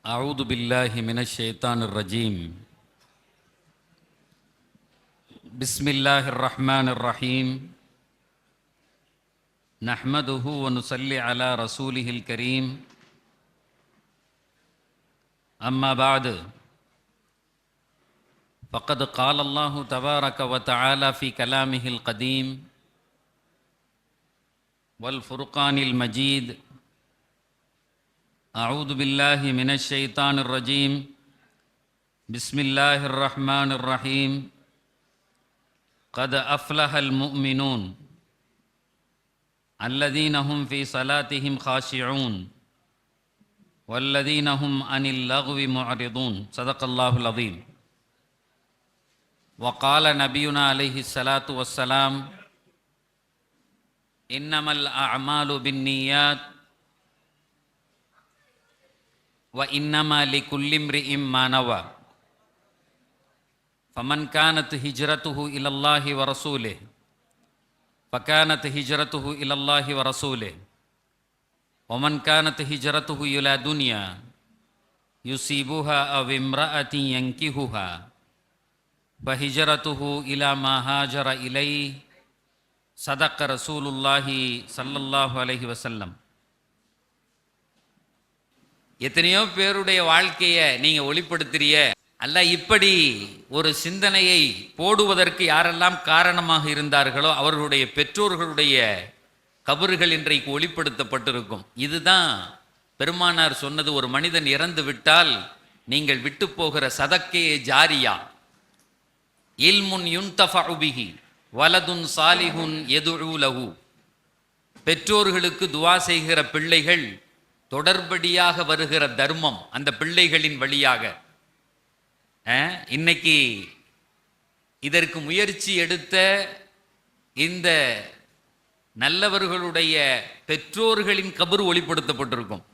أعوذ بالله من الشيطان الرجيم. بسم الله الرحمن الرحيم. نحمده ونصلي على رسوله الكريم. أما بعد، فقد قال الله تبارك وتعالى في كلامه القديم والفرقان المجيد: أعوذ بالله من الشيطان الرجيم. بسم الله الرحمن الرحيم. قد أفلح المؤمنون الذين هم في صلاتهم خاشعون والذين هم عن اللغو معرضون. صدق الله العظيم. وقال نبينا عليه الصلاة والسلام: إنما الأعمال بالنيات وإنما لكل امرئ ما نوى. فمن كانت هجرته إلى الله ورسوله فكانت هجرته إلى الله ورسوله ومن كانت هجرته إلى دنيا يصيبها أو امرأة ينكحها فهجرته إلى ما هاجر إليه. صدق رسول الله صلى الله عليه وسلم. எத்தனையோ பேருடைய வாழ்க்கையை நீங்கள் ஒளிப்படுத்துறிய அல்ல, இப்படி ஒரு சிந்தனையை போடுவதற்கு யாரெல்லாம் காரணமாக இருந்தார்களோ அவர்களுடைய பெற்றோர்களுடைய கபறுகள் இன்றைக்கு ஒளிப்படுத்தப்பட்டிருக்கும். இதுதான் பெருமானார் சொன்னது, ஒரு மனிதன் இறந்து விட்டால் நீங்கள் விட்டு போகிற சதக்கையே ஜாரியா, இல்முன் யுன்தஃபஉ பிஹி வலதுன் சாலிஹுன் யதுஉ லஹு. பெற்றோர்களுக்கு துஆ செய்கிற பிள்ளைகள், தொடர்படியாக வருகிற தர்மம் அந்த பிள்ளைகளின் வழியாக. இன்னைக்கு இதற்கு முயற்சி எடுத்த இந்த நல்லவர்களுடைய பெற்றோர்களின் கபர் ஒளிப்படுத்தப்பட்டிருக்கும்.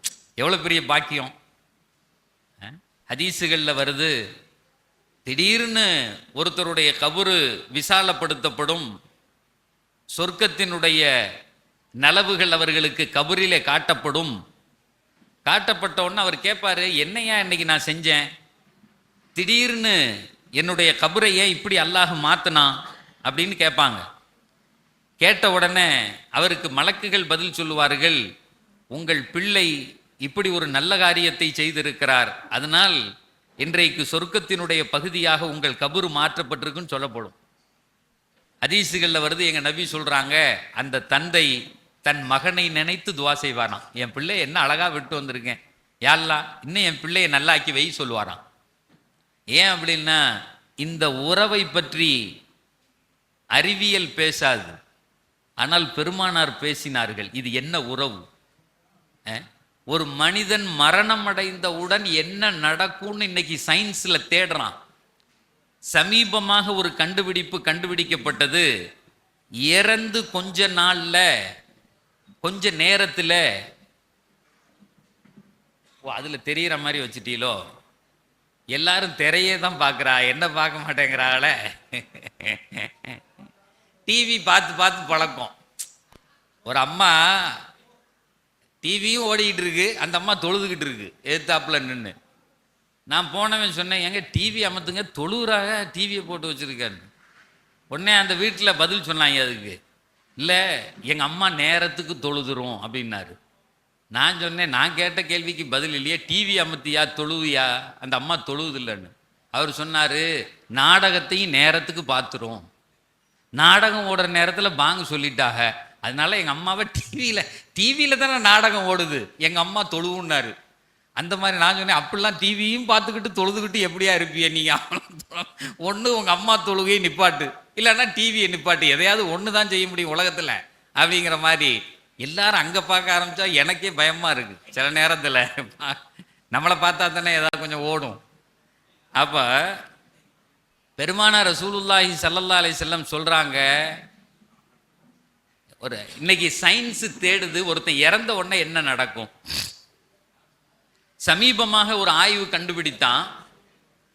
எவ்வளவு பெரிய பாக்கியம்! ஹதீசுகளில் வருது, திடீர்னு ஒருத்தருடைய கபரு விசாலப்படுத்தப்படும், சொர்க்கத்தினுடைய நலவுகள் அவர்களுக்கு கபரிலே காட்டப்படும். காட்டப்பட்ட உடனே அவர் கேட்பாரு, என்னையா இன்னைக்கு நான் செஞ்சேன், திடீர்னு என்னுடைய கபரை ஏன் இப்படி அல்லாஹ் மாத்தினான் அப்படின்னு கேட்பாங்க. கேட்ட உடனே அவருக்கு மலக்குகள் பதில் சொல்லுவார்கள், உங்கள் பிள்ளை இப்படி ஒரு நல்ல காரியத்தை செய்திருக்கிறார், அதனால் இன்றைக்கு சொர்க்கத்தினுடைய பகுதியாக உங்கள் கபரு மாற்றப்பட்டிருக்குன்னு சொல்லப்படும். ஹதீசுகளில் வருது, எங்க நபி சொல்றாங்க, அந்த தந்தை தன் மகனை நினைத்து துவா செய்வாராம். என் பிள்ளை என்ன அழகா விட்டு வந்திருக்கேன், யா அல்லாஹ் இன்னும் என் பிள்ளையை நல்லாக்கி வை சொல்லுவாராம். ஏன் அப்படின்னா, இந்த உறவை பற்றி அறிவியல் பேசாது, ஆனால் பெருமானார் பேசினார்கள். இது என்ன உறவு? ஒரு மனிதன் மரணம் அடைந்தவுடன் என்ன நடக்கும்னு இன்னைக்கு சயின்ஸ்ல தேடுறான். சமீபமாக ஒரு கண்டுபிடிப்பு கண்டுபிடிக்கப்பட்டது. இறந்து கொஞ்ச நாள்ல, கொஞ்ச நேரத்தில், அதுல தெரியற மாதிரி வச்சுட்டீங்களோ, எல்லாரும் திரையே தான் பார்க்குறா, என்ன பார்க்க மாட்டேங்கிறாங்களே. டிவி பார்த்து பார்த்து பழக்கம். ஒரு அம்மா டிவியும் ஓடிக்கிட்டு இருக்கு, அந்த அம்மா தொழுதுகிட்டு இருக்கு எதிர்த்தாப்புல நின்று. நான் போனவன் சொன்னேன், எங்க டிவி அமர்த்துங்க, தொழுகிறாக டிவியை போட்டு வச்சிருக்காரு. உடனே அந்த வீட்டில் பதில் சொன்னாங்க அதுக்கு, இல்லை எங்கள் அம்மா நேரத்துக்கு தொழுதுரும் அப்படின்னாரு. நான் சொன்னேன், நான் கேட்ட கேள்விக்கு பதில் இல்லையே, டிவி அமர்த்தியா தொழுவியா, அந்த அம்மா தொழுவுது இல்லைன்னு. அவர் சொன்னார், நாடகத்தையும் நேரத்துக்கு பார்த்துரும், நாடகம் ஓடுற நேரத்தில் பாங்கு சொல்லிட்டாக, அதனால எங்கள் அம்மாவை டிவியில் தானே நாடகம் ஓடுது, எங்கள் அம்மா தொழுவுன்னாரு. அந்த மாதிரி நான் சொன்னேன், அப்படிலாம் டிவியும் பார்த்துக்கிட்டு தொழுதுகிட்டு எப்படியா இருப்பிய நீங்கள்? ஒன்று உங்கள் அம்மா தொழுகையை நிப்பாட்டு, இல்லைன்னா டிவியை நிப்பாட்டு, எதையாவது ஒன்று தான் செய்ய முடியும் உலகத்தில் அப்படிங்கிற மாதிரி. எல்லாரும் அங்கே பார்க்க ஆரம்பித்தா எனக்கே பயமாக இருக்குது. சில நேரத்தில் நம்மளை பார்த்தா தானே ஏதாவது கொஞ்சம் ஓடும். அப்போ பெருமானார் ரசூலுல்லாஹி ஸல்லல்லாஹு அலைஹி வஸல்லம் சொல்கிறாங்க, ஒரு இன்னைக்கு சயின்ஸு தேடுது, ஒருத்தன் இறந்த உடனே என்ன நடக்கும். சமீபமாக ஒரு ஆய்வு கண்டுபிடித்தான்.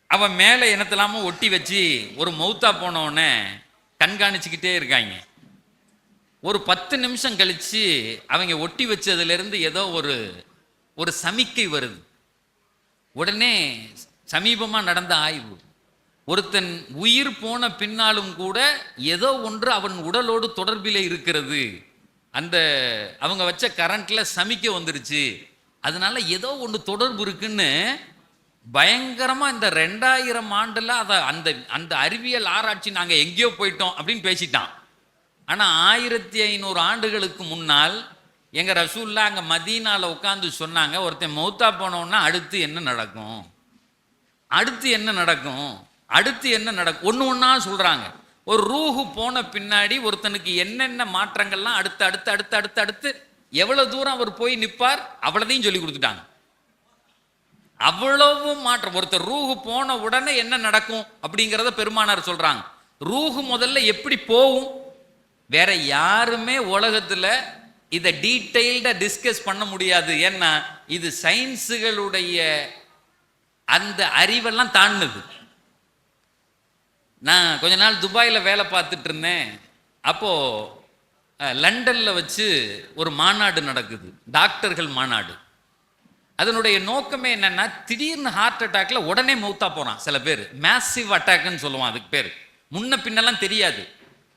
அவன் மேலே என்னத்தெல்லாமோ ஒட்டி வச்சு ஒரு மௌத்தா போனவொடனே கண்காணிச்சுக்கிட்டே இருக்காங்க. ஒரு 10 நிமிஷம் கழிச்சு அவங்க ஒட்டி வச்சதுலேருந்து ஏதோ ஒரு சமிக்கை வருது. உடனே சமீபமாக நடந்த ஆய்வு, ஒருத்தன் உயிர் போன பின்னாலும் கூட ஏதோ ஒன்று அவன் உடலோடு தொடர்பில் இருக்கிறது. அந்த அவங்க வச்ச கரண்ட்ல சமிக்க வந்துருச்சு, அதனால ஏதோ ஒன்று தொடர்பு இருக்குன்னு பயங்கரமா இந்த 2000 ஆண்டுல அதை அந்த அந்த அறிவியல் ஆராய்ச்சி நாங்க எங்கேயோ போயிட்டோம் அப்படின்னு பேசிட்டான். ஆனா 1500 ஆண்டுகளுக்கு முன்னால் எங்க ரசூல்லா அங்க மதீனால உட்கார்ந்து சொன்னாங்க, ஒருத்தன் மௌத்தா போனோம்னா அடுத்து என்ன நடக்கும், அடுத்து என்ன நடக்கும், அடுத்து என்ன நடக்கும், ஒன்று ஒன்றா சொல்றாங்க. ஒரு ரூஹு போன பின்னாடி ஒருத்தனுக்கு என்னென்ன மாற்றங்கள்லாம் அடுத்து அடுத்து அடுத்து அடுத்து அடுத்து எவ்வளவு தூரம் அவர் போய் நிற்பார் அவ்வளோதையும் சொல்லி கொடுத்துட்டாங்க. அவ்வளவு மாற்றம். ஒருத்தர் ரூஹு போன உடனே என்ன நடக்கும் அப்படிங்கிறத பெருமானார் சொல்றாங்க. ரூஹு முதல்ல எப்படி போகும், வேற யாருமே உலகத்துல இதை டீட்டெயில்டா டிஸ்கஸ் பண்ண முடியாது. ஏன்னா இது சயின்ஸுகளுடைய அந்த அறிவெல்லாம் தாண்டுது. நான் கொஞ்ச நாள் துபாயில் வேலை பார்த்துட்டு இருந்தேன். அப்போது லண்டனில் வச்சு ஒரு மாநாடு நடக்குது, டாக்டர்கள் மாநாடு. அதனுடைய நோக்கமே என்னென்னா, திடீர்னு ஹார்ட் அட்டாக்ல உடனே மௌத்தா போகிறான் சில பேர். மேசிவ் அட்டாக்னு சொல்லுவான் அதுக்கு பேர். முன்ன பின்னெல்லாம் தெரியாது,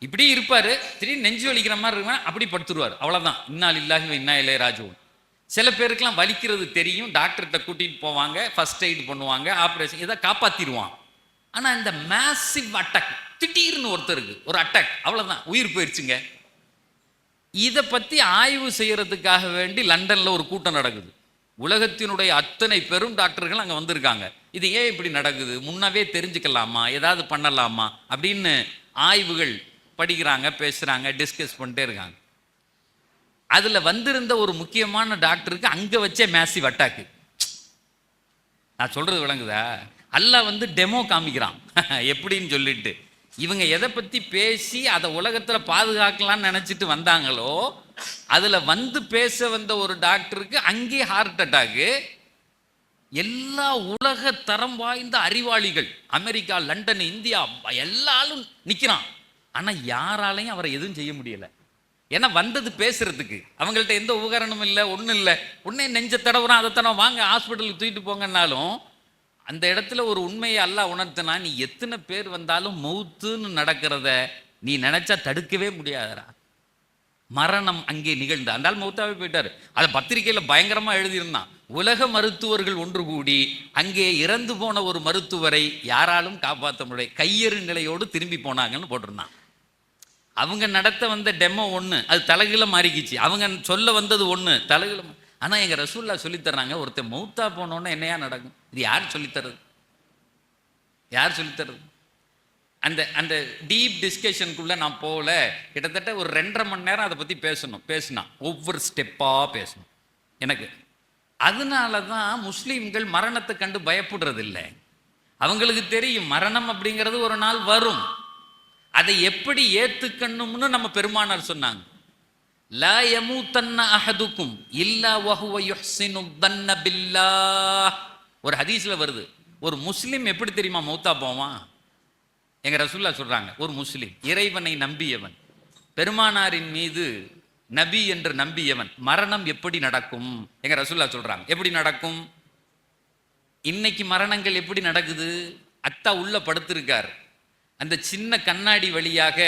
இப்படி இருப்பார், திடீர்னு நெஞ்சு வலிக்கிற மாதிரி இருக்குன்னா அப்படி படுத்துருவார், அவ்வளோதான். இன்னா லில்லாஹி வ இன்னா இலைஹி ராஜிஊன். சில பேருக்கெல்லாம் வலிக்கிறது தெரியும், டாக்டர்கிட்ட கூட்டிகிட்டு போவாங்க, ஃபர்ஸ்ட் எய்ட் பண்ணுவாங்க, ஆப்ரேஷன் இதை காப்பாற்றிடுவான். ஆனால் இந்த மேசிவ் அட்டாக், திடீர்னு ஒருத்தருக்கு ஒரு அட்டாக், அவ்வளோதான், உயிர் போயிடுச்சுங்க. இதை பற்றி ஆய்வு செய்யறதுக்காக வேண்டி லண்டனில் ஒரு கூட்டம் நடக்குது. உலகத்தினுடைய அத்தனை பெரும் டாக்டர்கள் அங்கே வந்திருக்காங்க. இது ஏன் இப்படி நடக்குது, முன்னவே தெரிஞ்சுக்கலாமா, ஏதாவது பண்ணலாமா அப்படின்னு ஆய்வுகள் படிக்கிறாங்க, பேசுகிறாங்க, டிஸ்கஸ் பண்ணிட்டே இருக்காங்க. அதில் வந்திருந்த ஒரு முக்கியமான டாக்டருக்கு அங்கே வச்சே மேசிவ் அட்டாக்கு. நான் சொல்கிறது விளங்குதா? அல்லாஹ் வந்து டெமோ காமிக்கிறான் எப்படின்னு சொல்லிட்டு. இவங்க எதை பற்றி பேசி அதை உலகத்தில் பாதுகாக்கலாம்னு நினச்சிட்டு வந்தாங்களோ, அதில் வந்து பேச வந்த ஒரு டாக்டருக்கு அங்கே ஹார்ட் அட்டாக்கு. எல்லா உலக தரம் வாய்ந்த அறிவாளிகள், அமெரிக்கா, லண்டன், இந்தியா எல்லாரும் நிற்கிறான். ஆனால் யாராலையும் அவரை எதுவும் செய்ய முடியலை. ஏன்னா வந்தது பேசுறதுக்கு, அவங்கள்ட்ட எந்த உபகரணமும் இல்லை, ஒன்றும் இல்லை. உடனே நெஞ்ச தடவுறான், அதை தடவை, வாங்க ஹாஸ்பிட்டலுக்கு தூக்கிட்டு போங்கன்னாலும் அந்த இடத்துல ஒரு உண்மையை அல்லாஹ் உணர்த்தினா, நீ எத்தனை பேர் வந்தாலும் மௌத்துன்னு நடக்கிறத நீ நினைச்சா தடுக்கவே முடியாதரா. மரணம் அங்கே நிகழ்ந்து அந்தால் மௌத்தாவே போயிட்டாரு. அதை பத்திரிகையில் பயங்கரமாக எழுதியிருந்தான். உலக மருத்துவர்கள் ஒன்று கூடி அங்கே இறந்து போன ஒரு மருத்துவரை யாராலும் காப்பாற்ற முடியாது, கையெறு நிலையோடு திரும்பி போனாங்கன்னு போட்டிருந்தான். அவங்க நடத்த வந்த டெமோ ஒன்று, அது தலைகீழ மாறிக்கிச்சு. அவங்க சொல்ல வந்தது ஒன்று, தலைகீழ. ஆனால் எங்கள் ரசூல்லா சொல்லித்தர்றாங்க, ஒருத்தர் மௌத்தா போனோன்னு என்னையா நடக்கும். இது யார் சொல்லித்தரது, யார் சொல்லித்தரது? அந்த அந்த டீப் டிஸ்கஷனுக்குள்ளே நான் போகல. கிட்டத்தட்ட ஒரு 2.5 மணி நேரம் அதை பற்றி பேசினா ஒவ்வொரு ஸ்டெப்பாக பேசணும் எனக்கு. அதனால தான் முஸ்லீம்கள் மரணத்தை கண்டு பயப்படுறது இல்லை. அவங்களுக்கு தெரியும் மரணம் அப்படிங்கிறது ஒரு நாள் வரும். அதை எப்படி ஏற்றுக்கணும்னு நம்ம பெருமானார் சொன்னாங்க. லா யமூதன்ன அஹதுக்கும் இல்லா வஹுவ யுஹ்சினு தன்ன பில்லாஹ். ஒரு ஹதீஸ்ல வருது, ஒரு முஸ்லிம் எப்படி தெரியுமா மௌத்தா போவான்? எங்க ரசூல்லா சொல்றாங்க, ஒரு முஸ்லிம் இறைவனை நம்பியவன், பெருமானாரின் மீது நபி என்று நம்பியவன் மரணம் எப்படி நடக்கும்? எங்க ரசூல்லா சொல்றாங்க, எப்படி நடக்கும்? இன்னைக்கு மரணங்கள் எப்படி நடக்குது? அத்தா உள்ள படுத்திருக்கார், அந்த சின்ன கண்ணாடி வழியாக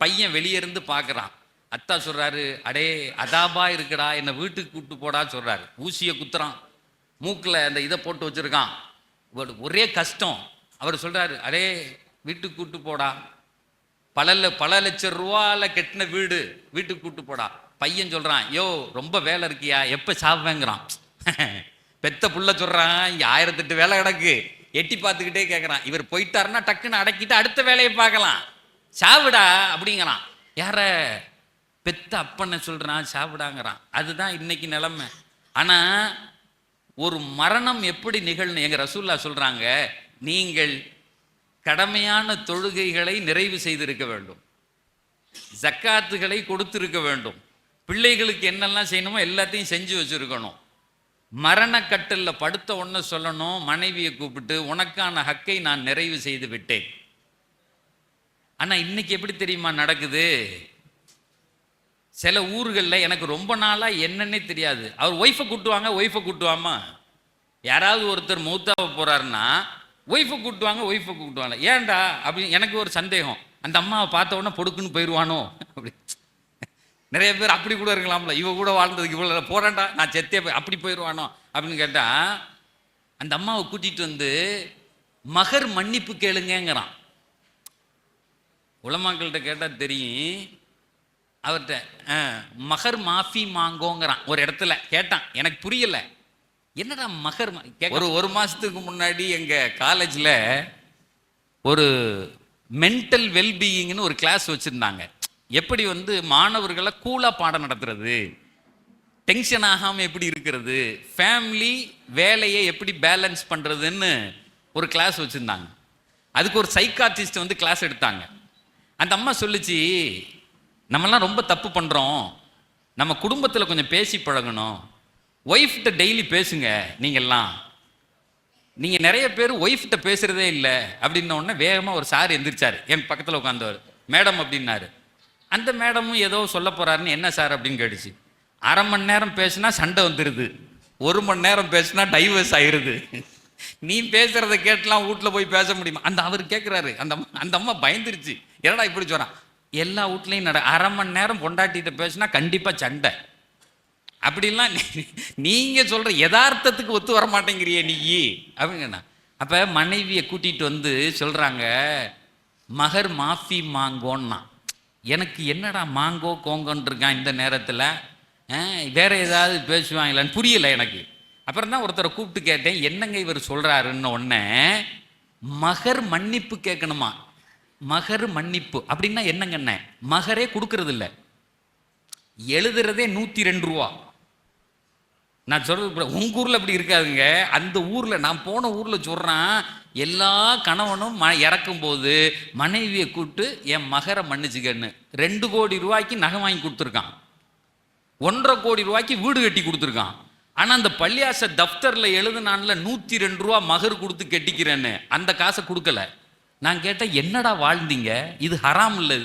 பையன் வெளியிருந்து பார்க்குறான். அத்தா சொல்றாரு, அடே அதாபா இருக்குடா, என்னை வீட்டுக்கு கூப்பிட்டு போடா சொல்றாரு. ஊசியை குத்துறான், மூக்கில் அந்த இதை போட்டு வச்சிருக்கான், ஒரே கஷ்டம். அவர் சொல்றாரு, அடே வீட்டுக்கு கூப்பிட்டு போடா, பல லட்சம் ரூபால கெட்டின வீடு, வீட்டுக்கு கூப்பிட்டு போடா. பையன் சொல்றான், யோ ரொம்ப வேலை இருக்கியா, எப்போ சாப்பிடுவேங்கிறான். பெத்த புள்ள சொல்றான், இங்கே 1008 வேலை கிடக்கு, எட்டி பார்த்துக்கிட்டே கேட்குறான். இவர் போயிட்டாருன்னா டக்குன்னு அடக்கிட்டு அடுத்த வேலையை பார்க்கலாம், சாவிடா அப்படிங்கிறான். யார? பெத்த அப்பனை சொல்றான், சாப்பிடாங்கிறான். அதுதான் இன்னைக்கு நிலைமை. ஆனா ஒரு மரணம் எப்படி நிகழ்னு எங்க ரசூல்லா சொல்றாங்க, நீங்கள் கடமையான தொழுகைகளை நிறைவு செய்திருக்க வேண்டும், ஜக்காத்துகளை கொடுத்திருக்க வேண்டும், பிள்ளைகளுக்கு என்னெல்லாம் செய்யணுமோ எல்லாத்தையும் செஞ்சு வச்சிருக்கணும். மரணக்கட்டில் படுத்த ஒன்று சொல்லணும், மனைவியை கூப்பிட்டு உனக்கான ஹக்கை நான் நிறைவு செய்து விட்டேன். ஆனால் இன்னைக்கு எப்படி தெரியுமா நடக்குது? சில ஊர்களில் எனக்கு ரொம்ப நாளாக என்னன்னே தெரியாது, அவர் ஒய்ஃபை கூட்டுவாங்க, ஒய்ஃபை கூட்டுவாமா, யாராவது ஒருத்தர் மௌத்தாவ போறாருன்னா ஒய்ஃபை கூப்பிட்டுவாங்க, ஒய்ஃபை கூப்பிட்டுவாங்க. ஏன்டா அப்படின்னு எனக்கு ஒரு சந்தேகம். அந்த அம்மாவை பார்த்த உடனே பொடுக்குன்னு போயிடுவானோ அப்படி. நிறைய பேர் அப்படி கூட இருக்கலாம்ல, இவ கூட வாழ்ந்ததுக்கு இவ்வளோ போறான்டா நான் செத்தே போய் அப்படி போயிடுவானோ அப்படின்னு கேட்டா, அந்த அம்மாவை கூட்டிட்டு வந்து மகர் மன்னிப்பு கேளுங்கிறான். உலமாக்கள்கிட்ட கேட்டால் தெரியும், அவர்கிட்ட மகர் மாஃபி மாங்கோங்கிறான். ஒரு இடத்துல கேட்டான், எனக்கு புரியல என்னடா மகர். ஒரு மாசத்துக்கு முன்னாடி எங்க காலேஜில் ஒரு மென்டல் வெல்பீயிங்னு ஒரு கிளாஸ் வச்சுருந்தாங்க. எப்படி வந்து மாணவர்களை கூலாக பாடம் நடத்துறது, டென்ஷன் ஆகாமல் எப்படி இருக்கிறது, ஃபேமிலி வேலையை எப்படி பேலன்ஸ் பண்ணுறதுன்னு ஒரு கிளாஸ் வச்சுருந்தாங்க. அதுக்கு ஒரு சைக்காட்ரிஸ்ட் வந்து கிளாஸ் எடுத்தாங்க. அந்த அம்மா சொல்லிச்சு, நம்மலாம் ரொம்ப தப்பு பண்ணுறோம், நம்ம குடும்பத்தில் கொஞ்சம் பேசி பழகணும், ஒய்ஃப்கிட்ட டெய்லி பேசுங்க. நீங்கள் நிறைய பேர் ஒய்ஃப்கிட்ட பேசுகிறதே இல்லை அப்படின்ன உடனே வேகமாக ஒரு சார் எந்திரிச்சார். என் பக்கத்தில் உட்காந்தவர். மேடம் அப்படின்னாரு. அந்த மேடமும் ஏதோ சொல்ல போகிறாருன்னு, என்ன சார் அப்படின்னு கேட்டுச்சு. அரை மணி நேரம் பேசுனா சண்டை வந்துடுது, 1 மணி நேரம் பேசுனா டைவர்ஸ் ஆயிடுது. நீ பேசுறத கேட்டலாம் வீட்டில் போய் பேச முடியுமா? அவர் கேட்குறாரு. அந்த அம்மா பயந்துருச்சு, என்னடா இப்படி சொல்கிறான். எல்லா வீட்லையும் அரை மணி நேரம் பொண்டாட்டிகிட்ட பேசுனா கண்டிப்பாக சண்டை. அப்படிலாம் நீங்கள் சொல்கிற யதார்த்தத்துக்கு ஒத்து வர மாட்டேங்கிறியே நீ அப்படிங்கண்ணா. அப்போ மனைவியை கூட்டிகிட்டு வந்து சொல்கிறாங்க, மகர் மாஃபி மாங்கோன்னா. எனக்கு என்னடா மாங்கோ கோங்கோன்னு இருக்கான் இந்த நேரத்தில், வேற ஏதாவது பேசுவாங்களான்னு புரியலை எனக்கு. அப்புறம் தான் ஒருத்தரை கூப்பிட்டு கேட்டேன், என்னங்க இவர் சொல்கிறாருன்னு. ஒன்னே மகர் மன்னிப்பு கேட்கணுமா? மகர் மன்னிப்பு அப்படின்னா என்னங்கண்ணே? மகரே கொடுக்கறது இல்லை, எழுதுறதே 102 ரூபா. நான் சொல்றது உங்க ஊர்ல அப்படி இருக்காதுங்க. அந்த ஊர்ல, நான் போன ஊர்ல சொல்றேன், எல்லா கணவனும் இறக்கும் போது மனைவியை கூப்பிட்டு என் மகரை மன்னிச்சுக்கன்னு 2 கோடி ரூபாய்க்கு நகை வாங்கி கொடுத்துருக்கான், 1.5 கோடி ரூபாய்க்கு வீடு கட்டி கொடுத்துருக்கான். ஆனா அந்த பள்ளியாச தப்தர்ல எழுதுனான்ல 102 ரூபா மகர் கொடுத்து கெட்டிக்கிறேன்னு, அந்த காசை கொடுக்கல. நான் கேட்டேன், என்னடா வாழ்ந்தீங்க, இது ஹராம் இல்லை,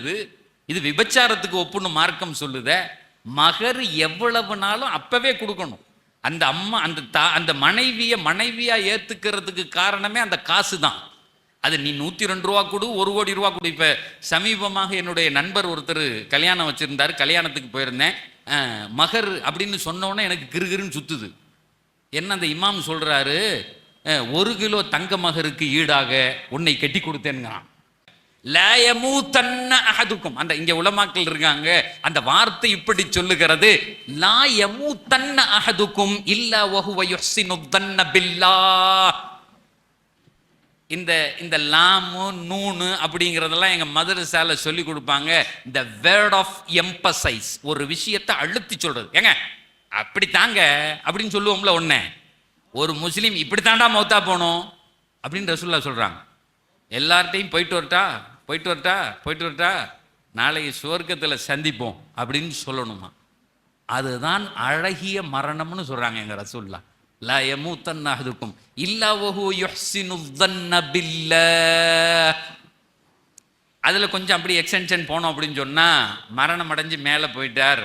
இது விபச்சாரத்துக்கு ஒப்புன்னு மார்க்கம் சொல்லுத. மகர் எவ்வளவுனாலும் அப்பவே கொடுக்கணும். அந்த அம்மா அந்த மனைவியா ஏத்துக்கிறதுக்கு காரணமே அந்த காசு தான். அது நீ 102 ரூபா கொடு, 1 கோடி ரூபா கொடு. இப்ப சமீபமாக என்னுடைய நண்பர் ஒருத்தர் கல்யாணம் வச்சிருந்தாரு, கல்யாணத்துக்கு போயிருந்தேன். மகர் அப்படின்னு சொன்னோன்னே எனக்கு கிருகிருன்னு சுத்துது. என்ன அந்த இமாம் சொல்றாரு, 1 கிலோ தங்க மகருக்கு ஈடாக உன்னை கட்டி கொடுத்தேன்கிறான். அந்த இங்க உலமாக்கள் இருக்காங்க, அந்த வார்த்தை இப்படி சொல்லுகிறது, லா யமூதன்ன அஹதுக்கும் இல்லா வஹுவ யுஹ்சினு தன்ன பில்லாஹ். இந்த லாமு நூனு அப்படிங்கிறதெல்லாம் எங்க மதரசால சொல்லி கொடுப்பாங்க. இந்த வேர்ட் ஆஃப் எம்பசைஸ், ஒரு விஷயத்தை அழுத்தி சொல்றது. ஏங்க அப்படித்தாங்க அப்படின்னு சொல்லுவோம்ல. ஒண்ணே ஒரு முஸ்லீம் இப்படித்தாண்டா மௌத்தா போகணும் அப்படின்னு ரசூலுல்லாஹ் சொல்றாங்க. எல்லார்ட்டையும் போயிட்டு வரட்டா நாளைக்கு சுவர்க்கத்தில் சந்திப்போம் அப்படின்னு சொல்லணுமா? அதுதான் அழகிய மரணம்னு சொல்றாங்க எங்க ரசூலுல்லாஹ். லா யமூதன்ன அஹதுக்கும் இல்லா வஹுவ யுஹ்சினு தன்ன பில்லாஹ். அதுல கொஞ்சம் அப்படி எக்ஸ்டென்ஷன் போனோம் அப்படின்னு சொன்னா, மரணம் அடைஞ்சு மேலே போயிட்டார்,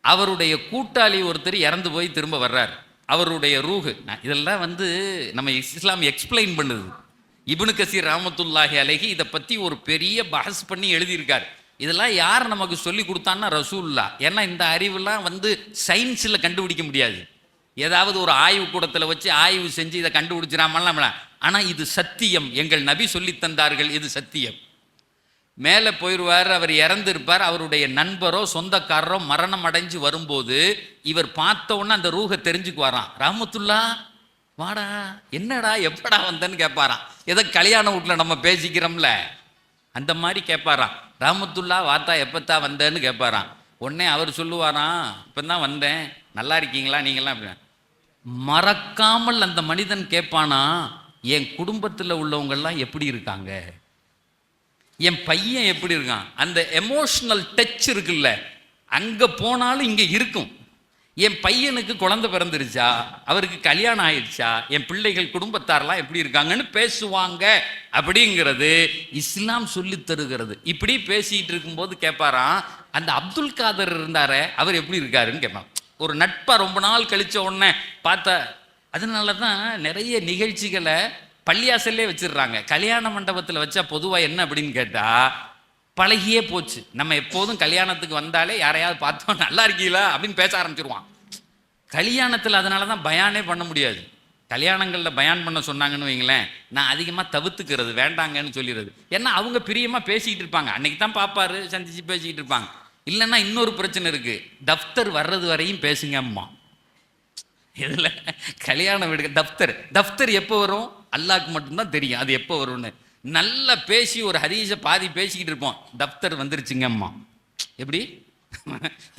அவருடைய கூட்டாளி ஒருத்தர் இறந்து போய் திரும்ப வர்றார், அவருடைய ரூஹு. இதெல்லாம் வந்து நம்ம இஸ்லாம் எக்ஸ்பிளைன் பண்ணுது. இப்னு கசீர் ரஹ்மத்துல்லாஹி அலைஹி இதை பற்றி ஒரு பெரிய பஹஸ் பண்ணி எழுதியிருக்கார். இதெல்லாம் யார் நமக்கு சொல்லி கொடுத்தான்னா ரசூலுல்லாஹ். ஏன்னா இந்த அறிவுலாம் வந்து சயின்ஸில் கண்டுபிடிக்க முடியாது. ஏதாவது ஒரு ஆய்வு கூடத்தில் வச்சு ஆய்வு செஞ்சு இதை கண்டுபிடிச்சிடாமலாம். ஆனால் இது சத்தியம், எங்கள் நபி சொல்லி தந்தார்கள், இது சத்தியம். மேலே போயிடுவார், அவர் இறந்துருப்பார். அவருடைய நண்பரோ சொந்தக்காரரோ மரணம் அடைஞ்சு வரும்போது இவர் பார்த்த உடனே அந்த ரூஹை தெரிஞ்சுக்குவாராம். ரஹ்மத்துல்லாஹ் வாடா, என்னடா எப்படா வந்தேன்னு கேட்பாராம். ஏதோ கல்யாண வீட்டில் நம்ம பேசிக்கிறோம்ல அந்த மாதிரி கேட்பாராம். ரஹ்மத்துல்லாஹ் வாத்தா எப்பத்தான் வந்தேன்னு கேட்பாராம். உடனே அவர் சொல்லுவாராம், இப்போ தான் வந்தேன், நல்லா இருக்கீங்களா நீங்களாம்? அப்படி மறக்காமல் அந்த மனிதன் கேட்பானா, என் குடும்பத்தில் உள்ளவங்கெல்லாம் எப்படி இருக்காங்க, என் பையன் எப்படி இருக்கான். அந்த எமோஷனல் டச் இருக்குல்ல, அங்கே போனாலும் இங்கே இருக்கும். என் பையனுக்கு குழந்தை பிறந்துருச்சா, அவருக்கு கல்யாணம் ஆயிடுச்சா, என் பிள்ளைகள் குடும்பத்தாரெல்லாம் எப்படி இருக்காங்கன்னு பேசுவாங்க. அப்படிங்கிறது இஸ்லாம் சொல்லி தருகிறது. இப்படி பேசிட்டு இருக்கும்போது கேட்பாராம், அந்த அப்துல் காதர் இருந்தார அவர் எப்படி இருக்காருன்னு கேட்பான். ஒரு நட்பா ரொம்ப நாள் கழிச்ச உடனே பார்த்த. அதனால தான் நிறைய நிகழ்ச்சிகளை பள்ளியாசல்லே வச்சிடுறாங்க. கல்யாண மண்டபத்தில் வச்சா பொதுவாக என்ன அப்படின்னு கேட்டா பழகியே போச்சு. நம்ம எப்போதும் கல்யாணத்துக்கு வந்தாலே யாரையாவது பார்த்தோம் நல்லா இருக்கீங்களா அப்படின்னு பேச ஆரம்பிச்சிருவான். கல்யாணத்தில் அதனால தான் பயானே பண்ண முடியாது. கல்யாணங்களில் பயான் பண்ண சொன்னாங்கன்னு வைங்களேன், நான் அதிகமாக தவிர்த்துக்கிறது, வேண்டாங்கன்னு சொல்லிடுறது. ஏன்னா அவங்க பிரியமாக பேசிக்கிட்டு இருப்பாங்க, அன்னைக்கு தான் பார்ப்பாரு, சந்திச்சு பேசிக்கிட்டு இருப்பாங்க. இல்லைன்னா இன்னொரு பிரச்சனை இருக்கு, தஃப்தர் வர்றது வரையும் பேசுங்க அம்மா. இதில் கல்யாண வீடு தஃப்தர் எப்போ வரும் அல்லாஹ்க்கு மட்டும்தான் தெரியும் அது எப்போ வரும்னு. நல்லா பேசி ஒரு ஹதீஸை பாதி பேசிக்கிட்டு இருப்போம், தஃப்தர் வந்துருச்சுங்க அம்மா. எப்படி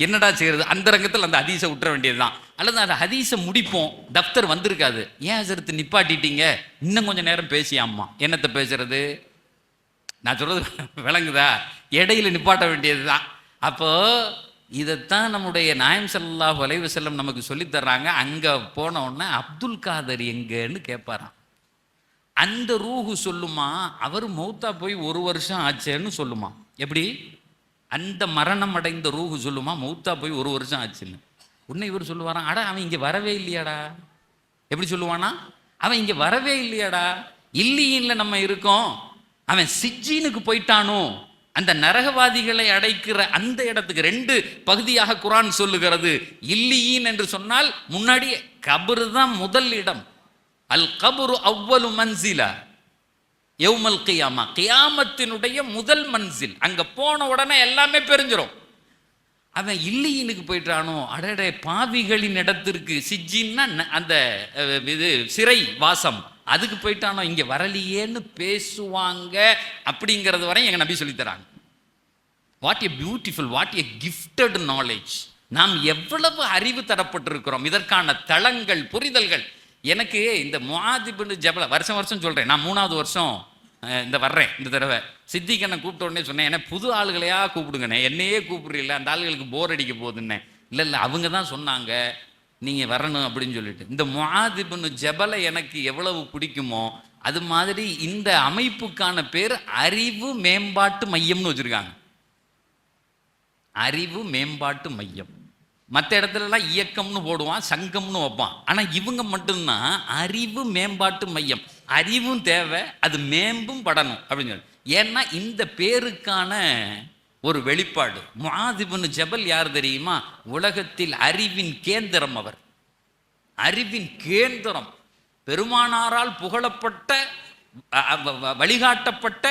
என்னடா செய்யறது? அந்த ரங்கத்தில் அந்த ஹதீஸை விட்டுற வேண்டியதுதான். அல்லது அந்த ஹதீஸை முடிப்போம், தஃப்தர் வந்திருக்காது. ஏன் ஹஸரத் நிப்பாட்டிட்டீங்க, இன்னும் கொஞ்சம் நேரம் பேசியாம்மா. என்னத்தை பேசுறது? நான் சொல்றது விளங்குதா? இடையில நிப்பாட்ட வேண்டியதுதான். அப்போ இதைத்தான் நம்முடைய நாயம் ஸல்லல்லாஹு அலைஹி வஸல்லம் நமக்கு சொல்லித் தர்றாங்க. அங்கே போன உடனே அப்துல் காதர் எங்கன்னு கேட்பாராம். அந்த ரூஹு சொல்லுமா, அவர் மௌத்தா போய் 1 வருஷம் ஆச்சேன்னு சொல்லுமா. எப்படி? அந்த மரணம் அடைந்த ரூஹு சொல்லுமா, மௌத்தா போய் 1 வருஷம் ஆச்சுன்னு. உன்னை இவர் சொல்லுவாராம், அடா அவன் இங்கே வரவே இல்லையாடா. எப்படி சொல்லுவானா? அவன் இங்கே வரவே இல்லையாடா. இல்லையின்ல நம்ம இருக்கோம், அவன் சிஜ்ஜீனுக்கு போயிட்டானோ, அந்த நரகவாதிகளை அடைக்கிற அந்த இடத்துக்கு 2 பகுதியாக குர்ஆன் சொல்லுகிறது. இல்லியின் என்று சொன்னால் முன்னாடி கபரு தான் முதல் இடம். அல் கபரு அவ்வலு மன்சிலா யௌமல் கியாமா, கியாமத்தினுடைய முதல் மன்சில். அங்க போன உடனே எல்லாமே பெரிஞ்சிரும். அவன் இல்லியினுக்கு போயிட்டானோ, அடடே பாவிகளின் இடத்திற்கு, சிஜ்ஜின்னா அந்த இது சிறை வாசம், அதுக்கு போயிட்டானோ, இங்க வரலையேன்னு பேசுவாங்க. அப்படிங்கிறது வரை எங்க நபி சொல்லி தராங்க. What a beautiful, what a gifted knowledge. நாம் எவ்வளவு அறிவு தரப்பட்டிருக்கிறோம், இதற்கான தளங்கள், புரிதல்கள். எனக்கு இந்த முஆத் இப்னு ஜபல் வருஷம் சொல்றேன், நான் 3வது வருஷம் இந்த வர்றேன். இந்த தடவை சித்திகனை கூப்பிட்ட உடனே சொன்னேன், ஏன்னா புது ஆளுகளையா கூப்பிடுங்கண்ணே, என்னையே கூப்பிடுறீல்ல, அந்த ஆளுகளுக்கு போர் அடிக்க போகுதுன்னே. இல்லை அவங்க தான் சொன்னாங்க நீங்கள் வரணும் அப்படின்னு சொல்லிட்டு. இந்த முஆத் இப்னு ஜபலை எனக்கு எவ்வளவு பிடிக்குமோ அது மாதிரி இந்த அமைப்புக்கான பேர் அறிவு மேம்பாட்டு மையம்னு வச்சுருக்காங்க. அறிவு மேம்பாட்டு மையம். மற்ற இடத்துலலாம் இயக்கம்னு போடுவான், சங்கம்னு வைப்பான். ஆனால் இவங்க மட்டும்தான் அறிவு மேம்பாட்டு மையம். அறிவும் தேவை, அது மேம்பும் படணும் அப்படின்னு சொல்லி. ஏன்னா இந்த பேருக்கான ஒரு வெளிப்பாடு. முஆத் இப்னு ஜபல் யார் தெரியுமா? உலகத்தில் அறிவின் கேந்திரம். அவர் அறிவின் கேந்திரம், பெருமானாரால் புகழப்பட்ட, வழிகாட்டப்பட்ட,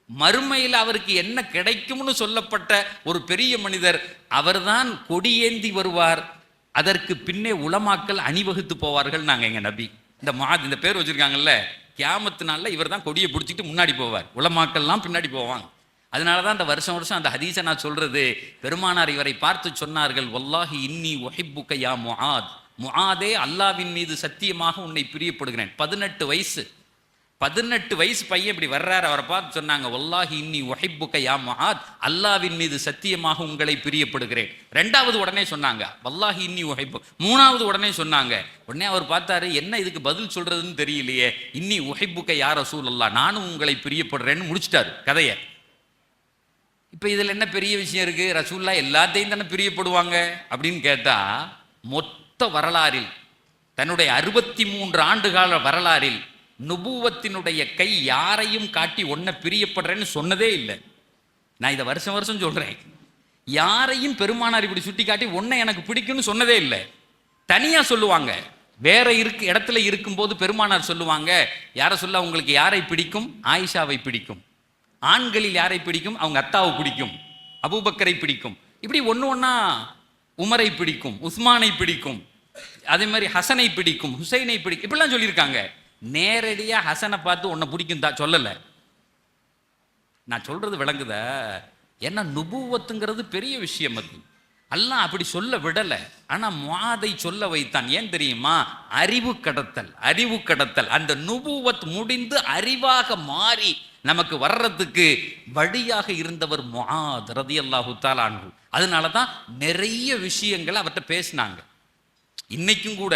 மறுமையில் அவருக்கு என்ன கிடைக்கும்னு சொல்லப்பட்ட ஒரு பெரிய மனிதர். அவர்தான் கொடியேந்தி வருவார், அதற்கு பின்னே உலமாக்கள் அணிவகுத்து போவார்கள். நாங்கள் எங்க நபி இந்த முஆத், இந்த பேர் வச்சிருக்காங்கல்ல, கியாமத்து நாளில் இவர் தான் கொடியை பிடிச்சிட்டு முன்னாடி போவார், உலமாக்கள்லாம் பின்னாடி போவாங்க. அதனால தான் அந்த வருஷம் அந்த ஹதீஸை நான் சொல்றது. பெருமானார் இவரை பார்த்து சொன்னார்கள், வல்லாஹி இன்னி உஹிப்புக யா முஆத், முஆதே அல்லாஹ்வின் மீது சத்தியமாக உன்னை பிரியப்படுகிறேன். 18 வயசு பையன் இப்படி வர்றாரு, அவரை பார்த்து சொன்னாங்க, வல்லாஹி இன்னி உஹிப்புக யா முஆத், அல்லாஹ்வின் மீது சத்தியமாக உங்களை பிரியப்படுகிறேன். 2வது உடனே சொன்னாங்க வல்லாஹி இன்னி உஹிப்பு. 3வது உடனே சொன்னாங்க. உடனே அவர் பார்த்தாரு, என்ன இதுக்கு பதில் சொல்றதுன்னு தெரியலையே. இன்னி உஹிப்புக யா ரசூலல்லாஹ், நானும் உங்களை பிரியப்படுறேன்னு முடிச்சிட்டாரு கதையை. இப்போ இதில் என்ன பெரிய விஷயம் இருக்கு? ரசூலுல்லாஹ் எல்லாத்தையும் தானே பிரியப்படுவாங்க அப்படின்னு கேட்டா, மொத்த வரலாறில், தன்னுடைய 63 ஆண்டுகால வரலாறில் நுபுவத்தினுடைய கை யாரையும் காட்டி ஒன்ன பிரியப்படுறேன்னு சொன்னதே இல்லை. நான் இதை வருஷம் சொல்றேன். யாரையும் பெருமானார் இப்படி சுட்டி காட்டி ஒன்னை எனக்கு பிடிக்கும்னு சொன்னதே இல்லை. தனியா சொல்லுவாங்க. வேற இடத்துல இருக்கும்போது பெருமானார் சொல்லுவாங்க, யாரை சொல்ல, உங்களுக்கு யாரை பிடிக்கும்? ஆயிஷாவை பிடிக்கும். ஆண்களில் யாரை பிடிக்கும்? அவங்க அத்தாவை பிடிக்கும், அபூபக்கரை பிடிக்கும். இப்படி ஒண்ணா உமரை பிடிக்கும், உஸ்மானை பிடிக்கும், அதே மாதிரி ஹசனை பிடிக்கும், ஹுசைனை பிடிக்கும், இப்படிலாம் சொல்லியிருக்காங்க. நேரடியா ஹசனை பார்த்து உன்னை பிடிக்கும் தான் சொல்லலை. நான் சொல்றது விளங்குத? ஏன்னா நுபுவத்துங்கிறது பெரிய விஷயம். அது அல்லாஹ் அப்படி சொல்ல விடலை. ஆனா முஆதை சொல்ல வைத்தான். ஏன் தெரியுமா? அறிவு கடத்தல். அந்த நுபுவத் முடிந்து அறிவாக மாறி நமக்கு வர்றதுக்கு வழியாக இருந்தவர் முஆத் ரலியல்லாஹு தஆலா அன்ஹு. அதனால தான் நிறைய விஷயங்களை அவர்கிட்ட பேசினாங்க. இன்னைக்கும் கூட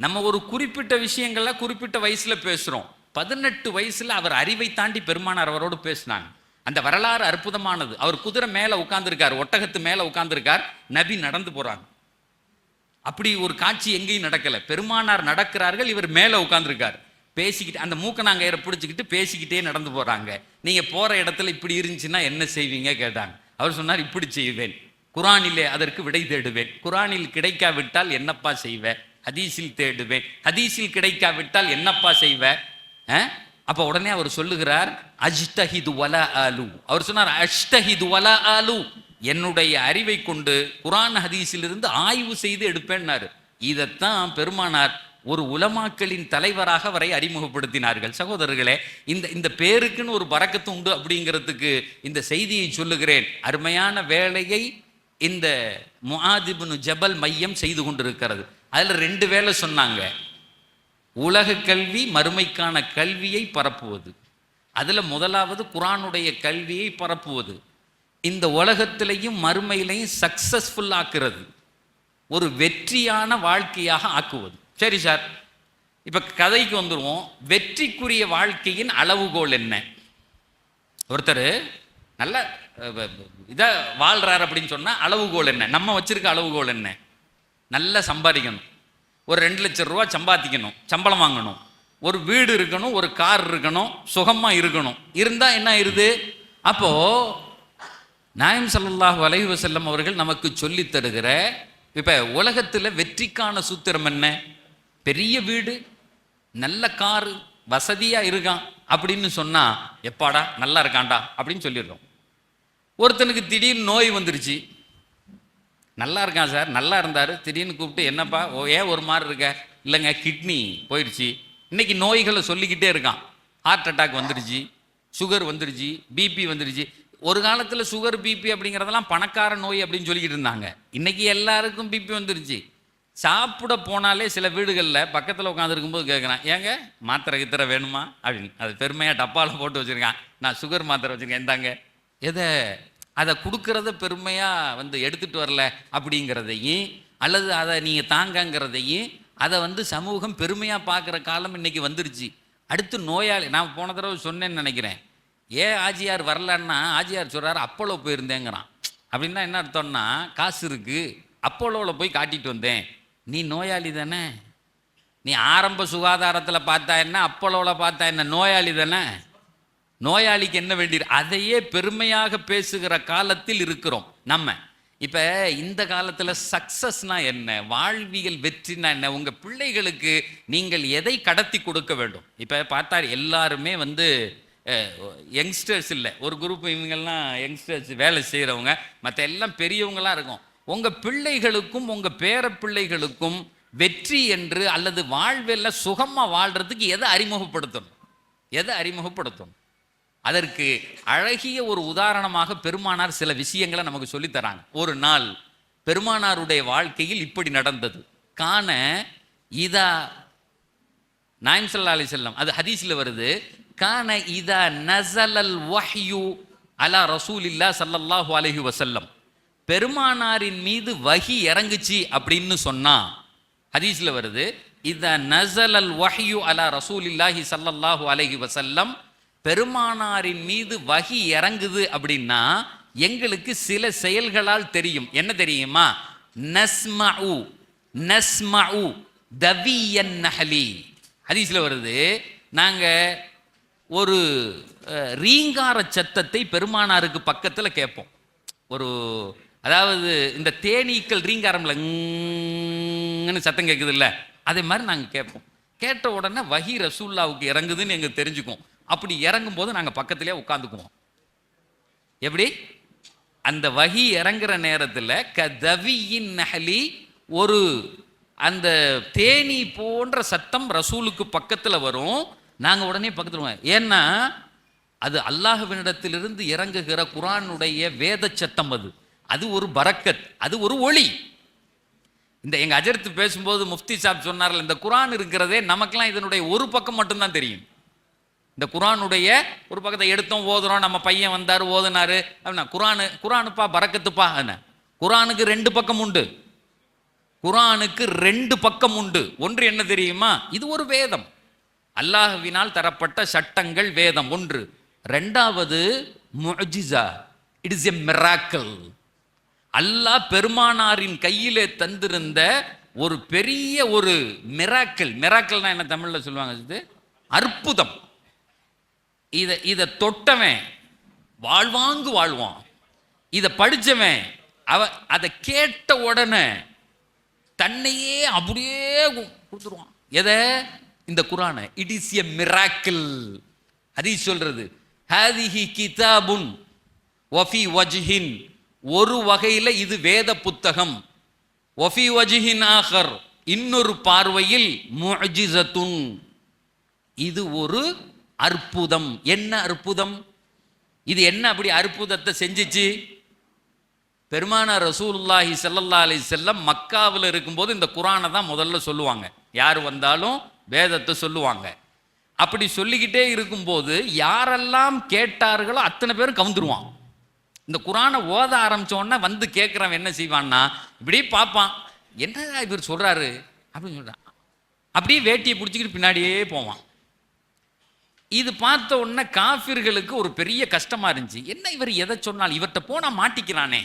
நம்ம ஒரு குறிப்பிட்ட விஷயங்கள்ல குறிப்பிட்ட வயசுல பேசுறோம். 18 வயசுல அவர் அறிவை தாண்டி பெருமானார் அவரோடு பேசினாங்க. அந்த வரலாறு அற்புதமானது. அவர் குதிரை மேல உட்கார்ந்துருக்கார், ஒட்டகத்து மேல உட்கார்ந்துருக்கார், நபி நடந்து போறாங்க. அப்படி ஒரு காட்சி எங்கேயும் நடக்கல. பெருமானார் நடக்கிறார்கள், இவர் மேல உட்கார்ந்துருக்கார். பேசிக்கிட்டு அந்த மூக்கணாங்கயிறை பிடிச்சிக்கிட்டு பேசிக்கிட்டே நடந்து போறாங்க. நீங்க போற இடத்துல இப்படி இருந்துச்சுன்னா என்ன செய்வீங்க கேட்டாங்க. அவர் சொன்னார், இப்படி செய்வேன், குரானிலே அதற்கு விடை தேடுவேன், குரானில் கிடைக்காவிட்டால் என்னப்பா செய்வேன், ஹதீஸில் தேடுவேன், ஹதீஸில் கிடைக்காவிட்டால் என்னப்பா செய்வேன். அப்ப உடனே அவர் சொல்லுகிறார், அஜ்தஹிது வலா ஆலு. அவர் சொன்னார், அஜ்தஹிது வலா ஆலு, என்னுடைய அறிவை கொண்டு குரான் ஹதீஸிலிருந்து ஆய்வு செய்து எடுப்பேன்னாரு. இதைத்தான் பெருமானார் ஒரு உலமாக்களின் தலைவராக வரை அறிமுகப்படுத்தினார்கள். சகோதரர்களே, இந்த பேருக்குன்னு ஒரு பரக்கத்து உண்டு அப்படிங்கிறதுக்கு இந்த செய்தியை சொல்லுகிறேன். அருமையான வேலையை இந்த முஆத் இப்னு ஜபல் மையம் செய்து கொண்டிருக்கிறது. அதுல 2 வேலை சொன்னாங்க. உலக கல்வி, மறுமைக்கான கல்வியை பரப்புவது. அதுல முதலாவது குரானுடைய கல்வியை பரப்புவது. இந்த உலகத்திலையும் மறுமையிலையும் சக்சஸ்ஃபுல் ஆக்குறது, ஒரு வெற்றியான வாழ்க்கையாக ஆக்குவது. சரி சார், இப்ப கதைக்கு வந்துருவோம். வெற்றிக்குரிய வாழ்க்கையின் அளவுகோல் என்ன? ஒருத்தர் நல்ல இதை வாழ்றாரு அப்படின்னு சொன்னா அளவுகோல் என்ன? நம்ம வச்சிருக்க அளவுகோல் என்ன? நல்லா சம்பாதிக்கணும், ஒரு 2 லட்சம் ரூபா சம்பாதிக்கணும், சம்பளம் வாங்கணும், ஒரு வீடு இருக்கணும், ஒரு கார் இருக்கணும், சுகமா இருக்கணும். இருந்தா என்ன ஆயிருது? அப்போ நாயம் ஸல்லல்லாஹு அலைஹி வஸல்லம் அவர்கள் நமக்கு சொல்லி தருகிற இப்ப உலகத்துல வெற்றிக்கான சூத்திரம் என்ன? பெரிய வீடு, நல்ல காரு, வசதியா இருக்கான் அப்படின்னு சொன்னா எப்பாடா நல்லா இருக்கான்டா அப்படின்னு சொல்லிடுறோம். ஒருத்தனுக்கு திடீர்னு நோய் வந்துருச்சு. நல்லா இருக்கான் சார், நல்லா இருந்தாரு, திடீர்னு கூப்பிட்டு என்னப்பா ஏன் ஒரு மாதிரி இருக்க? இல்லைங்க கிட்னி போயிடுச்சு. இன்னைக்கு நோய்களை சொல்லிக்கிட்டே இருக்கான். ஹார்ட் அட்டாக் வந்துருச்சு, சுகர் வந்துருச்சு, பிபி வந்துருச்சு. ஒரு காலத்தில் சுகர் பிபி அப்படிங்கிறதெல்லாம் பணக்கார நோய் அப்படின்னு சொல்லிக்கிட்டு இருந்தாங்க. இன்னைக்கு எல்லாருக்கும் பிபி வந்துருச்சு. சாப்பிட போனாலே சில வீடுகளில் பக்கத்தில் உட்காந்துருக்கும்போது கேட்குறான், ஏங்க மாத்திரை கித்திரை வேணுமா அப்படின்னு. அது பெருமையாக டப்பாவில் போட்டு வச்சுருக்கான், நான் சுகர் மாத்திரை வச்சுருக்கேன், இந்தாங்க. எதை அதை கொடுக்கறத பெருமையாக எடுத்துகிட்டு வரல அப்படிங்கிறதையும், அல்லது அதை நீங்கள் தாங்கங்கிறதையும் அதை சமூகம் பெருமையாக பார்க்குற காலம் இன்னைக்கு வந்துருச்சு. அடுத்து நோயாளி, நான் போன தடவை சொன்னேன்னு நினைக்கிறேன், ஏன் ஆஜியார் வரலன்னா ஆஜியார் சொல்கிறார் அப்போலோ போயிருந்தேங்கிறான். அப்படின்னா என்ன அர்த்தம்னா, காசு இருக்குது, அப்போலோவில் போய் காட்டிட்டு வந்தேன். நீ நோயாளி தானே, நீ ஆரம்ப சுகாதாரத்தில் பார்த்தா என்ன, அப்போலோவில் பார்த்தா என்ன, நோயாளி தானே. நோயாளிக்கு என்ன வேண்டிய அதையே பெருமையாக பேசுகிற காலத்தில் இருக்கிறோம் நம்ம. இப்போ இந்த காலத்தில் சக்சஸ்னா என்ன, வாழ்வியல் வெற்றினா என்ன, உங்கள் பிள்ளைகளுக்கு நீங்கள் எதை கடத்தி கொடுக்க வேண்டும்? இப்போ பார்த்தா எல்லாருமே யங்ஸ்டர்ஸ் இல்லை, ஒரு குரூப் இவங்கெல்லாம் யங்ஸ்டர்ஸ் வேலை செய்கிறவங்க, மற்ற எல்லாம் பெரியவங்களாம் இருக்கும். உங்கள் பிள்ளைகளுக்கும் உங்கள் பேர பிள்ளைகளுக்கும் வெற்றி என்று அல்லது வாழ்வில் சுகமாக வாழ்கிறதுக்கு எதை அறிமுகப்படுத்தணும்? எதை அறிமுகப்படுத்தணும்? அதற்கு அழகிய ஒரு உதாரணமாக பெருமானார் சில விஷயங்களை நமக்கு சொல்லித்தராங்க. ஒரு நாள் பெருமானாருடைய வாழ்க்கையில் இப்படி நடந்தது. காண இதா நாயம் ஸல்லல்லாஹு அலைஹி வஸல்லம், அது ஹதீஸ்ல வருது, கான இதா நஸலல் வஹ்யு அலா ரசூலில்லாஹ் ஸல்லல்லாஹு அலைஹி வஸல்லம், பெருமானாரின் மீது வஹி இறங்குச்சு அப்படின்னு சொன்னா, ஹதீஸ்ல வருது, இதா நஸலல் வஹ்யு அலா ரசூலில்லாஹி ஸல்லல்லாஹு அலைஹி வஸல்லம், பெருமானாரின் மீது வஹி இறங்குது அப்படின்னா எங்களுக்கு சில செயல்களால் தெரியும். என்ன தெரியுமா? நஸ்மஉ நஸ்மஉ தவியன் நஹலி, ஹதீஸ்ல வருது, நாங்க ஒரு ரீங்கார சத்தத்தை பெருமானாருக்கு பக்கத்தில் கேட்போம். ஒரு அதாவது இந்த தேனீக்கள் ரீங்காரம்ல சத்தம் கேட்குது இல்லை, அதே மாதிரி நாங்கள் கேட்போம். கேட்ட உடனே வஹி ரசூல்லாவுக்கு இறங்குதுன்னு எங்களுக்கு தெரிஞ்சுக்கும். அப்படி இறங்கும் போது நாங்கள் பக்கத்திலே உட்காந்துக்குவோம். எப்படி? அந்த வஹி இறங்குற நேரத்தில் கதவியின் நஹலி, ஒரு அந்த தேனி போன்ற சத்தம் ரசூலுக்கு பக்கத்தில் வரும். நாங்கள் உடனே பக்கத்தில், ஏன்னா அது அல்லாஹ்வினிடத்திலிருந்து இறங்குகிற குர்ஆனுடைய வேத சத்தம். அது ஒரு பரக்கத், அது ஒரு ஒளி. இந்த எங்க அஜர்த்து பேசும்போது முஃப்தி சாப் சொன்னார்கள், இந்த குர்ஆன் இருக்கிறதே நமக்கெல்லாம் இதனுடைய ஒரு பக்கம் மட்டும்தான் தெரியும். இந்த குர்ஆனுடைய ஒரு பக்கத்தை எடுத்தோம் ஓதுறோம், நம்ம பையன் வந்தார் ஓதுனாரு அப்படின்னா குர்ஆனுப்பா பரக்கத்துப்பா. குர்ஆனுக்கு 2 பக்கம் உண்டு. குர்ஆனுக்கு 2 பக்கம் உண்டு. ஒன்று என்ன தெரியுமா? இது ஒரு வேதம், அல்லாஹ்வினால் தரப்பட்ட சட்டங்கள் வேதம் ஒன்று. 2வது முஅ்ஜிஸா, இட் இஸ் எ மிராக்கிள். அல்லாஹ் பெருமானாரின் கையிலே தந்திருந்த ஒரு பெரிய ஒரு மிராக்கல்னா என்ன தமிழ்ல சொல்லுவாங்க, இது அற்புதம். இதை தொட்டவன் வாழ்வாங்கு வாழ்வான். இதை படிச்சவன் அதை கேட்ட உடனே தன்னையே அப்படியே கொடுத்துருவான். எதை? இந்த குர்ஆனை. It is a miracle. ஹதீஸ் சொல்றது, ஹாதிஹி கிதாபுன் வஃபி வஜ்ஹின், ஒரு வகையில இது வேத புத்தகம், வஃபி வஜ்ஹின் ஆகர், இன்னொரு பார்வையில் முஅஜிஸத்துன், இது ஒரு அற்புதம். என்ன அற்புதம்? இது என்ன அப்படி அற்புதத்தை செஞ்சிச்சு? பெருமானார் ரசூலுல்லாஹி ஸல்லல்லாஹு அலைஹி வஸல்லம் மக்காவில் இருக்கும்போது இந்த குர்ஆனை தான் முதல்ல சொல்லுவாங்க. யார் வந்தாலும் வேதத்தை சொல்லுவாங்க. அப்படி சொல்லிக்கிட்டே இருக்கும்போது யாரெல்லாம் கேட்டார்களோ அத்தனை பேரும் கவுந்துருவான். இந்த குர்ஆனை ஓத ஆரம்பிச்சோன்னா வந்து கேட்குறவன் என்ன செய்வான்னா, இப்படி பார்ப்பான், என்ன இவர் சொல்றாரு அப்படின்னு சொல்றான். அப்படியே வேட்டியை பிடிச்சிக்கிட்டு பின்னாடியே போவான். இது பார்த்த உடனே காஃபிர்களுக்கு ஒரு பெரிய கஷ்டமா இருந்துச்சு. என்ன இவர் எதை சொன்னால் இவர்கிட்ட போனா மாட்டிக்கிறானே,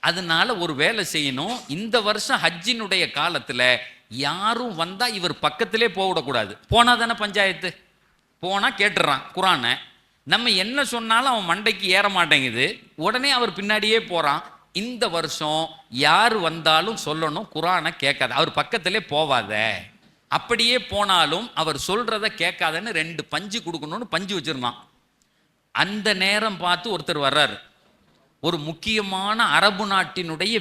அதனால ஒரு வேலை செய்யணும். இந்த வருஷம் ஹஜ்ஜினுடைய காலத்துல யாரும் வந்தா இவர் பக்கத்திலே போகக்கூடாது. போனா தானே பஞ்சாயத்து, போனா கேட்டுறான் குர்ஆனை. நம்ம என்ன சொன்னாலும் அவன் மண்டைக்கு ஏற மாட்டேங்குது. உடனே அவர் பின்னாடியே போறான். இந்த வருஷம் யார் வந்தாலும் சொல்லணும் குர்ஆனை கேட்காத, அவர் பக்கத்திலே போவாத, அப்படியே போனாலும் அவர் சொல்றத கேட்காதன்னு 2 பஞ்சு கொடுக்கணும்னு பஞ்சு வச்சிருந்தான். அந்த நேரம் பார்த்து ஒருத்தர் வர்றாரு, ஒரு முக்கியமான அரபு நாட்டினுடைய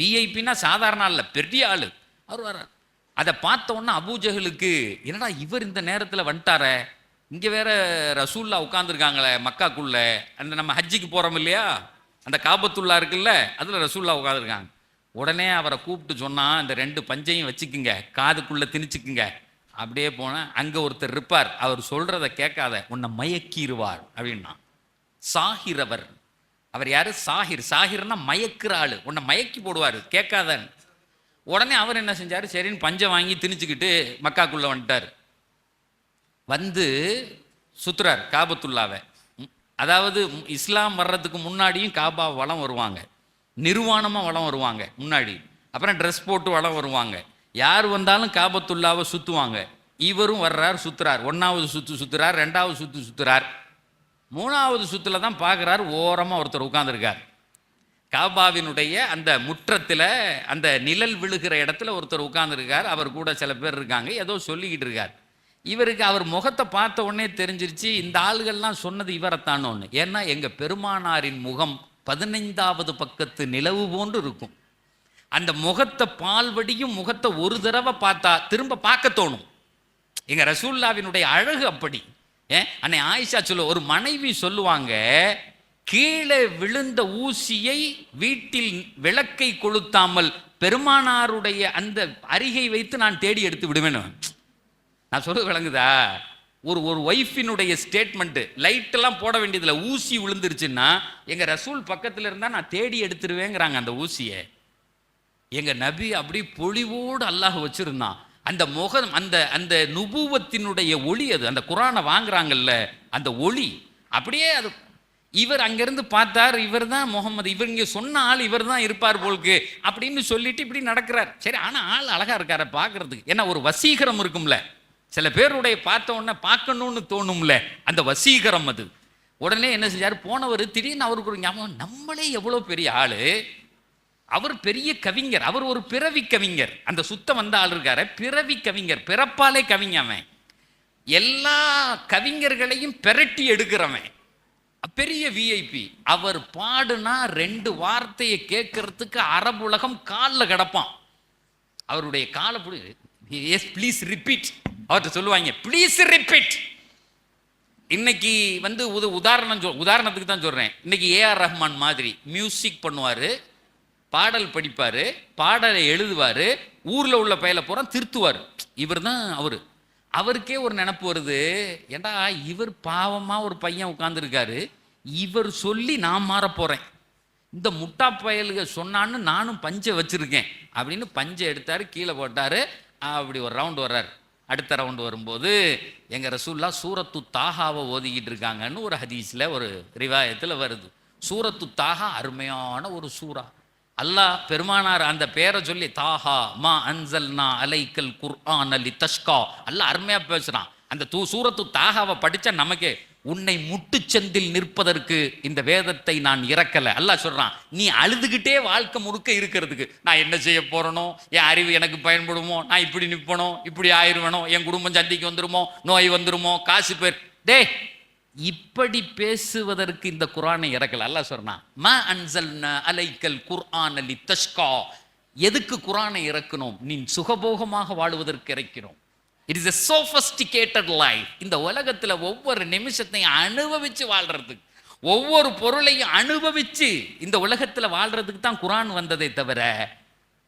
விஐபினா சாதாரண ஆள், பெரிய ஆளு. அவர் வர்றார். அதை பார்த்த உடனே அபூஜஹலுக்கு, என்னடா இவர் இந்த நேரத்தில் வந்துட்டாரே, இங்கே வேற ரசூல்லா உட்காந்துருக்காங்களே மக்காக்குள்ள, அந்த நம்ம ஹஜ்ஜிக்கு போகிறோம் இல்லையா, அந்த காபத்துல்லா இருக்குல்ல, அதில் ரசூல்லா உட்காந்துருக்காங்க. உடனே அவரை கூப்பிட்டு சொன்னால், இந்த 2 பஞ்சையும் வச்சுக்குங்க, காதுக்குள்ளே திணிச்சுக்குங்க. அப்படியே போனால் அங்கே ஒருத்தர் இருப்பார், அவர் சொல்கிறத கேட்காத, உன்னை மயக்கிடுவார் அப்படின்னா. சாஹிர் அவர் யாரு? சாஹிர்னா மயக்கிற ஆளு, உன்னை மயக்கி போடுவார் கேட்காதன்னு. உடனே அவர் என்ன செஞ்சார், சரின்னு பஞ்சை வாங்கி திணிச்சுக்கிட்டு மக்காக்குள்ளே வந்துட்டார். வந்து சுத்துறார் காபத்துல்லாவை. அதாவது இஸ்லாம் வர்றதுக்கு முன்னாடியும் காபா வலம் வருவாங்க, நிர்வாணமாக வலம் வருவாங்க முன்னாடி, அப்புறம் ட்ரெஸ் போட்டு வலம் வருவாங்க. யார் வந்தாலும் காபத்துல்லாவை சுற்றுவாங்க. இவரும் வர்றார், சுற்றுறார். 1வது சுற்றுறார், 2வது சுற்றுறார். 3வது சுற்றுல தான் பார்க்குறார், ஓரமாக ஒருத்தர் உட்கார்ந்துருக்கார். காபாவினுடைய அந்த முற்றத்தில் அந்த நிழல் விழுகிற இடத்துல ஒருத்தர் உட்கார்ந்துருக்கார். அவர் கூட சில பேர் இருக்காங்க, ஏதோ சொல்லிக்கிட்டு இருக்கார். இவருக்கு அவர் முகத்தை பார்த்த உடனே தெரிஞ்சிருச்சு, இந்த ஆளுகள்லாம் சொன்னது இவரைத்தானு ஒன்று. ஏன்னா எங்கள் பெருமானாரின் முகம் 15வது பக்கத்து நிலவு போன்று இருக்கும். அந்த முகத்தை பால்வடியும் முகத்தை ஒரு தடவை பார்த்தா திரும்ப பார்க்க தோணும். எங்க ரசூல்லாவினுடைய அழகு அப்படி. அன்னை ஆயிஷா ஒரு மனைவி சொல்லுவாங்க, கீழே விழுந்த ஊசியை வீட்டில் விளக்கை கொளுத்தாமல் பெருமானாருடைய அந்த அருகை வைத்து நான் தேடி எடுத்து விடுவேன். நான் சொல்றது விளங்குதா? ஒரு ஒய்ஃபினுடைய ஸ்டேட்மெண்ட். லைட்டெல்லாம் போட வேண்டியதில்லை, ஊசி விழுந்துருச்சுன்னா எங்க ரசூல் பக்கத்தில் இருந்தால் நான் தேடி எடுத்துருவேங்கிறாங்க அந்த ஊசியை. எங்க நபி அப்படி பொலிவோடு அல்லாஹ் வச்சிருந்தான். அந்த முகம், அந்த நுபுவத்தினுடைய ஒளி, அது அந்த குர்ஆனை வாங்குறாங்கல்ல அந்த ஒளி அப்படியே. அது இவர் அங்கிருந்து பார்த்தார், இவர் தான் முகமது, இவர் இங்கே சொன்ன ஆள் இவர் தான் இருப்பார் போலுக்கு அப்படின்னு சொல்லிட்டு இப்படி நடக்கிறார். சரி, ஆனால் ஆள் அழகா இருக்கார பார்க்கறதுக்கு. ஏன்னா ஒரு வசீகரம் இருக்கும்ல, சில பேருடைய பார்த்த உடனே பார்க்கணும்னு தோணும்ல, அந்த வசீகரம் அது. உடனே என்ன செஞ்சார், போனவர் திடீர்னு அவருக்கு ஒரு ஞாபகம், நம்மளே எவ்வளோ பெரிய ஆளு, அவர் பெரிய கவிஞர், அவர் ஒரு பிறவி கவிஞர். அந்த சுத்தம் வந்த ஆள் இருக்கார பிறவி கவிஞர், பிறப்பாலே கவிஞவன், எல்லா கவிஞர்களையும் பெரட்டி எடுக்கிறவன், பெரிய விஐபி. அவர் பாடுனா 2 வார்த்தையை கேட்கறதுக்கு அரபு உலகம் காலில் கிடப்பான். அவருடைய காலை பிடி, எஸ் ப்ளீஸ் ரிப்பீட், அவர்கிட்ட சொல்லுவாங்க ப்ளீஸ் ரிப்பீட். இன்னைக்கு வந்து உதாரணத்துக்கு தான் சொல்றேன். இன்னைக்கு ஏஆர் ரஹ்மான் மாதிரி மியூசிக் பண்ணுவாரு, பாடல் படிப்பாரு, பாடலை எழுதுவாரு, ஊர்ல உள்ள பயில பூரா திருத்துவார். இவர் தான் அவருக்கே ஒரு நினப்பு வருது, ஏண்டா இவர் பாவமா ஒரு பையன் உட்கார்ந்துருக்காரு, இவர் சொல்லி நான் மாற போறேன், இந்த முட்டா பயலுக சொன்னான்னு நானும் பஞ்சை வச்சிருக்கேன் அப்படின்னு பஞ்சை எடுத்தாரு, கீழே போட்டாரு. அப்படி ஒரு ரவுண்டு வர்றாரு. அடுத்த ரவுண்டு வரும்போது எங்க ரசூல்லா சூரத்து தாஹாவை ஓதிக்கிட்டு இருக்காங்கன்னு ஒரு ஹதீஸ்ல ஒரு ரிவாயத்தில் வருது. சூரத்து தாஹா அருமையான ஒரு சூறா. அல்லாஹ் பெருமானார் அந்த பேரை சொல்லி தாஹா மா அன்சல்னா அலைக்கல் குர்ஆன் அலி தஷ்கா அல்லாஹ் அருமையா பேசுறான். அந்த சூரத்து தாகாவை படிச்சா நமக்கே உன்னை முட்டுச்சந்தில் நிற்பதற்கு இந்த வேதத்தை நான் இறக்கல. அல்லாஹ் சொல்றான், நீ அழுதுகிட்டே வாழ்க்கை முழுக்க இருக்கிறதுக்கு நான் என்ன செய்ய போறனோ, என் அறிவு எனக்கு பயன்படுமோ, நான் இப்படி நிற்பனோ, இப்படி ஆயிருவனோ, என் குடும்பம் சந்திக்கு வந்துருமோ, நோய் வந்துருமோ, காசு பேர் டே இப்படி பேசுவதற்கு இந்த குர்ஆனை இறக்கல. அல்லாஹ் சொல்றான், மா அன்சல்னா அலைக்கல் குர்ஆன் அலி தஷ்கா. எதுக்கு குர்ஆனை இறக்கணும்? நீ சுகபோகமாக வாழுவதற்கு இறக்கிறோம். It is a sophisticated life. இந்த உலகத்துல ஒவ்வொரு நிமிஷத்தையும் அனுபவிச்சு வாழ்றதுக்கு, ஒவ்வொரு பொருளையும் அனுபவிச்சு இந்த உலகத்துல வாழ்றதுக்கு தான் குர்ஆன் வந்ததே தவிர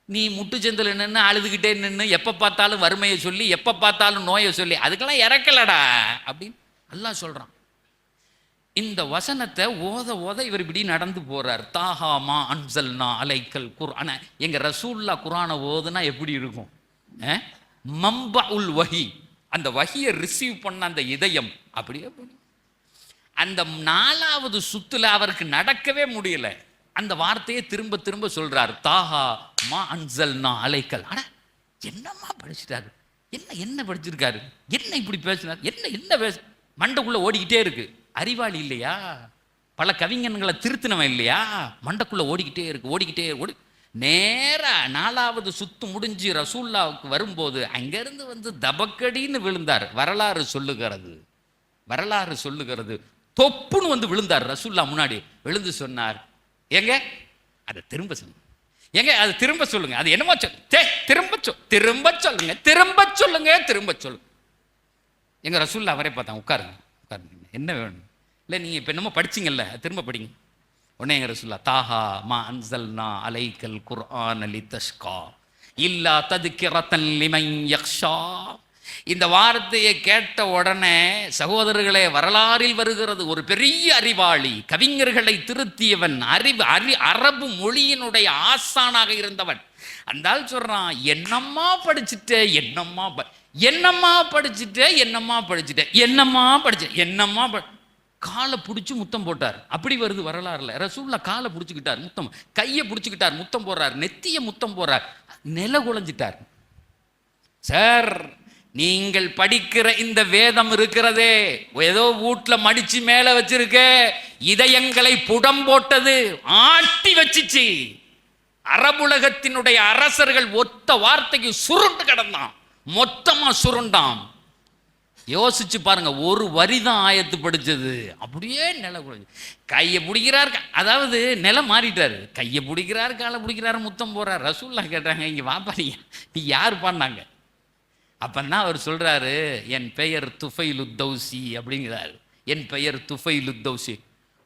நீ முட்டுச்சந்தில் நின்று அழுதுகிட்டே நின்று எப்ப பார்த்தாலும் வறுமையை சொல்லி எப்ப பார்த்தாலும் நோயை சொல்லி அதுக்கெல்லாம் இறக்கலடா அப்படின்னு அல்லாஹ் சொல்றான். இந்த வசனத்தை ஓத ஓத இவர் இப்படி நடந்து போறார். தாஹா மா அன்சல்னா அலைக்கல் குர்ஆன. எங்க ரசூல்லா குர்ஆனை ஓதுனா எப்படி இருக்கும்? மம்பஉல் வஹி, அந்த வஹியை ரிசீவ் பண்ண அந்த இதயம் அப்படியே அந்த 4வது சுத்துல அவருக்கு நடக்கவே முடியல. அந்த வார்த்தையை திரும்ப திரும்ப சொல்றார். தாஹா மா அன்சல்னா அலைக்கல். ஆனா என்னம்மா படிச்சுட்டாரு, என்ன படிச்சிருக்காரு, என்ன இப்படி பேசினார், என்ன பேச மண்டைக்குள்ள ஓடிக்கிட்டே இருக்கு. அறிவாளி இல்லையா? பல கவிஞன்களை திருத்தினவன் இல்லையா? மண்டைக்குள்ள ஓடிக்கிட்டே ஓடி நேரா 4வது சுத்து முடிஞ்சு ரசூல்லாவுக்கு வரும்போது அங்கிருந்து வந்து தபக்கடின்னு விழுந்தார். வரலாறு சொல்லுகிறது தொப்புன்னு வந்து விழுந்தார் ரசூல்லா முன்னாடி. விழுந்து சொன்னார், ஏங்க அதை திரும்ப சொல்லுங்க, ஏங்க அது திரும்ப சொல்லுங்க, அது என்னமோ திரும்ப சொல்லுங்க. எங்க ரசூல்லா அவரே பார்த்தாங்க, உட்காருங்க என்ன வேணும்? இல்லை நீங்கள் இப்போ என்னமோ படிச்சிங்கல்ல, திரும்ப படிங்க. உடனே எங்க ரசூல்லா தாஹா மா அன்சல்னா அலைக்கல் குர்ஆன் லி தஷ்கா இல்லா தத்கிரத்தன் லிமன் யக்ஷா. இந்த வார்த்தையை கேட்ட உடனே சகோதரர்களே, வரலாறில் வருகிறது ஒரு பெரிய அறிவாளி, கவிஞர்களை திருத்தியவன், அரபு மொழியினுடைய ஆசானாக இருந்தவன். அந்த ஆள் சொல்றான், என்னம்மா படிச்சுட்டேன், காலை பிடிச்சி முத்தம் போட்டார். அப்படி வருது வரலாறுல. ரசூல்லா காலை பிடிச்சிக்கிட்டார், முத்தம், கையை பிடிச்சிக்கிட்டார், முத்தம் போடுறார், நெத்திய முத்தம் போடுறார், நில குலைஞ்சிட்டார். சார், நீங்கள் படிக்கிற இந்த வேதம் இருக்கிறதே, ஏதோ வீட்டுல மடிச்சு மேல வச்சிருக்க, இதயங்களை புடம் போட்டது, ஆட்டி வச்சிச்சு. அரபுலகத்தினுடைய அரசர்கள் ஒத்த வார்த்தைக்கு சுருண்டு கிடந்தான், மொத்தமா சுருண்டாம். யோசிச்சு பாருங்க, ஒரு வரிதான் ஆயத்து படிச்சது, அப்படியே நில குலைஞ்சு. கையை பிடிக்கிறார், அதாவது நிலம் மாறிட்டாரு, கையை பிடிக்கிறார், காலை பிடிக்கிறாரு, முத்தம் போறார். ரசூல்லா கேட்டாங்க, இங்க வாப்பா நீ யார் பாடினாங்க? அப்பந்தான் அவர் சொல்றாரு, என் பெயர் துஃபைலு தௌசி அப்படிங்கிறாரு, என் பெயர் துஃபைலு தௌசி.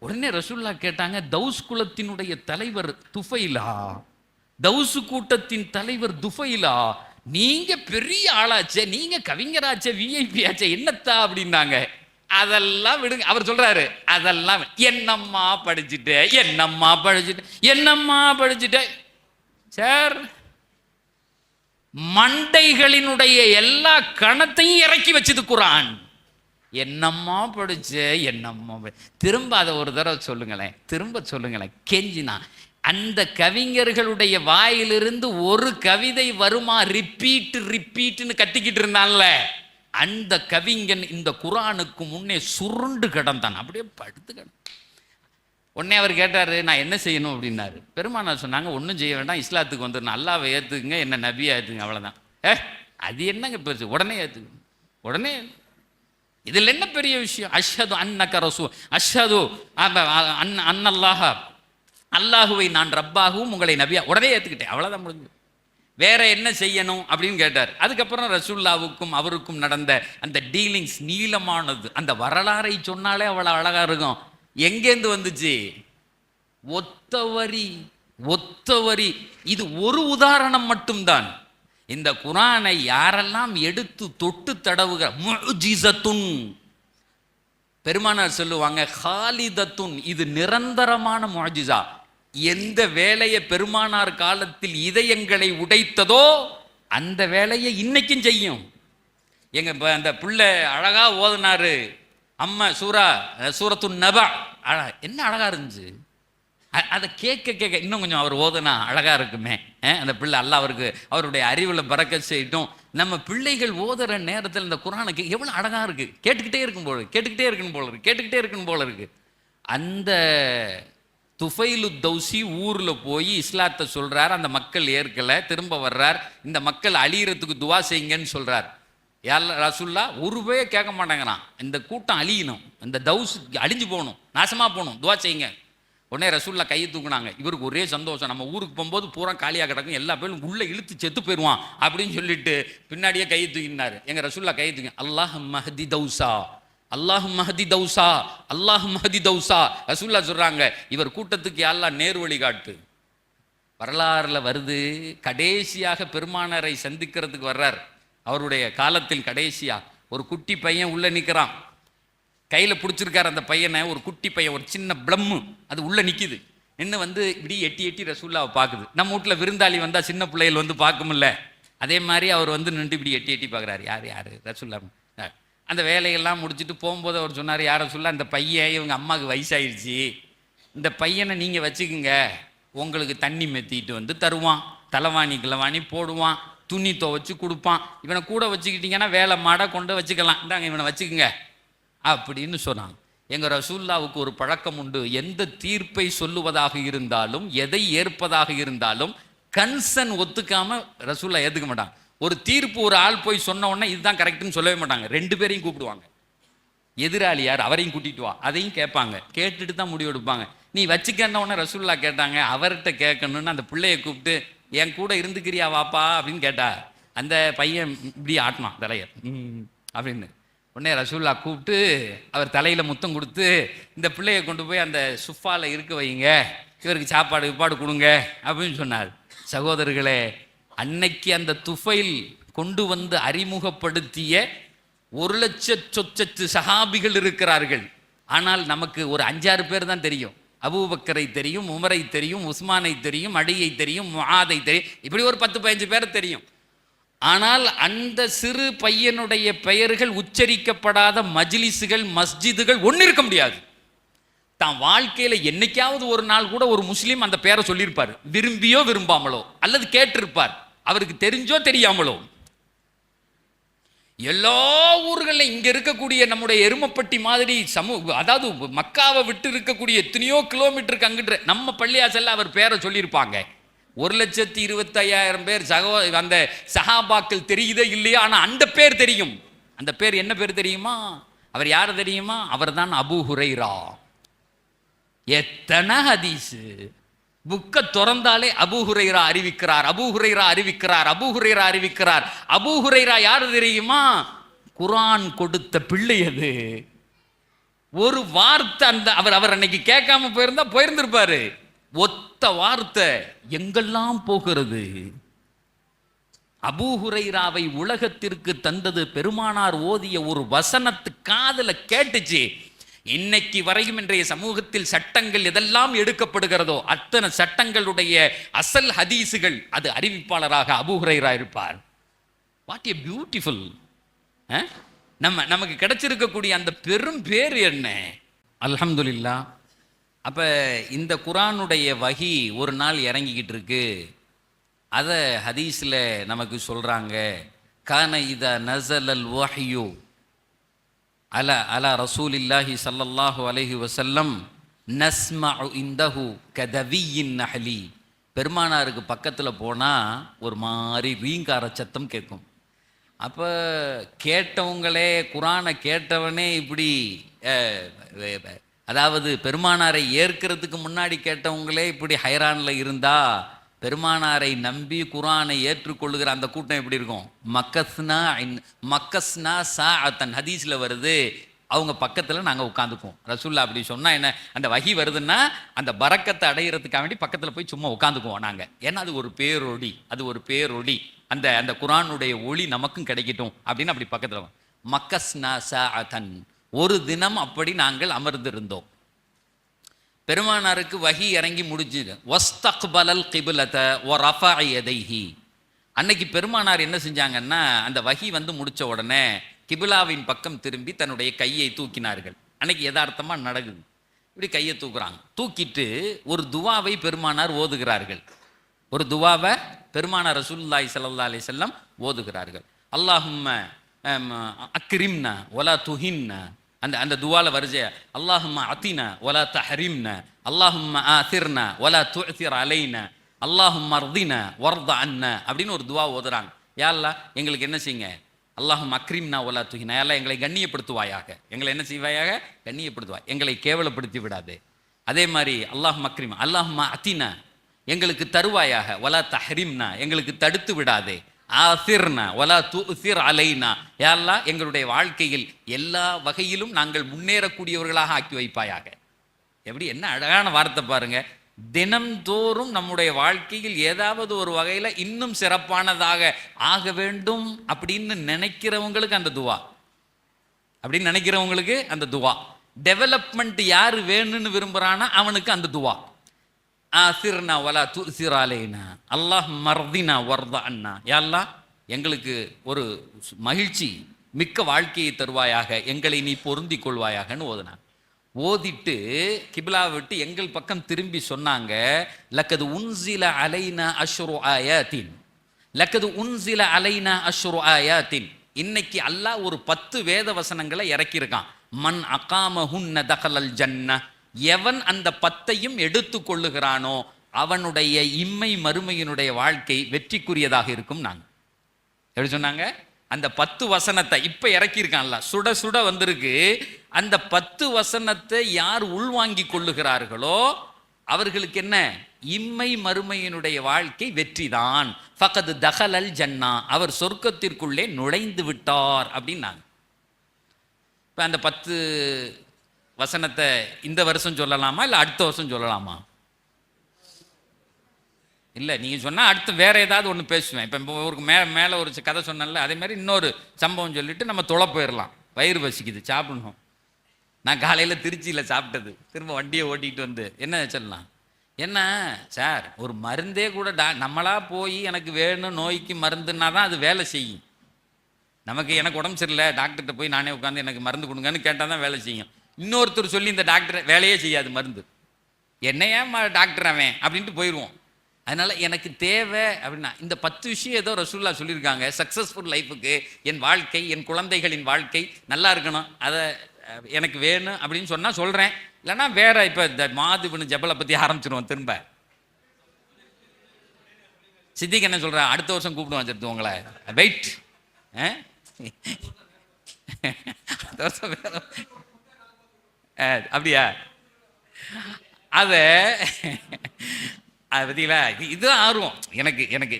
உடனே ரசூல்லா கேட்டாங்க, தௌஸ் குலத்தினுடைய தலைவர் துஃபைலா, தௌசு கூட்டத்தின் தலைவர் துஃபைலா, நீங்க பெரிய ஆளாச்சே, நீங்க கவிஞராச்சே, விஐபி ஆச்சே, என்னத்தா அப்படின்னாங்க. அதெல்லாம் விடுங்க. அவர் சொல்றாரு, அதெல்லாம் என்னம்மா படிச்சுட்டேன் சார். மண்டைகளினுடைய எல்லா கணத்தையும் இறக்கி வச்சது குர்ஆன். என்னம்மா படிச்ச, திரும்ப அதை ஒரு தடவை சொல்லுங்களேன், கெஞ்சினா. அந்த கவிஞர்களுடைய வாயிலிருந்து ஒரு கவிதை வருமா, ரிப்பீட்னு கத்திக்கிட்டு இருந்தான்ல, அந்த கவிஞன் இந்த குர்ஆனுக்கு முன்னே சுருண்டு கிடந்தான், அப்படியே படுத்து கிடந்தான். உடனே அவர் கேட்டாரு, நான் என்ன செய்யணும் அப்படின்னாரு. பெருமானார் சொன்னாங்க, ஒன்றும் செய்ய வேண்டாம், இஸ்லாத்துக்கு வந்துடணும், அல்லாவை ஏற்றுக்குங்க, என்ன நபியா ஏற்றுங்க, அவ்வளோதான். அது என்னங்க பெருசு, உடனே ஏற்றுக்கணும், உடனே. இதில் என்ன பெரிய விஷயம்? அஷ்ஹது அன்னக ரசூல், அஷ்ஹது அன்னல்லாஹ, அல்லாஹுவை நான் ரப்பாகவும் உங்களை நபியா, உடனே ஏற்றுக்கிட்டேன், அவ்வளோதான், முடிஞ்சு. வேற என்ன செய்யணும் அப்படின்னு கேட்டார். அதுக்கப்புறம் ரசூல்லாவுக்கும் அவருக்கும் நடந்த அந்த டீலிங்ஸ் நீளமானது. அந்த வரலாறை சொன்னாலே அவ்வளோ அழகா இருக்கும். எங்கேருந்து வந்துச்சு? ஒத்த வரி. இது ஒரு உதாரணம் மட்டும்தான். இந்த குர்ஆனை யாரெல்லாம் எடுத்து தொட்டு தடவுகிற முஅ்ஜிஸத்துன், பெருமானார் சொல்லுவாங்க, ஹாலிதத்துன், இது நிரந்தரமான முஅ்ஜிஸா. எந்த வேலையை பெருமானார் காலத்தில் இதயங்களை உடைத்ததோ அந்த வேலையை இன்னைக்கும் செய்யும். எங்க அந்த பிள்ளை அழகா ஓதுனாரு, அம்மா சூரத்துன் நபா, என்ன அழகா இருந்துச்சு. அதை கேட்க கேட்க இன்னும் கொஞ்சம் அவர் ஓதுனா அழகா இருக்குமே. அந்த பிள்ளை அல்லாஹ் அவருக்கு அவருடைய அறிவில் பறக்கச் செய்யட்டும். நம்ம பிள்ளைகள் ஓதுற நேரத்தில் இந்த குர்ஆனுக்கு எவ்வளோ அழகா இருக்கு. கேட்டுக்கிட்டே இருக்கும் போல கேட்டுக்கிட்டே இருக்கணும் போல இருக்கு கேட்டுக்கிட்டே இருக்கணும் போல இருக்கு. அந்த துஃபைலு தௌசி ஊரில் போய் இஸ்லாத்தை சொல்றார். அந்த மக்கள் ஏற்கலை, திரும்ப வர்றார். இந்த மக்கள் அழியறதுக்கு துவா செய்யுங்கன்னு சொல்றார். ரசூல்லா ஒரு ரூபாயே கேட்க மாட்டேங்கிறான். இந்த கூட்டம் அழியணும், இந்த தௌஸ் அழிஞ்சு போகணும், நாசமா போகணும், துவா செய்யுங்க. உடனே ரசூல்லா கையை தூக்குனாங்க. இவருக்கு ஒரே சந்தோஷம், நம்ம ஊருக்கு போகும்போது பூரா காலியாக கிடக்கும், எல்லா பேரும் உள்ள இழுத்து செத்து போயிடுவான் அப்படின்னு சொல்லிட்டு பின்னாடியே கையை தூக்கினாரு. எங்க ரசூல்லா கையை தூக்கி அல்லாஹ் மஹதி தௌசா அல்லாஹ் மஹதி தௌசா அல்லாஹ் மஹதி தௌசா. ரசூல்லா சொல்றாங்க, இவர் கூட்டத்துக்கு யாரெல்லாம் நேர் வழி காட்டு. வரலாறுல வருது, கடைசியாக பெருமானாரை சந்திக்கிறதுக்கு வர்றார். அவருடைய காலத்தில் கடைசியா ஒரு குட்டி பையன் உள்ள நிற்கிறான். கையில் பிடிச்சிருக்காரு அந்த பையனை. ஒரு குட்டி பையன், ஒரு சின்ன பிளம்மு, அது உள்ள நிற்கிது. நின்று வந்து இப்படி எட்டி எட்டி ரசூல்லாவை பார்க்குது. நம்ம வீட்டில் விருந்தாளி வந்தால் சின்ன பிள்ளைகள் வந்து பார்க்குமில்ல, அதே மாதிரி அவர் வந்து நின்று இப்படி எட்டி எட்டி பார்க்குறாரு. யார் யார் ரசூல்லா. அந்த வேலையெல்லாம் முடிச்சுட்டு போகும்போது அவர் சொன்னார், யார் ரசூல்லா, இந்த பையன் இவங்க அம்மாவுக்கு வயசாயிடுச்சு, இந்த பையனை நீங்கள் வச்சுக்குங்க, உங்களுக்கு தண்ணி மெத்திட்டு வந்து தருவான், தலைவாணி கிளவாணி போடுவான், துணி துவைச்சு கொடுப்பான், இவனை கூட வச்சுக்கிட்டிங்கன்னா வேலை மாட கொண்டு வச்சுக்கலாம், இந்தாங்க இவனை வச்சுக்குங்க அப்படின்னு சொன்னாங்க. எங்கள் ரசூல்லாவுக்கு ஒரு பழக்கம் உண்டு, எந்த தீர்ப்பை சொல்லுவதாக இருந்தாலும் எதை ஏற்பதாக இருந்தாலும் கன்சன் ஒத்துக்காம ரசூல்லா ஏற்றுக்க மாட்டாங்க. ஒரு தீர்ப்பு ஒரு ஆள் போய் சொன்ன உடனே இதுதான் கரெக்டுன்னு சொல்லவே மாட்டாங்க. ரெண்டு பேரையும் கூப்பிடுவாங்க. எதிராளி யார் அவரையும் கூட்டிட்டு வா, அதையும் கேட்பாங்க. கேட்டுட்டு தான் முடிவு எடுப்பாங்க. நீ வச்சுக்கன்ன உடனே ரசூல்லா கேட்டாங்க, அவர்கிட்ட கேட்கணும்னு அந்த பிள்ளையை கூப்பிட்டு என் கூட இருந்துக்கிறியா வாப்பா அப்படின்னு கேட்டா, அந்த பையன் இப்படி ஆட்டினான் தலையை அப்படின்னு. உடனே ரசூல்லா கூப்பிட்டு அவர் தலையில் முத்தம் கொடுத்து, இந்த பிள்ளையை கொண்டு போய் அந்த சுஃபாவில் இருக்க வைங்க, இவருக்கு சாப்பாடு கொடுங்க அப்படின்னு சொன்னார். சகோதரர்களே, அன்னைக்கு அந்த துஃபைல் கொண்டு வந்து அறிமுகப்படுத்திய 1,00,000 சொச்சத்து சஹாபிகள் இருக்கிறார்கள். ஆனால் நமக்கு ஒரு 5-6 பேர் தான் தெரியும். அபூபக்கரை தெரியும், உமரை தெரியும், உஸ்மானை தெரியும், அலியை தெரியும், முஆதை தெரியும், இப்படி ஒரு 10-15 பேர் தெரியும். ஆனால் அந்த சிறு பையனுடைய பெயர்கள் உச்சரிக்கப்படாத மஜ்லிஸுகள், மஸ்ஜிதுகள் ஒன்று இருக்க முடியாது. தான் வாழ்க்கையில் என்னைக்காவது ஒரு நாள் கூட ஒரு முஸ்லீம் அந்த பேரை சொல்லியிருப்பார், விரும்பியோ விரும்பாமலோ, அல்லது கேட்டிருப்பார், அவருக்கு தெரிஞ்சோ தெரியாமலோ. எல்லா ஊர்களில் இங்கே இருக்கக்கூடிய நம்முடைய எருமப்பட்டி மாதிரி அதாவது மக்காவை விட்டு இருக்கக்கூடிய எத்தனையோ கிலோமீட்டருக்கு அங்கிட்டு நம்ம பள்ளியாசல்ல அவர் பேரை சொல்லியிருப்பாங்க. 1,25,000 பேர் அந்த சஹாபாக்கள் தெரியுதே இல்லையா, ஆனால் அந்த பேர் தெரியும். அந்த பேர் என்ன பேர் தெரியுமா? அவர் யார் தெரியுமா? அவர் தான் அபூ ஹுரைரா. எத்தனை ஹதீஸு புக்க திறந்தாலே அபூ ஹுரைரா அறிவிக்கிறார், அபூ ஹுரைரா அறிவிக்கிறார், அபூ ஹுரைரா அறிவிக்கிறார். அபூ ஹுரைரா யாரு தெரியுமா? குர்ஆன் கொடுத்த பிள்ளை. அது ஒரு வார்த்தை அந்த அவர் அன்னைக்கு கேட்காம போயிருந்திருப்பாரு. ஒத்த வார்த்தை எங்கெல்லாம் போகிறது. அபூ ஹுரைராவை உலகத்திற்கு தந்தது பெருமானார் ஓதிய ஒரு வசனத்து காதுல கேட்டுச்சு. இன்னைக்கு வரையும் இன்றைய சமூகத்தில் சட்டங்கள் எதெல்லாம் எடுக்கப்படுகிறதோ அத்தனை சட்டங்களுடைய அசல் ஹதீஸுகள் அது அறிவிப்பாளராக அபூ ஹுரைரா இருப்பார். What a beautiful. நமக்கு கிடைச்சிருக்கக்கூடிய அந்த பெரும் பேர் என்ன? அல்ஹம்துலில்லாஹ். அப்ப இந்த குர்ஆனுடைய வஹி ஒரு நாள் இறங்கிக்கிட்டு இருக்கு. அதை ஹதீஸில் நமக்கு சொல்றாங்க. கான இதா நஸலல் வஹ்யு அலா ரசூலில்லாஹி ஸல்லல்லாஹு அலைஹி வஸல்லம் நஸ்மஉ இந்தஹு கதவியின் நஹ்லி. பெருமானாருக்கு பக்கத்தில் போனால் ஒரு மாதிரி ரீங்கார சத்தம் கேட்கும். அப்போ கேட்டவங்களே, குர்ஆனை கேட்டவனே இப்படி அதாவது பெருமானாரை ஏற்கிறதுக்கு முன்னாடி கேட்டவங்களே இப்படி ஹைரானில் இருந்தா, பெருமானாரை நம்பி குர்ஆனை ஏற்றுக்கொள்ளுகிற அந்த கூட்டம் எப்படி இருக்கும்? மக்கஸ்னா சாஅத்தன் ஹதீஸில் வருது. அவங்க பக்கத்தில் நாங்கள் உட்காந்துக்குவோம். ரசூல்லா அப்படி சொன்னால் என்ன, அந்த வஹி வருதுன்னா அந்த பரக்கத்தை அடையிறதுக்காக வேண்டி பக்கத்தில் போய் சும்மா உட்காந்துக்குவோம் நாங்கள். ஏன்னா அது ஒரு பேரொடி, அது ஒரு பேரொடி. அந்த குர்ஆனுடைய ஒளி நமக்கும் கிடைக்கட்டும் அப்படின்னு அப்படி பக்கத்தில் மக்கஸ்னா சாஅத்தன், ஒரு தினம் அப்படி நாங்கள் அமர்ந்திருந்தோம். பெருமானாருக்கு வஹி இறங்கி முடிஞ்சுது. வஸ்தக்பலல் கிப்லத வ ரஃபஅ யதைஹி. அன்னைக்கு பெருமானார் என்ன செஞ்சாங்கன்னா, அந்த வஹி வந்து முடிச்ச உடனே கிபிலாவின் பக்கம் திரும்பி தன்னுடைய கையை தூக்கினார்கள். அன்னைக்கு யதார்த்தமாக நடக்குது. இப்படி கையை தூக்குறாங்க. தூக்கிட்டு ஒரு துவாவை பெருமானார் ஓதுகிறார்கள். ஒரு துவாவை பெருமானார் ரசூலுல்லாஹி ஸல்லல்லாஹு அலைஹி வஸல்லம் ஓதுகிறார்கள். அல்லாஹும்ம அக்ரிம்னா வலா துஹின்னா, அந்த துவால வருஜ அல்லாஹும்ம அத்தினா வலா தஹரிம்னா, அல்லாஹும்ம ஆதிர்னா வலா துஅதிர் அலைனா, அல்லாஹும்ம அர்தினா வர்த அன்னா அப்படின்னு ஒரு துவா ஓதுறாங்க. யா அல்லாஹ் எங்களுக்கு என்ன செய்யுங்க, அல்லாஹும் அக்ரிம்னா வலா துஹினா, யா அல்லாஹ் எங்களை கண்ணியப்படுத்துவாயாக, எங்களை என்ன செய்வாயாக, கண்ணியப்படுத்துவாய், எங்களை கேவலப்படுத்தி விடாதே. அதே மாதிரி அல்லாஹும் அக்ரிம் அல்லாஹும்ம அத்தினா, எங்களுக்கு தருவாயாக, வலா தஹரிம்னா எங்களுக்கு தடுத்து விடாதே, ஆசிர்னா வலா துசிர் அலைனா, யா அல்லாஹ் எங்களுடைய வாழ்க்கையில் எல்லா வகையிலும் நாங்கள் முன்னேறக்கூடியவர்களாக ஆக்கி வைப்பாயாக. எப்படி என்ன அழகான வார்த்தை பாருங்க. தினம்தோறும் நம்முடைய வாழ்க்கையில் ஏதாவது ஒரு வகையில் இன்னும் சிறப்பானதாக ஆக வேண்டும் அப்படின்னு நினைக்கிறவங்களுக்கு அந்த துவா, அப்படின்னு நினைக்கிறவங்களுக்கு அந்த துவா. டெவலப்மெண்ட் யாரு வேணும்னு விரும்புறானா அவனுக்கு அந்த துவா. ஆசிர்னா வலா துசிர் அலைனா, அல்லாஹ் மர்தினா வர்த அன்னா, யா அல்லாஹ் எங்களுக்கு ஒரு மகிழ்ச்சி மிக்க வாழ்க்கையை தருவாயாக, எங்களை நீ பொருந்தி கொள்வாயாகன்னு ஓதுனாங்க. ஓதிட்டு கிபிலாவை விட்டு எங்கள் பக்கம் திரும்பி சொன்னாங்க, லக்கது உன்சில அலைனா அஷ்ரு ஆயாத்தின், லக்கது உன்சில அலைனா அஷ்ரு ஆயாத்தின், இன்னைக்கு அல்லாஹ் ஒரு 10 வேத வசனங்களை இறக்கியிருக்கான். மன் அகாமஹுன்ன தகலல் ஜன்ன, எவன் அந்த 10ஐயும் எடுத்து கொள்ளுகிறானோ அவனுடைய இம்மை மறுமையினுடைய வாழ்க்கை வெற்றிக்குரியதாக இருக்கும். நாங்க எப்படி சொன்னாங்க, அந்த 10 வசனத்தை இப்ப இறக்கியிருக்கான்ல, சுட சுட வந்திருக்கு. அந்த 10 வசனத்தை யார் உள்வாங்கி கொள்ளுகிறார்களோ அவர்களுக்கு என்ன, இம்மை மறுமையினுடைய வாழ்க்கை வெற்றிதான். ஃபகது தகலல் ஜன்னா, அவர் சொர்க்கத்திற்குள்ளே நுழைந்து விட்டார் அப்படின்னாங்க. இப்ப அந்த 10 வசனத்தை இந்த வருஷம் சொல்லலாமா இல்லை அடுத்த வருஷம் சொல்லலாமா? இல்லை, நீங்கள் சொன்னால் அடுத்து வேற ஏதாவது ஒன்று பேசுவேன். இப்போ ஒரு மேலே ஒரு கதை சொன்னேன்ல, அதே மாதிரி இன்னொரு சம்பவம் சொல்லிட்டு நம்ம தொலை போயிடலாம். வயிறு பசிக்குது, சாப்பிடணும். நான் காலையில் திருச்சியில் சாப்பிட்டது, திரும்ப வண்டியை ஓட்டிகிட்டு வந்து என்ன சொல்லலாம், என்ன சார் ஒரு மருந்தே கூட நம்மளா போய் எனக்கு வேணும் நோய்க்கு மருந்துன்னா தான் அது வேலை செய்யும். எனக்கு உடம்பு சரியில்லை, டாக்டர்கிட்ட போய் நானே உட்காந்து எனக்கு மருந்து கொடுங்கன்னு கேட்டால் தான் வேலை செய்யும். இன்னொருத்தர் சொல்லி இந்த டாக்டர் வேலையே செய்யாது மருந்து, என்னையா டாக்டர் அவன் அப்படின்ட்டு போயிடுவோம். அதனால எனக்கு தேவை அப்படின்னா இந்த 10 விஷயம் ஏதோ ரசூல்லா சொல்லியிருக்காங்க. சக்ஸஸ்ஃபுல் லைஃபுக்கு என் வாழ்க்கை, என் குழந்தைகளின் வாழ்க்கை நல்லா இருக்கணும், அதை எனக்கு வேணும் அப்படின்னு சொன்னால் சொல்கிறேன். இல்லைன்னா வேற இப்போ இந்த மாதுபின் ஜபலை பற்றி ஆரம்பிச்சிருவோம். திரும்ப சித்திக்கு என்ன சொல்கிறேன், அடுத்த வருஷம் கூப்பிடுவோம் வச்சிருத்து உங்களை, வெயிட் அப்படியா? அதை பார்த்தீங்களா, இது ஆர்வம் எனக்கு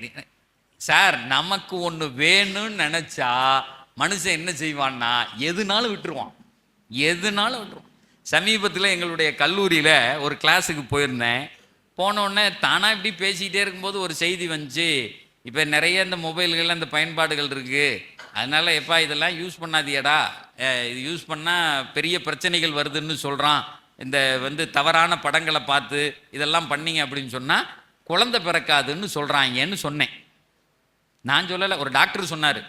சார். நமக்கு ஒன்று வேணும்னு நினச்சா மனுஷன் என்ன செய்வான்னா எதுனாலும் விட்டுருவான். சமீபத்தில் எங்களுடைய கல்லூரியில் ஒரு கிளாஸுக்கு போயிருந்தேன். போனோடனே தானாக இப்படி பேசிக்கிட்டே இருக்கும்போது ஒரு செய்தி வந்துச்சு, இப்போ நிறைய இந்த மொபைல்கள் அந்த பயன்பாடுகள் இருக்குது, அதனால எப்பா இதெல்லாம் யூஸ் பண்ணாதியடா, இது யூஸ் பண்ணால் பெரிய பிரச்சனைகள் வருதுன்னு சொல்கிறான். இந்த தவறான படங்களை பார்த்து இதெல்லாம் பண்ணீங்க அப்படின்னு சொன்னால் குழந்தை பிறக்காதுன்னு சொல்கிறாங்கன்னு சொன்னேன். நான் சொல்லலை, ஒரு டாக்டர் சொன்னார்.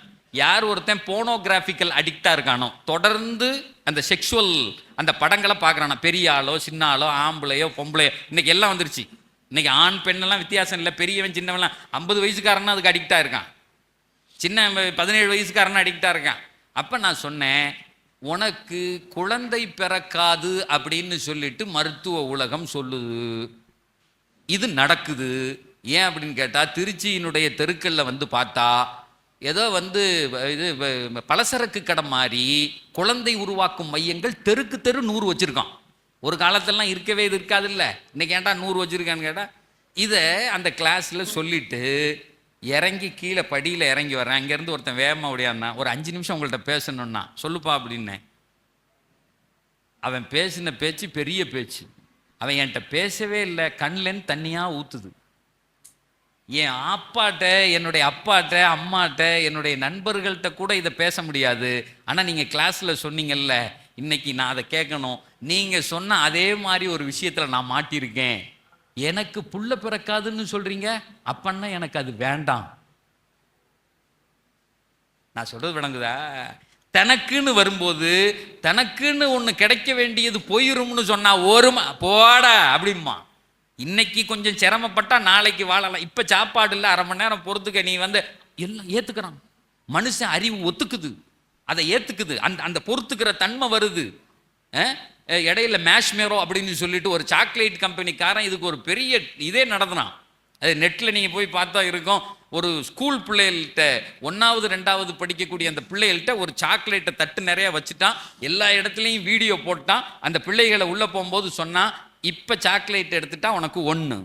யார் ஒருத்தன் போனோகிராஃபிக்கல் அடிக்டாக இருக்கானோ, தொடர்ந்து அந்த செக்ஷுவல் அந்த படங்களை பார்க்குறானோ, பெரிய ஆளோ சின்ன ஆளோ ஆம்பளையோ பொம்பளையோ, இன்னைக்கு எல்லாம் வந்துருச்சு. இன்னைக்கு ஆண் பெண்ணெல்லாம் வித்தியாசம் இல்லை, பெரியவன் சின்னவன்லாம் 50 வயசுக்காரனா அதுக்கு அடிக்டாக இருக்கான், சின்ன 17 வயசுக்காரனா அடிக்டாக இருக்கான். அப்போ நான் சொன்னேன், உனக்கு குழந்தை பிறக்காது அப்படின்னு சொல்லிட்டு மருத்துவ உலகம் சொல்லுது, இது நடக்குது. ஏன் அப்படின்னு கேட்டால், திருச்சியினுடைய தெருக்களில் வந்து பார்த்தா ஏதோ இது பலசரக்கு கடை மாதிரி குழந்தை உருவாக்கும் மையங்கள் தெருக்கு தெரு 100 வச்சுருக்கான். ஒரு காலத்திலலாம் இருக்கவே இது இருக்காது இல்லை, இன்னைக்கு ஏன்டா 100 வச்சுருக்கான்னு கேட்டால், இதை அந்த கிளாஸில் சொல்லிட்டு இறங்கி கீழே படியில் இறங்கி வர்றேன். அங்கேருந்து ஒருத்தன் வேகமாக ஓடியான்னா, ஒரு 5 நிமிஷம் உங்கள்கிட்ட பேசணுன்னா சொல்லுப்பா அப்படின்னேன். அவன் பேசின பேச்சு பெரிய பேச்சு, அவன் என்கிட்ட பேசவே இல்லை, கண்லேருந்து தண்ணியாக ஊற்றுது. என் அப்பாட்ட, என்னுடைய அப்பாட்ட, அம்மாட்ட, என்னுடைய நண்பர்கள்ட்ட கூட இதை பேச முடியாது. ஆனால் நீங்கள் கிளாஸில் சொன்னீங்கல்ல, இன்னைக்கு நான் அதை கேட்கணும். நீங்கள் சொன்ன அதே மாதிரி ஒரு விஷயத்தில் நான் மாட்டியிருக்கேன். எனக்கு புள்ள பிறக்காதுன்னு சொல்கிறீங்க, அப்பன்னா எனக்கு அது வேண்டாம். நான் சொல்கிறது விளங்குதா? தனக்குன்னு வரும்போது தனக்குன்னு ஒன்று கிடைக்க வேண்டியது போயிரும்னு சொன்னா ஓருமா போடா அப்படிமா. இன்னைக்கு கொஞ்சம் சிரமப்பட்டா நாளைக்கு வாழலாம். இப்ப சாப்பாடு இல்லை, அரை மணி நேரம் பொறுத்துக்க, நீ வந்து எல்லாம் ஏத்துக்கிறான். மனுஷன் அறிவு ஒத்துக்குது, அதை ஏத்துக்குது, அந்த அந்த பொறுத்துக்கிற தன்மை வருது. இடையில மேஷ்மேரோ அப்படின்னு சொல்லிட்டு ஒரு சாக்லேட் கம்பெனிக்காரன் இதுக்கு ஒரு பெரிய இதே நடத்தினான். அது நெட்டில் நீங்கள் போய் பார்த்தா இருக்கும். ஒரு ஸ்கூல் பிள்ளைகள்கிட்ட 1வது 2வது படிக்கக்கூடிய அந்த பிள்ளைகள்கிட்ட ஒரு சாக்லேட்டை தட்டு நிறைய வச்சுட்டான். எல்லா இடத்துலையும் வீடியோ போட்டான். அந்த பிள்ளைகளை உள்ளே போகும்போது சொன்னான், இப்போ சாக்லேட் எடுத்துட்டா உனக்கு 1,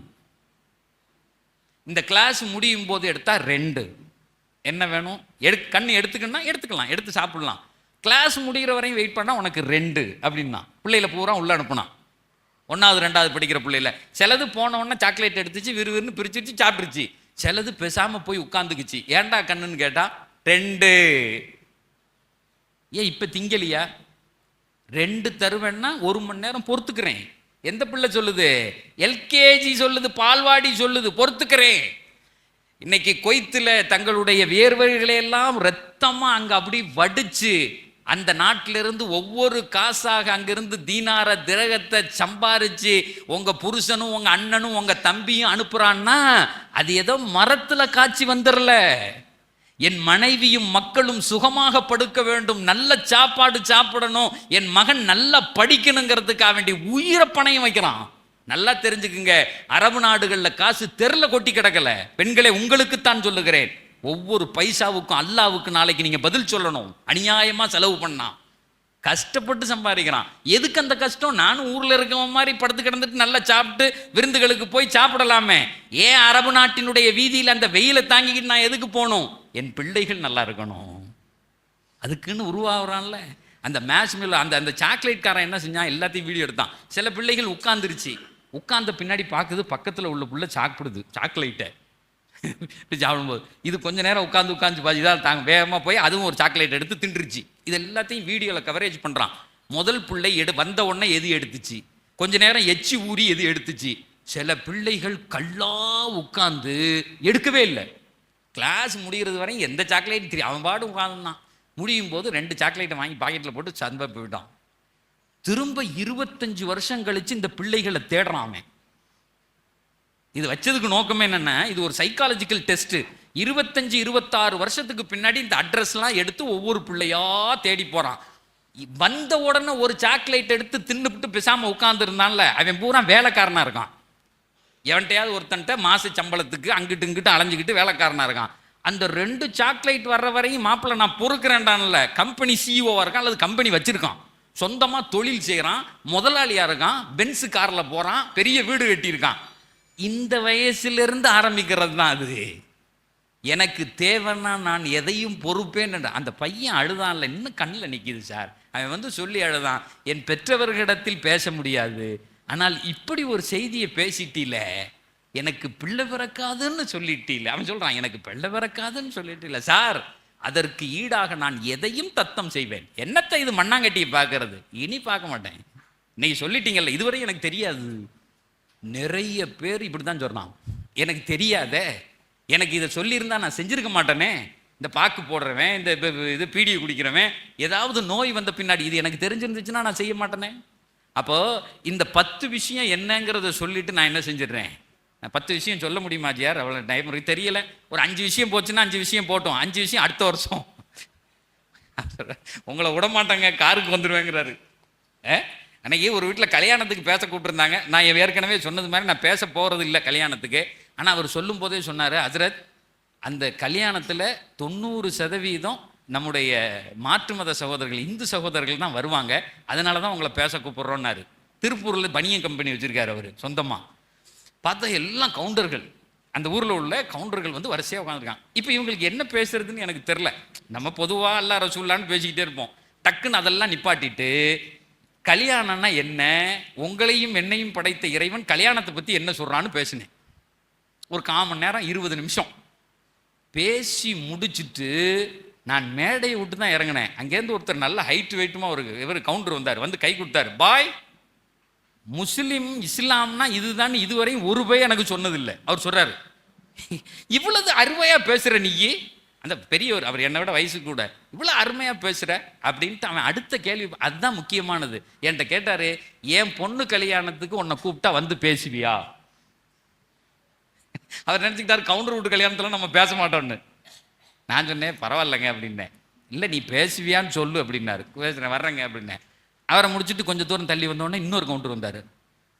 இந்த கிளாஸ் முடியும் போது எடுத்தா 2, என்ன வேணும் கண்ணு எடுத்துக்கணும்னா எடுத்துக்கலாம், எடுத்து சாப்பிடலாம். கிளாஸ் முடிகிற வரையும் வெயிட் பண்ணால் உனக்கு 2 அப்படின்னா பிள்ளைகளை பூரா உள்ளே அனுப்புனான். 1வது 2வது படிக்கிற பிள்ளைல சிலது போன உடனே சாக்லேட் எடுத்துச்சு, விறுவிறுன்னு பிரிச்சுட்டு சாப்பிட்டுருச்சு. சிலது பேசாமல் போய் உட்காந்துக்குச்சு. ஏன்டா கண்ணுன்னு கேட்டா 2. ஏன் இப்போ திங்கலியா? 2 தருவேன்னா 1 மணி நேரம் பொறுத்துக்கிறேன். எந்த பிள்ளை சொல்லுது? எல்கேஜி சொல்லுது, பால்வாடி சொல்லுது, பொறுத்துக்கிறேன். இன்னைக்கு கொய்த்துல தங்களுடைய வியர்வைகளையெல்லாம் ரத்தமா அங்க அப்படி வடிச்சு அந்த நாட்டிலிருந்து ஒவ்வொரு காசாக அங்கிருந்து தீனார திரகத்தை சம்பாரிச்சு உங்க புருஷனும் உங்க அண்ணனும் உங்க தம்பியும் அனுப்புறான்னா அது ஏதோ மரத்துல காய்ச்சி வந்துடல. என் மனைவியும் மக்களும் சுகமாக படுக்க வேண்டும், நல்ல சாப்பாடு சாப்பிடணும், என் மகன் நல்லா படிக்கணுங்கிறதுக்காக வேண்டி உயிரை பணையம் வைக்கிறான். நல்லா தெரிஞ்சுக்குங்க, அரபு நாடுகளில் காசு தெருல கொட்டி கிடக்கல. பெண்களை உங்களுக்குத்தான் சொல்லுகிறேன், ஒவ்வொரு பைசாவுக்கும் அல்லாவுக்கு நாளைக்கு நீங்க பதில் சொல்லணும். அநியாயமா செலவு பண்ணா கஷ்டப்பட்டு சம்பாதிக்கிறான். எதுக்கு அந்த கஷ்டம்? நானும் ஊர்ல இருக்கவன் மாதிரி படுத்து கிடந்துட்டு நல்லா சாப்பிட்டு விருந்துகளுக்கு போய் சாப்பிடலாமே. ஏன் அரபு நாட்டினுடைய வீதியில் அந்த வெயிலை தாங்கிக்கிட்டு நான் எதுக்கு போகணும்? என் பிள்ளைகள் நல்லா இருக்கணும், அதுக்குன்னு உருவாகிறான்ல. அந்த மேட்ச் மில் அந்த அந்த சாக்லேட் காரன் என்ன செஞ்சான்? எல்லாத்தையும் வீடியோ எடுத்தான். சில பிள்ளைகள் உட்காந்துருச்சு, உட்கார்ந்த பின்னாடி பார்க்குது பக்கத்தில் உள்ள புள்ள சாப்பிடுது சாக்லேட்டை சாப்பிடும்போது. இது கொஞ்ச நேரம் உட்காந்து இதாக தாங்க வேகமாக போய் அதுவும் ஒரு சாக்லேட் எடுத்து தின்றுச்சு. இது எல்லாத்தையும் வீடியோவில் கவரேஜ் பண்ணுறான். முதல் பிள்ளை வந்த உடனே எது எடுத்துச்சு, கொஞ்ச நேரம் எச்சி ஊறி எது எடுத்துச்சு. சில பிள்ளைகள் கல்லா உட்காந்து எடுக்கவே இல்லை. கிளாஸ் முடிகிறது வரையும் எந்த சாக்லேட் தெரியும், அவன் பாடு உட்காந்துதான். முடியும் போது 2 சாக்லேட்டை வாங்கி பாக்கெட்டில் போட்டு சந்தா போயிட்டான். திரும்ப 25 வருஷம் கழிச்சு இந்த பிள்ளைகளை தேடுறான் அவன். இது வச்சதுக்கு நோக்கமே என்னன்னா, இது ஒரு சைக்காலஜிக்கல் டெஸ்ட். 25-26 வருஷத்துக்கு பின்னாடி இந்த அட்ரஸ்லாம் எடுத்து ஒவ்வொரு பிள்ளையா தேடி போறான். வந்த உடனே ஒரு சாக்லேட் எடுத்து தின்னுபிட்டு பேசாம உட்கார்ந்து இருந்தான்ல, அவன் பூரா வேலைக்காரனா இருக்கான். எவன்கிட்டயாவது ஒருத்தன்ட்ட மாச சம்பளத்துக்கு அங்கிட்டு இங்கிட்டு அலைஞ்சிக்கிட்டு வேலைக்காரனா இருக்கான். அந்த 2 சாக்லேட் வர்ற வரையும் மாப்பிள்ள நான் பொறுக்கிறேன்டான்ல. கம்பெனி சிஇஓவா இருக்கான் அல்லது கம்பெனி வச்சிருக்கான், சொந்தமா தொழில் செய்யறான், முதலாளியா இருக்கான், பென்ஸ் கார்ல போறான், பெரிய வீடு கட்டியிருக்கான். இந்த வயசுலேருந்து ஆரம்பிக்கிறது தான் அது. எனக்கு தேவைன்னா நான் எதையும் பொறுப்பேன். அந்த பையன் அழுதான்ல, இன்னும் கண்ணில் நிற்கிது சார். அவன் சொல்லி அழுதான், என் பெற்றவர்களிடத்தில் பேச முடியாது, ஆனால் இப்படி ஒரு செய்தியை பேசிட்டீல, எனக்கு பிள்ளை பிறக்காதுன்னு சொல்லிட்டீல. அவன் சொல்றான், எனக்கு பிள்ளை பிறக்காதுன்னு சொல்லிட்டீல சார், அதற்கு ஈடாக நான் எதையும் தத்தம் செய்வேன். என்னத்தை இது மண்ணாங்கட்டியை பார்க்கறது, இனி பார்க்க மாட்டேன். இன்னைக்கு சொல்லிட்டீங்கல்ல, இதுவரை எனக்கு தெரியாது. நிறைய பேர் இப்படி தான் சொல்றான், எனக்கு தெரியாத, எனக்கு இதை சொல்லியிருந்தா நான் செஞ்சிருக்க மாட்டேனே. இந்த பாக்கு போடுறவன், இந்த இது பீடியை குடிக்கிறவன், ஏதாவது நோய் வந்த பின்னாடி இது எனக்கு தெரிஞ்சிருந்துச்சுன்னா நான் செய்ய மாட்டேனே. அப்போ இந்த 10 விஷயம் என்னங்கிறத சொல்லிட்டு நான் என்ன செஞ்சிடுறேன்? நான் 10 விஷயம் சொல்ல முடியுமா ஜியார்? அவ்வளோ டைம் இருக்கு தெரியல. ஒரு 5 விஷயம் போச்சுன்னா 5 விஷயம் போட்டோம், 5 விஷயம் அடுத்த வருஷம் உங்களை விடமாட்டாங்க, காருக்கு வந்துடுவேங்கிறாரு. அன்னைக்கு ஒரு வீட்டில் கல்யாணத்துக்கு பேச கூப்பிட்டுருந்தாங்க. நான் ஏற்கனவே சொன்னது மாதிரி நான் பேச போகிறது இல்லை கல்யாணத்துக்கு. ஆனால் அவர் சொல்லும் போதே சொன்னார், ஹஜ்ரத் அந்த கல்யாணத்தில் 90% நம்முடைய மாற்று மத சகோதரர்கள், இந்து சகோதரர்கள் தான் வருவாங்க, அதனால தான் உங்களை பேச கூப்பிட்றோன்னாரு. திருப்பூரில் பனியன் கம்பெனி வச்சுருக்காரு அவர் சொந்தமாக. பார்த்தா எல்லாம் கவுண்டர்கள், அந்த ஊரில் உள்ள கவுண்டர்கள் வரிசையாக உட்காந்துருக்காங்க. இப்போ இவங்களுக்கு என்ன பேசுறதுன்னு எனக்கு தெரில. நம்ம பொதுவாக அல்லா ரசூல்லான்னு பேசிக்கிட்டே இருப்போம். டக்குன்னு அதெல்லாம் நிப்பாட்டிட்டு, கல்யாணம்னா என்ன, உங்களையும் என்னையும் படைத்த இறைவன் கல்யாணத்தை பற்றி என்ன சொல்கிறான்னு பேசினேன். ஒரு 1/4 மணி நேரம் 20 நிமிஷம் பேசி முடிச்சுட்டு நான் மேடையை விட்டு தான் இறங்கினேன். அங்கேருந்து ஒருத்தர் நல்ல ஹைட் வெயிட்டுமா இவர் கவுண்டர் வந்தார், கை கொடுத்தாரு. பாய், முஸ்லிம் இஸ்லாம்னா இதுதான் இதுவரையும் ஒரு பய எனக்கு சொன்னதில்லை. அவர் சொல்றாரு, இவ்வளவு அருமையா பேசுற நீ, அந்த பெரியவர், அவர் என்னை விட வயசு கூட, இவ்வளோ அருமையாக பேசுகிற அப்படின்ட்டு அவன் அடுத்த கேள்வி, அதுதான் முக்கியமானது. என்கிட்ட கேட்டார், என் பொண்ணு கல்யாணத்துக்கு உன்னை கூப்பிட்டா வந்து பேசுவியா? அவர் நினச்சிக்கிட்டார் கவுண்டர் வீட்டு கல்யாணத்தில் நம்ம பேச மாட்டோம்னு. நான் சொன்னேன் பரவாயில்லைங்க அப்படின்னேன். இல்லை நீ பேசுவியான்னு சொல்லு அப்படின்னாரு. பேசுகிறேன் வர்றேங்க அப்படின்னேன். அவரை முடிச்சுட்டு கொஞ்சம் தூரம் தள்ளி வந்தோடனே இன்னொரு கவுண்டர் வந்தார்.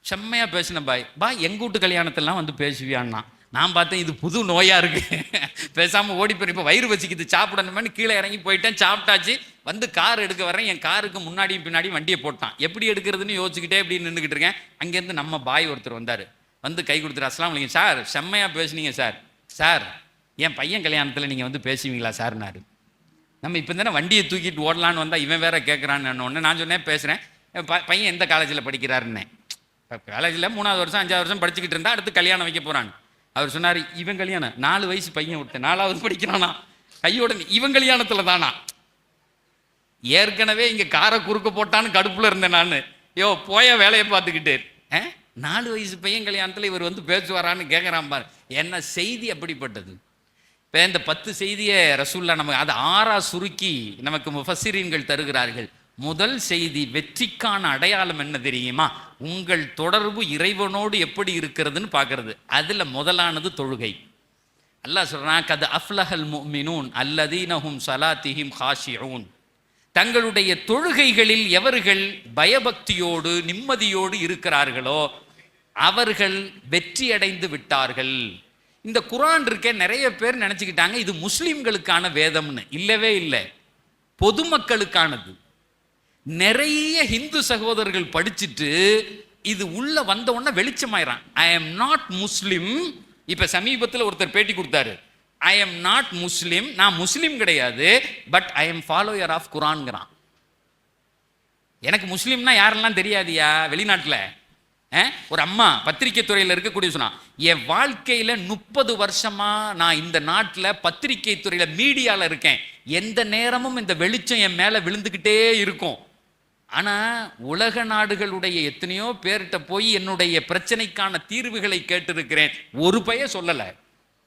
செம்மையாக பேசினேன் பாய் எங்கள் வீட்டு கல்யாணத்திலாம் வந்து பேசுவியான்னா. நான் பார்த்தேன் இது புது நோயாக இருக்குது, பேசாமல் ஓடி போய் இப்போ வயிறு வச்சுக்கிது சாப்பிடணுமேனு கீழே இறங்கி போயிட்டேன். சாப்பிட்டாச்சு, வந்து கார் எடுக்க வரேன். என் காருக்கு முன்னாடியும் பின்னாடி வண்டியை போட்டான். எப்படி எடுக்கிறதுன்னு யோசிச்சுக்கிட்டே இப்படி நின்றுக்கிட்டு இருக்கேன். அங்கேருந்து நம்ம பாய் ஒருத்தர் வந்தார். வந்து கை கொடுத்துரு, அஸ்ஸலாமு அலைக்கும் சார், செம்மையாக பேசுனீங்க சார். சார் என் பையன் கல்யாணத்தில் நீங்கள் வந்து பேசுவீங்களா சார்னாரு. நம்ம இப்போ தானே வண்டியை தூக்கிட்டு ஓடலான்னு வந்தால் இவன் வேற கேட்குறான்னு ஒன்று. நான் சொன்னேன் பேசுகிறேன். பையன் எந்த காலேஜில் படிக்கிறாருன்னே. இப்போ காலேஜில் 3வது வருஷம் 5வது வருஷம் படிச்சுக்கிட்டு இருந்தால் அடுத்து கல்யாணம் வைக்க போகிறான். அவர் சொன்னார் இவன் கல்யாணம் 4 வயசு பையன் விட்டேன் 4வது படிக்கிறானா, கையோட இவன் கல்யாணத்தில் தானா. ஏற்கனவே இங்கே காரை குறுக்க போட்டான்னு கடுப்பில் இருந்தேன் நான். போய வேலையை பார்த்துக்கிட்டு 4 வயசு பையன் கல்யாணத்தில் இவர் வந்து பேசுவாரான்னு கேட்குறான் பாரு. என்ன செய்தி அப்படிப்பட்டது. இப்போ இந்த 10 செய்தியை ரசூல்லா நமக்கு அதை 6ஆ சுருக்கி நமக்கு முஃபஸ்ஸிரீன்கள் தருகிறார்கள். முதல் செய்தி, வெற்றிக்கான அடையாளம் என்ன தெரியுமா? உங்கள் தொடர்பு இறைவனோடு எப்படி இருக்கிறதுன்னு பார்க்கறது. அதில் முதலானது தொழுகை. அல்லாஹ் சொல்றான், கத் அஃப்லஹல் முஃமினூன் அல்லதீன ஹும் ஸலாத்திஹிம் காஷிஊன். தங்களுடைய தொழுகைகளில் எவர்கள் பயபக்தியோடு நிம்மதியோடு இருக்கிறார்களோ அவர்கள் வெற்றி அடைந்து விட்டார்கள். இந்த குர்ஆன் இருக்கே, நிறைய பேர் நினைச்சுக்கிட்டாங்க இது முஸ்லிம்களுக்கான வேதம்னு. இல்லவே இல்லை, பொதுமக்களுக்கானது. நிறைய ஹிந்து சகோதரர்கள் படிச்சுட்டு இது உள்ள வந்த உடனே வெளிச்சமாயிரான். ஐ எம் நாட் முஸ்லிம். இப்ப சமீபத்தில் ஒருத்தர் பேட்டி கொடுத்தாரு, ஐ எம் நாட் முஸ்லிம், நான் முஸ்லிம் கிடையாது, but I am follower of குர்ஆன்ங்கிறான். எனக்கு முஸ்லிம்னா யாரெல்லாம் தெரியாதியா வெளிநாட்டில். ஒரு அம்மா பத்திரிகை துறையில் இருக்கக்கூடிய சொன்னா, என் வாழ்க்கையில் 30 வருஷமா நான் இந்த நாட்டில் பத்திரிகை துறையில் மீடியாவில் இருக்கேன், எந்த நேரமும் இந்த வெளிச்சம் என் மேலே விழுந்துக்கிட்டே இருக்கும். ஆனால் உலக நாடுகளுடைய எத்தனையோ பேர்கிட்ட போய் என்னுடைய பிரச்சனைக்கான தீர்வுகளை கேட்டிருக்கிறேன், ஒரு பைய சொல்லலை.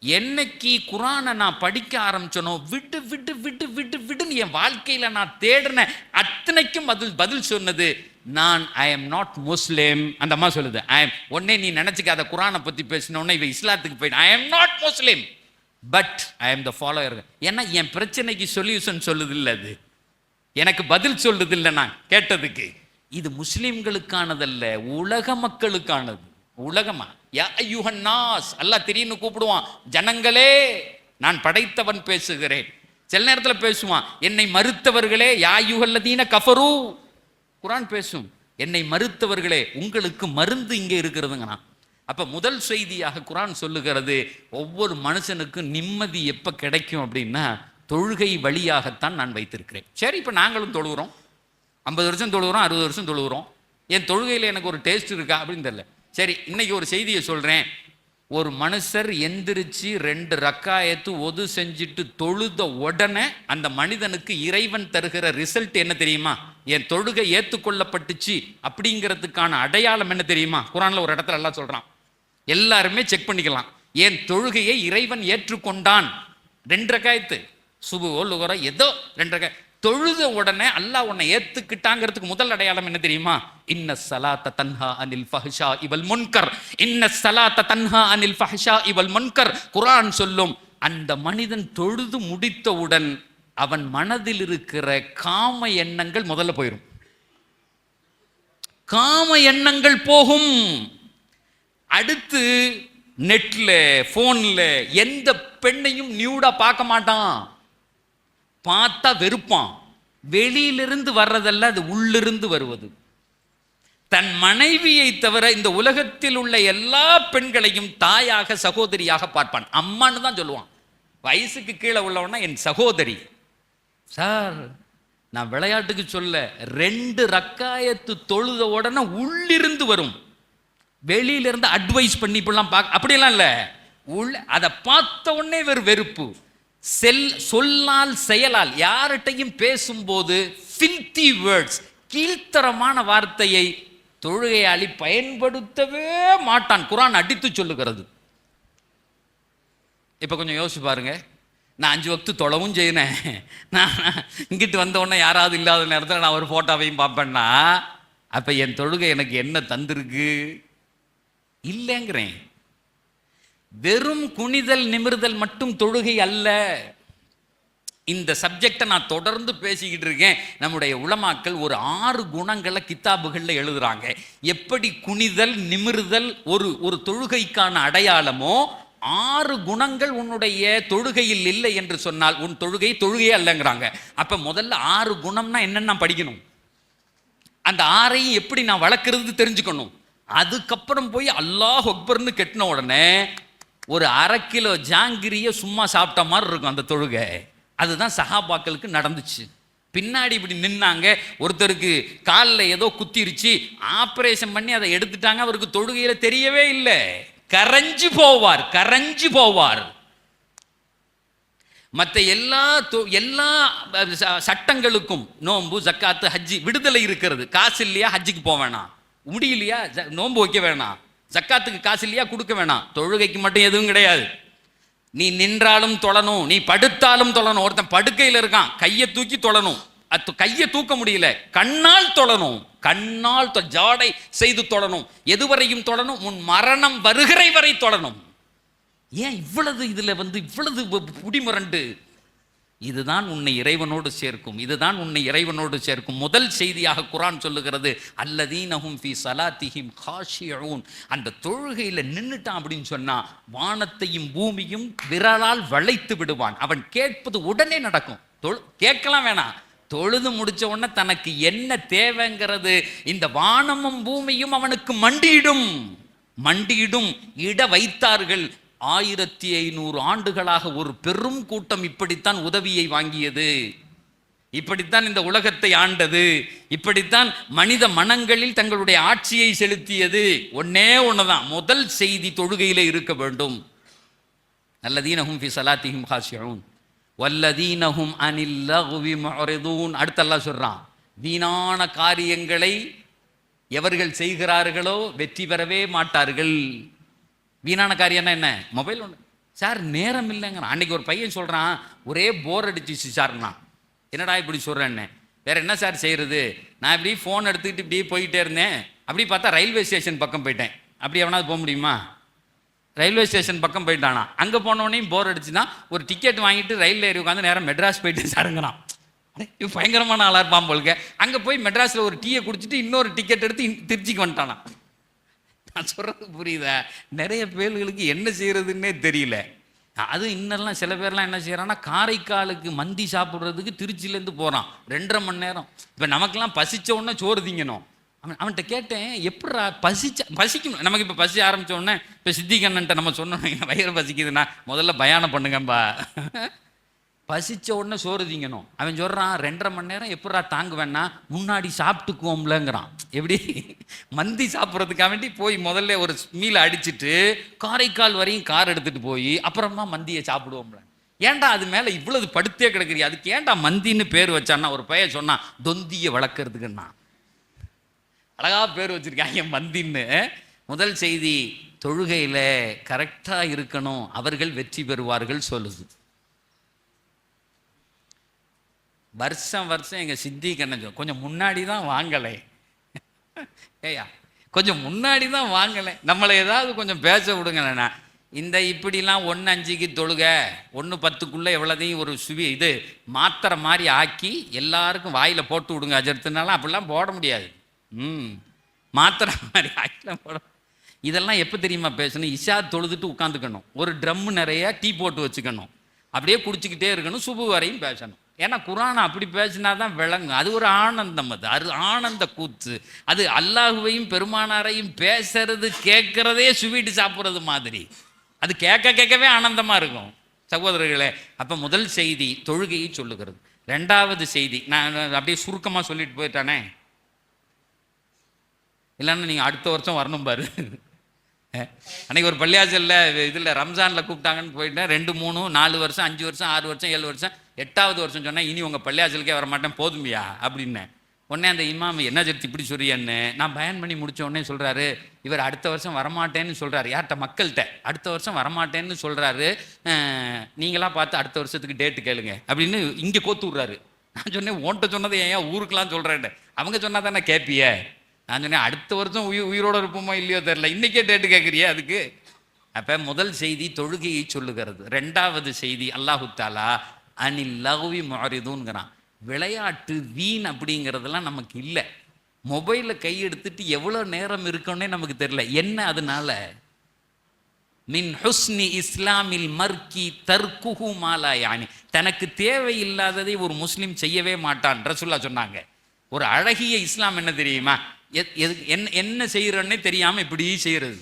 என்னைக்கு குர்ஆனை நான் படிக்க ஆரம்பிச்சனோ விட்டு விட்டு விட்டு விட்டு விட்டுன்னு என் வாழ்க்கையில் நான் தேடின அத்தனைக்கும் பதில் சொன்னது நான் ஐ எம் நாட் முஸ்லிம். அந்த அம்மா சொல்லுது, ஐ எம் ஒன்னே நீ நினைச்சுக்காத குர்ஆனை பற்றி பேசினோன்னே இவ இஸ்லாத்துக்கு போயிட்டு I am not Muslim but I am the follower. ஏன்னா என் பிரச்சனைக்கு சொல்யூஷன் சொல்லுது இல்லை, அது எனக்கு பதில் சொல்லுது இல்லை நான் கேட்டதுக்கு. இது முஸ்லிம்களுக்கானதல்ல, உலக மக்களுக்கானது. உலகமா யா அய்யுஹன் நாஸ், அல்லாஹ் திடீர்னு கூப்பிடுவான், ஜனங்களே நான் படைத்தவன் பேசுகிறேன். சில நேரத்தில் பேசுவான், என்னை மறுத்தவர்களே யா அய்யுஹல்லதீன கஃபரு. குர்ஆன் பேசும், என்னை மறுத்தவர்களே உங்களுக்கு மருந்து இங்கே இருக்கிறதுங்கண்ணா. அப்ப முதல் செய்தியாக குர்ஆன் சொல்லுகிறது, ஒவ்வொரு மனுஷனுக்கும் நிம்மதி எப்ப கிடைக்கும் அப்படின்னா தொழுகை வழியாகத்தான் நான் வைத்திருக்கிறேன். சரி, இப்ப நாங்களும் தொழுகிறோம், 50 வருஷம் தொழுகிறோம், 60 வருஷம் தொழுகிறோம். என் தொழுகையில் எனக்கு ஒரு டேஸ்ட் இருக்கா அப்படின்னு தெரியல. சரி, இன்னைக்கு ஒரு செய்தியை சொல்றேன். ஒரு மனுஷர் எந்திரிச்சு 2 ரக்காயத்து ஒது செஞ்சுட்டு தொழுத உடனே அந்த மனிதனுக்கு இறைவன் தருகிற ரிசல்ட் என்ன தெரியுமா? என் தொழுகை ஏற்றுக்கொள்ளப்பட்டுச்சு அப்படிங்கிறதுக்கான அடையாளம் என்ன தெரியுமா? குர்ஆன்ல ஒரு இடத்துல எல்லாம் சொல்றான், எல்லாருமே செக் பண்ணிக்கலாம். என் தொழுகையை இறைவன் ஏற்றுக்கொண்டான். 2 ரக்காயத்து சுபுவோ லுகரோ ஏதோ 2 ரக்காயத்து தொழுத உடனே அல்லாஹ் உன்னை ஏத்துக்கிட்டாங்கிறதுக்கு முதல் அடையாளம் என்ன தெரியுமா? இன்ன ஸலாத்த தன்ஹா அனில் ஃபஹ்ஷா இவல் முன்கர். இன்ன ஸலாத்த தன்ஹா அனில் ஃபஹ்ஷா இவல் முன்கர். குர்ஆன் சொல்லும், அந்த மனிதன் தொழுது முடித்தவுடன் அவன் மனதில் இருக்கிற காம எண்ணங்கள் முதல்ல போயிடும். காம எண்ணங்கள் போகும். அடுத்து நெட்ல போன்ல எந்த பெண்ணையும் நியூடா பார்க்க மாட்டான், பார்த்தா வெறுப்பான். வெளியிலிருந்து வர்றதல்ல, அது உள்ளிருந்து வருவது. தன் மனைவியை தவிர இந்த உலகத்தில் உள்ள எல்லா பெண்களையும் தாயாக சகோதரியாக பார்ப்பான். அம்மான்னு தான் சொல்லுவான். வயசுக்கு கீழே உள்ளவனா என் சகோதரி. சார், நான் விளையாட்டுக்கு சொல்ல, 2 ரக்காயத்து தொழுத உடனே உள்ளிருந்து வரும். வெளியிலிருந்து அட்வைஸ் பண்ணி இப்படிலாம் பார்க்க அப்படியெல்லாம் இல்லை. அதை பார்த்த உடனே வெறுப்பு. சொல்லால் செயலால் யார்கிட்டையும் பேசும்போது ஃபில்தி வேர்ட்ஸ், கீழ்த்தரமான வார்த்தையை தொழுகையாளி பயன்படுத்தவே மாட்டான். குர்ஆன் அடித்து சொல்லுகிறது. இப்ப கொஞ்சம் யோசிச்சு பாருங்க, நான் 5 வக்து தொழவும் செய்யினேன். நான் இங்கிட்டு வந்த உடனே யாராவது இல்லாத நேரத்தில் நான் ஒரு ஃபோட்டோவையும் பார்ப்பேன்னா அப்போ என் தொழுகை எனக்கு என்ன தந்திருக்கு? இல்லைங்கிறேன். வெறும் குனிதல் நிமிர்தல் மட்டும் தொழுகை அல்ல. இந்த சப்ஜெக்டை நான் தொடர்ந்து பேசிக்கிட்டு இருக்கேன். நம்முடைய உலமாக்கள் ஒரு 6 குணங்களை கித்தாபுகளில் எழுதுறாங்க. எப்படி குனிதல் நிமிர்தல் ஒரு தொழுகைக்கான அடையாளமோ 6 குணங்கள் உன்னுடைய தொழுகையில் இல்லை என்று சொன்னால் உன் தொழுகையே அல்லங்கிறாங்க. அப்ப முதல்ல 6 குணம்னா என்னன்னு நான் படிக்கணும். அந்த 6ஐயும் எப்படி நான் வளர்க்கறது தெரிஞ்சுக்கணும். அதுக்கப்புறம் போய் அல்லாஹ் அக்பர்னு கெட்டின உடனே ஒரு 1/2 கிலோ ஜாங்கிரிய சும்மா சாப்பிட்ட மாதிரி இருக்கும் அந்த தொழுகை. அதுதான் சஹாபாக்களுக்கு நடந்துச்சு. பின்னாடி இப்படி நின்னாங்க, ஒருத்தருக்கு காலில் ஏதோ குத்திருச்சு, ஆப்ரேஷன் பண்ணி அதை எடுத்துட்டாங்க. அவருக்கு தொழுகையில தெரியவே இல்லை. கரைஞ்சு போவார். மற்ற எல்லா சட்டங்களுக்கும் நோன்பு ஜக்காத்து ஹஜ்ஜி விடுதலை இருக்கிறது. காசு இல்லையா ஹஜ்ஜிக்கு போக வேணாம், முடியலையா நோன்பு வைக்க வேணாம், ஜக்காத்துக்கு காசு இல்லையா கொடுக்க வேணாம். தொழுகைக்கு மட்டும் எதுவும் கிடையாது. நீ நின்றாலும் தொழணும், நீ படுத்தாலும் தொழணும். ஒருத்தன் படுக்கையில் இருக்கான், கையை தூக்கி தொழணும். கையை தூக்க முடியல, கண்ணால் தொழணும். கண்ணால் ஜாடை செய்து தொழணும். எதுவரையும் தொழணும்? உன் மரணம் வருகிற வரை தொழணும். ஏன் இவ்வளவு இதுல இவ்வளவு புடிமுரண்டு? இதுதான் உன்னை இறைவனோடு சேர்க்கும். முதல் செய்தியாக குர்ஆன் சொல்லுகிறது, அல்லதீனஹும் ஃபீ ஸலாத்திஹிம் காஷியூன். அந்த தொழுகையில நின்னுட்டான் அப்படின்னு சொன்னா வானத்தையும் பூமியும் விரலால் வளைத்து விடுவான். அவன் கேட்பது உடனே நடக்கும். கேட்கலாம் வேணாம், தொழுது முடிச்ச உடனே தனக்கு என்ன தேவைங்கிறது இந்த வானமும் பூமியும் அவனுக்கு மண்டியிடும் இட வைத்தார்கள். 1500 ஆண்டுகளாக ஒரு பெரும் கூட்டம் இப்படித்தான் உதவியை வாங்கியது, இப்படித்தான் இந்த உலகத்தை ஆண்டது, இப்படித்தான் மனித மனங்களில் தங்களுடைய ஆட்சியை செலுத்தியது. ஒண்ணுதான், முதல் செய்தி தொழுகையிலே இருக்க வேண்டும். அல்லதீனஹும் ஃபீ ஸலாத்திஹிம் காஷியூன் வல்லதீனஹும் அனில் லக்வி முஅரிதூன். அடுத்து அல்லாஹ் சொல்றான், வீணான காரியங்களை எவர்கள் செய்கிறார்களோ வெற்றி பெறவே மாட்டார்கள். வீணான காரியம்னா என்ன? மொபைல் ஒன்று சார், நேரம் இல்லைங்கிறான். அன்னைக்கு ஒரு பையன் சொல்கிறான், ஒரே போர் அடிச்சிச்சு சார்னா. என்னடா இப்படி சொல்கிறேன்னு, வேற என்ன சார் செய்கிறது? நான் இப்படி ஃபோன் எடுத்துக்கிட்டு இப்படி போயிட்டே இருந்தேன். அப்படி பார்த்தா ரயில்வே ஸ்டேஷன் பக்கம் போயிட்டேன். அப்படி எவனாவது போக முடியுமா? ரயில்வே ஸ்டேஷன் பக்கம் போயிட்டானா. அங்கே போனோடனையும் போர் அடிச்சுன்னா ஒரு டிக்கெட் வாங்கிட்டு ரயிலில் ஏறி உட்காந்து நேரம் மெட்ராஸ் போயிட்டு சாருங்கிறான். இது பயங்கரமான ஆளாக இருப்பான் போலுக்க. அங்கே போய் மெட்ராஸில் ஒரு டீயை குடிச்சிட்டு இன்னொரு டிக்கெட் எடுத்து திருச்சிக்கு வந்துட்டானா. நான் சொல்றது புரியுதா? நிறைய பேர்களுக்கு என்ன செய்யறதுன்னே தெரியல. அது இன்னெல்லாம் சில பேர்லாம் என்ன செய்யறான்னா, காரைக்காலுக்கு மந்தி சாப்பிட்றதுக்கு திருச்சியிலேருந்து போகிறான் 2.5 மணி நேரம். இப்போ நமக்கெல்லாம் பசிச்ச உடனே சோறு திங்கணும். அவன்கிட்ட கேட்டேன், எப்படா பசிக்கணும் நமக்கு. இப்போ பசி ஆரம்பித்த உடனே இப்போ சித்திகண்ணன்ட்ட நம்ம சொன்னோம், வயிறு பசிக்குதுன்னா முதல்ல பயானம் பண்ணுங்கம்பா. பசிச்ச உடனே சோறு திங்கணும். அவன் சொல்கிறான், 2.5 மணி நேரம் எப்படா தாங்குவேன்னா, முன்னாடி சாப்பிட்டுக்குவோம்லங்கிறான். எப்படி? மந்தி சாப்பிட்றதுக்காக வேண்டி போய் முதல்ல ஒரு மீலை அடிச்சுட்டு காரைக்கால் வரையும் கார் எடுத்துகிட்டு போய் அப்புறமா மந்தியை சாப்பிடுவோம்ல. ஏன்டா அது மேலே இவ்வளவு படுத்தே கிடக்குறியா? அதுக்கு ஏன்டா மந்தின்னு பேர் வச்சான்னா, ஒரு பையன் சொன்னான், தொந்தியை வளர்க்கறதுக்குன்னா. அழகா பேர் வச்சிருக்காங்க மந்தின்னு. முதல் செய்தி, தொழுகையில் கரெக்டாக இருக்கணும், அவர்கள் வெற்றி பெறுவார்கள் சொல்லுது. வருஷம் எங்கள் சித்திக்கு என்ன கொஞ்சம் முன்னாடி தான் வாங்கலை. ஏயா கொஞ்சம் முன்னாடி தான் வாங்கலை, நம்மளை ஏதாவது கொஞ்சம் பேச விடுங்களேண்ணா. இந்த இப்படிலாம் 1:05க்கு தொழுக, 1:10க்குள்ளே எவ்வளோதையும் ஒரு இது மாத்திரை மாதிரி ஆக்கி எல்லாருக்கும் வாயில் போட்டு விடுங்க அஜர்த்துனாலும் அப்படிலாம் போட முடியாது. மாத்திரை மாதிரி ஆக்கிலாம் போட. இதெல்லாம் எப்போ தெரியுமா பேசணும்? இஷா தொழுதுட்டு உட்காந்துக்கணும், ஒரு ட்ரம்மு நிறைய டீ போட்டு வச்சுக்கணும், அப்படியே குடிச்சிக்கிட்டே இருக்கணும், சுபு வரையும் பேசணும். ஏன்னா குர்ஆன் அப்படி பேசினா தான் விளங்கும். அது ஒரு ஆனந்தம், அது ஆனந்த கூத்து. அது அல்லாஹுவையும் பெருமானாரையும் பேசுறது கேட்கறதே ஸ்வீட்டு சாப்பிட்றது மாதிரி. அது கேட்கவே ஆனந்தமாக இருக்கும் சகோதரர்களே. அப்போ முதல் செய்தி தொழுகையை சொல்லுகிறது. 2வது செய்தி நான் அப்படியே சுருக்கமாக சொல்லிட்டு போயிட்டானே, இல்லைன்னா நீங்கள் அடுத்த வருஷம் வரணும் பாரு. அன்றைக்கி ஒரு பள்ளியாச்சலில் இதில் ரம்ஜானில் கூப்பிட்டாங்கன்னு போயிட்டேன். 2, 3, 4 வருஷம் 5 வருஷம் 6 வருஷம் 7 வருஷம் 8வது வருஷம் சொன்னேன், இனி உங்கள் பள்ளியாச்சலுக்கே வரமாட்டேன் போதுமையா அப்படின்னு. உடனே அந்த இமாம் என்ன ஜெர்த்தி இப்படி சொல்றியான்னு நான் பயன் பண்ணி முடிச்ச உடனே சொல்றாரு, இவர் அடுத்த வருஷம் வரமாட்டேன்னு சொல்றாரு. யார்கிட்ட? மக்கள்கிட்ட. அடுத்த வருஷம் வரமாட்டேன்னு சொல்றாரு, நீங்களா பார்த்து அடுத்த வருஷத்துக்கு டேட்டு கேளுங்க அப்படின்னு இங்கே கோத்து விட்றாரு. நான் சொன்னேன், ஓன்ட்ட சொன்னதை ஏன் ஊருக்கெல்லாம் சொல்றேன், அவங்க சொன்னா தானே கேட்பிய. நான் சொன்னேன், அடுத்த வருஷம் உயிரோட இருப்போமோ இல்லையோ தெரியல, இன்னைக்கே டேட்டு கேட்குறியா அதுக்கு? அப்ப முதல் செய்தி தொழுகையை சொல்லுகிறது. ரெண்டாவது செய்தி அல்லாஹு தாலா அனில் லகுவி மாறிதுங்கிறான். விளையாட்டு வீண் அப்படிங்கிறதெல்லாம் நமக்கு இல்லை. மொபைலில் கை எடுத்துட்டு எவ்வளோ நேரம் இருக்குன்னே நமக்கு தெரியல. என்ன அதனால? மின் ஹுஸ்னி இஸ்லாமில் மர்க்கி தர்குஹு மாலா யானி, தனக்கு தேவையில்லாததை ஒரு முஸ்லீம் செய்யவே மாட்டான் ரசூலுல்லாஹ் சொன்னாங்க. ஒரு அழகிய இஸ்லாம் என்ன தெரியுமா? என்ன செய்யறன்னே தெரியாமல் இப்படி செய்யறது,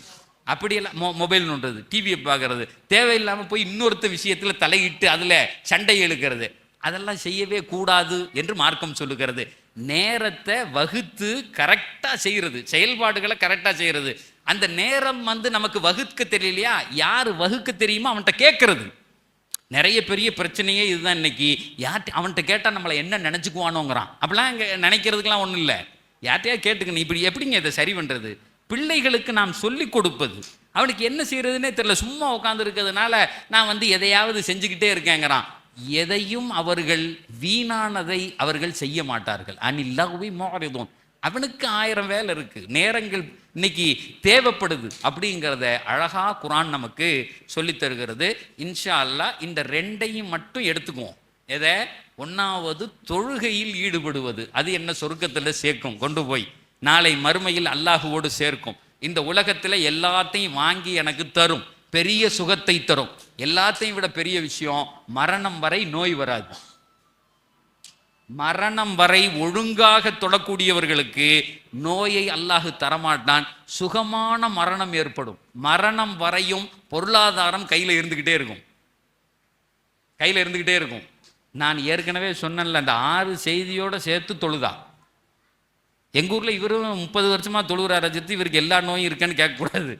அப்படியெல்லாம் மொபைல் நோண்டுறது, டிவியை பார்க்கறது, தேவையில்லாமல் போய் இன்னொருத்த விஷயத்தில் தலையிட்டு அதில் சண்டை இழுக்கிறது, அதெல்லாம் செய்யவே கூடாது என்று மார்க்கம் சொல்லுகிறது. நேரத்தை வகுத்து கரெக்டாக செய்கிறது, செயல்பாடுகளை கரெக்டாக செய்கிறது. அந்த நேரம் நமக்கு வகுக்க தெரியலையா, யார் வகுக்க தெரியுமோ அவன்கிட்ட கேட்கறது. நிறைய பெரிய பிரச்சனையே இதுதான் இன்னைக்கு. அவன்கிட்ட கேட்டால் நம்மளை என்ன நினச்சிக்குவானோங்கிறான். அப்படிலாம் இங்கே நினைக்கிறதுக்கெலாம் ஒன்றும் இல்லை. யார்ட்டையா கேட்டுக்கணும், இப்படி எப்படிங்க இதை சரி பண்ணுறது? பிள்ளைகளுக்கு நாம் சொல்லி கொடுப்பது. அவனுக்கு என்ன செய்யறதுன்னே தெரியல, சும்மா உட்காந்துருக்கிறதுனால நான் எதையாவது செஞ்சுக்கிட்டே இருக்கேங்கிறான். எதையும் அவர்கள் வீணானதை அவர்கள் செய்ய மாட்டார்கள். அனில்லகுவி மோரிதோன், அவனுக்கு 1000 வேலை இருக்கு, நேரங்கள் இன்னைக்கு தேவைப்படுது அப்படிங்கிறத அழகா குர்ஆன் நமக்கு சொல்லித் தருகிறது. இன்ஷா அல்லாஹ் இந்த ரெண்டையும் மட்டும் எடுத்துக்குவோம். எதை? ஒன்னாவது தொழுகையில் ஈடுபடுவது. அது என்ன சொர்க்கத்தில் சேர்க்கும், கொண்டு போய் நாளை மறுமையில் அல்லாஹுவோடு சேர்க்கும். இந்த உலகத்தில் எல்லாத்தையும் வாங்கி எனக்கு தரும், பெரிய சுகத்தை தரும். எல்லாத்தையும் விட பெரிய விஷயம், மரணம் வரை நோய் வராது. மரணம் வரை ஒழுங்காக தொடக்கூடியவர்களுக்கு நோயை அல்லாஹு தரமாட்டான், சுகமான மரணம் ஏற்படும். மரணம் வரையும் பொருளாதாரம் கையில் இருந்துக்கிட்டே இருக்கும், கையில் இருந்துக்கிட்டே இருக்கும். நான் ஏற்கனவே சொன்னேன்ல, அந்த 6 செய்தியோடு சேர்த்து தொழுதா. எங்கள் ஊரில் இவரும் 30 வருஷமாக தொழுகிறார் ரஜித்து, இவருக்கு எல்லா நோயும் இருக்குன்னு கேட்கக்கூடாது.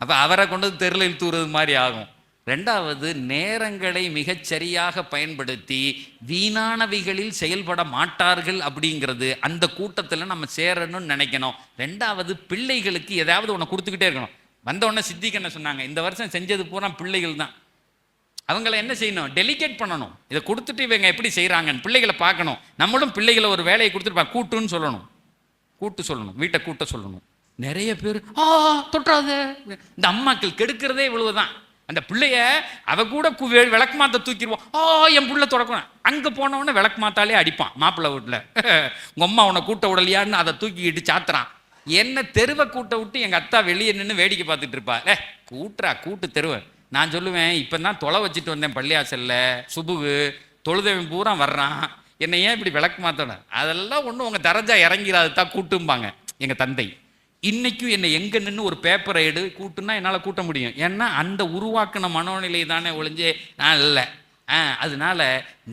அப்போ அவரை கொண்டு தெருல இழுத்துறது மாதிரி ஆகும். ரெண்டாவது, நேரங்களை மிகச்சரியாக பயன்படுத்தி வீணானவைகளில் செயல்பட மாட்டார்கள் அப்படிங்கிறது. அந்த கூட்டத்தில் நம்ம சேரணும்னு நினைக்கணும். ரெண்டாவது, பிள்ளைகளுக்கு ஏதாவது ஒன்று கொடுத்துக்கிட்டே இருக்கணும். வந்த உடனே சித்திக்கு என்ன சொன்னாங்க, இந்த வருஷம் செஞ்சது பூரா பிள்ளைகள் தான். அவங்கள என்ன செய்யணும், டெலிகேட் பண்ணணும். இதை கொடுத்துட்டு இவங்க எப்படி செய்கிறாங்கன்னு பிள்ளைகளை பார்க்கணும். நம்மளும் பிள்ளைகளை ஒரு வேலையை கொடுத்துட்டு கூட்டுன்னு சொல்லணும், கூட்டு சொல்லணும், வீட்டை கூட்ட சொல்லணும். நிறைய பேர் தொட்டாத, இந்த அம்மாக்கள் கெடுக்கிறதே இவ்வளவுதான். அந்த பிள்ளைய அவ கூட விளக்கு மாத்த தூக்கிடுவோம், என் புள்ள தொடக்கணும். அங்கே போனவொடனே விளக்கு மாத்தாலே அடிப்பான் மாப்பிள்ளை வீட்டில். உங்கள் அம்மா உன்னை கூட்ட விடலையான்னு அதை தூக்கிக்கிட்டு சாத்துறான். என்ன தெருவை கூட்ட விட்டு எங்கள் அத்தா வெளியே நின்று வேடிக்கை பார்த்துட்டு இருப்பா. கூட்டு தெருவை. நான் சொல்லுவேன், இப்போ தான் தொலை வச்சுட்டு வந்தேன் பள்ளியாசல்ல, சுபுகு தொழுதவன் பூரா வர்றான், என்னை ஏன் இப்படி விளக்கு மாத்தணும்? அதெல்லாம் ஒன்றும் உங்கள் தரஜா இறங்கிறாது தான் கூட்டும்பாங்க எங்கள் தந்தை. இன்னைக்கும் என்னை எங்கே நின்று ஒரு பேப்பரை எடு கூட்டுன்னா என்னால் கூட்ட முடியும். ஏன்னா அந்த உருவாக்கின மனோநிலை தானே ஒழிஞ்சே நான் இல்லை. அதனால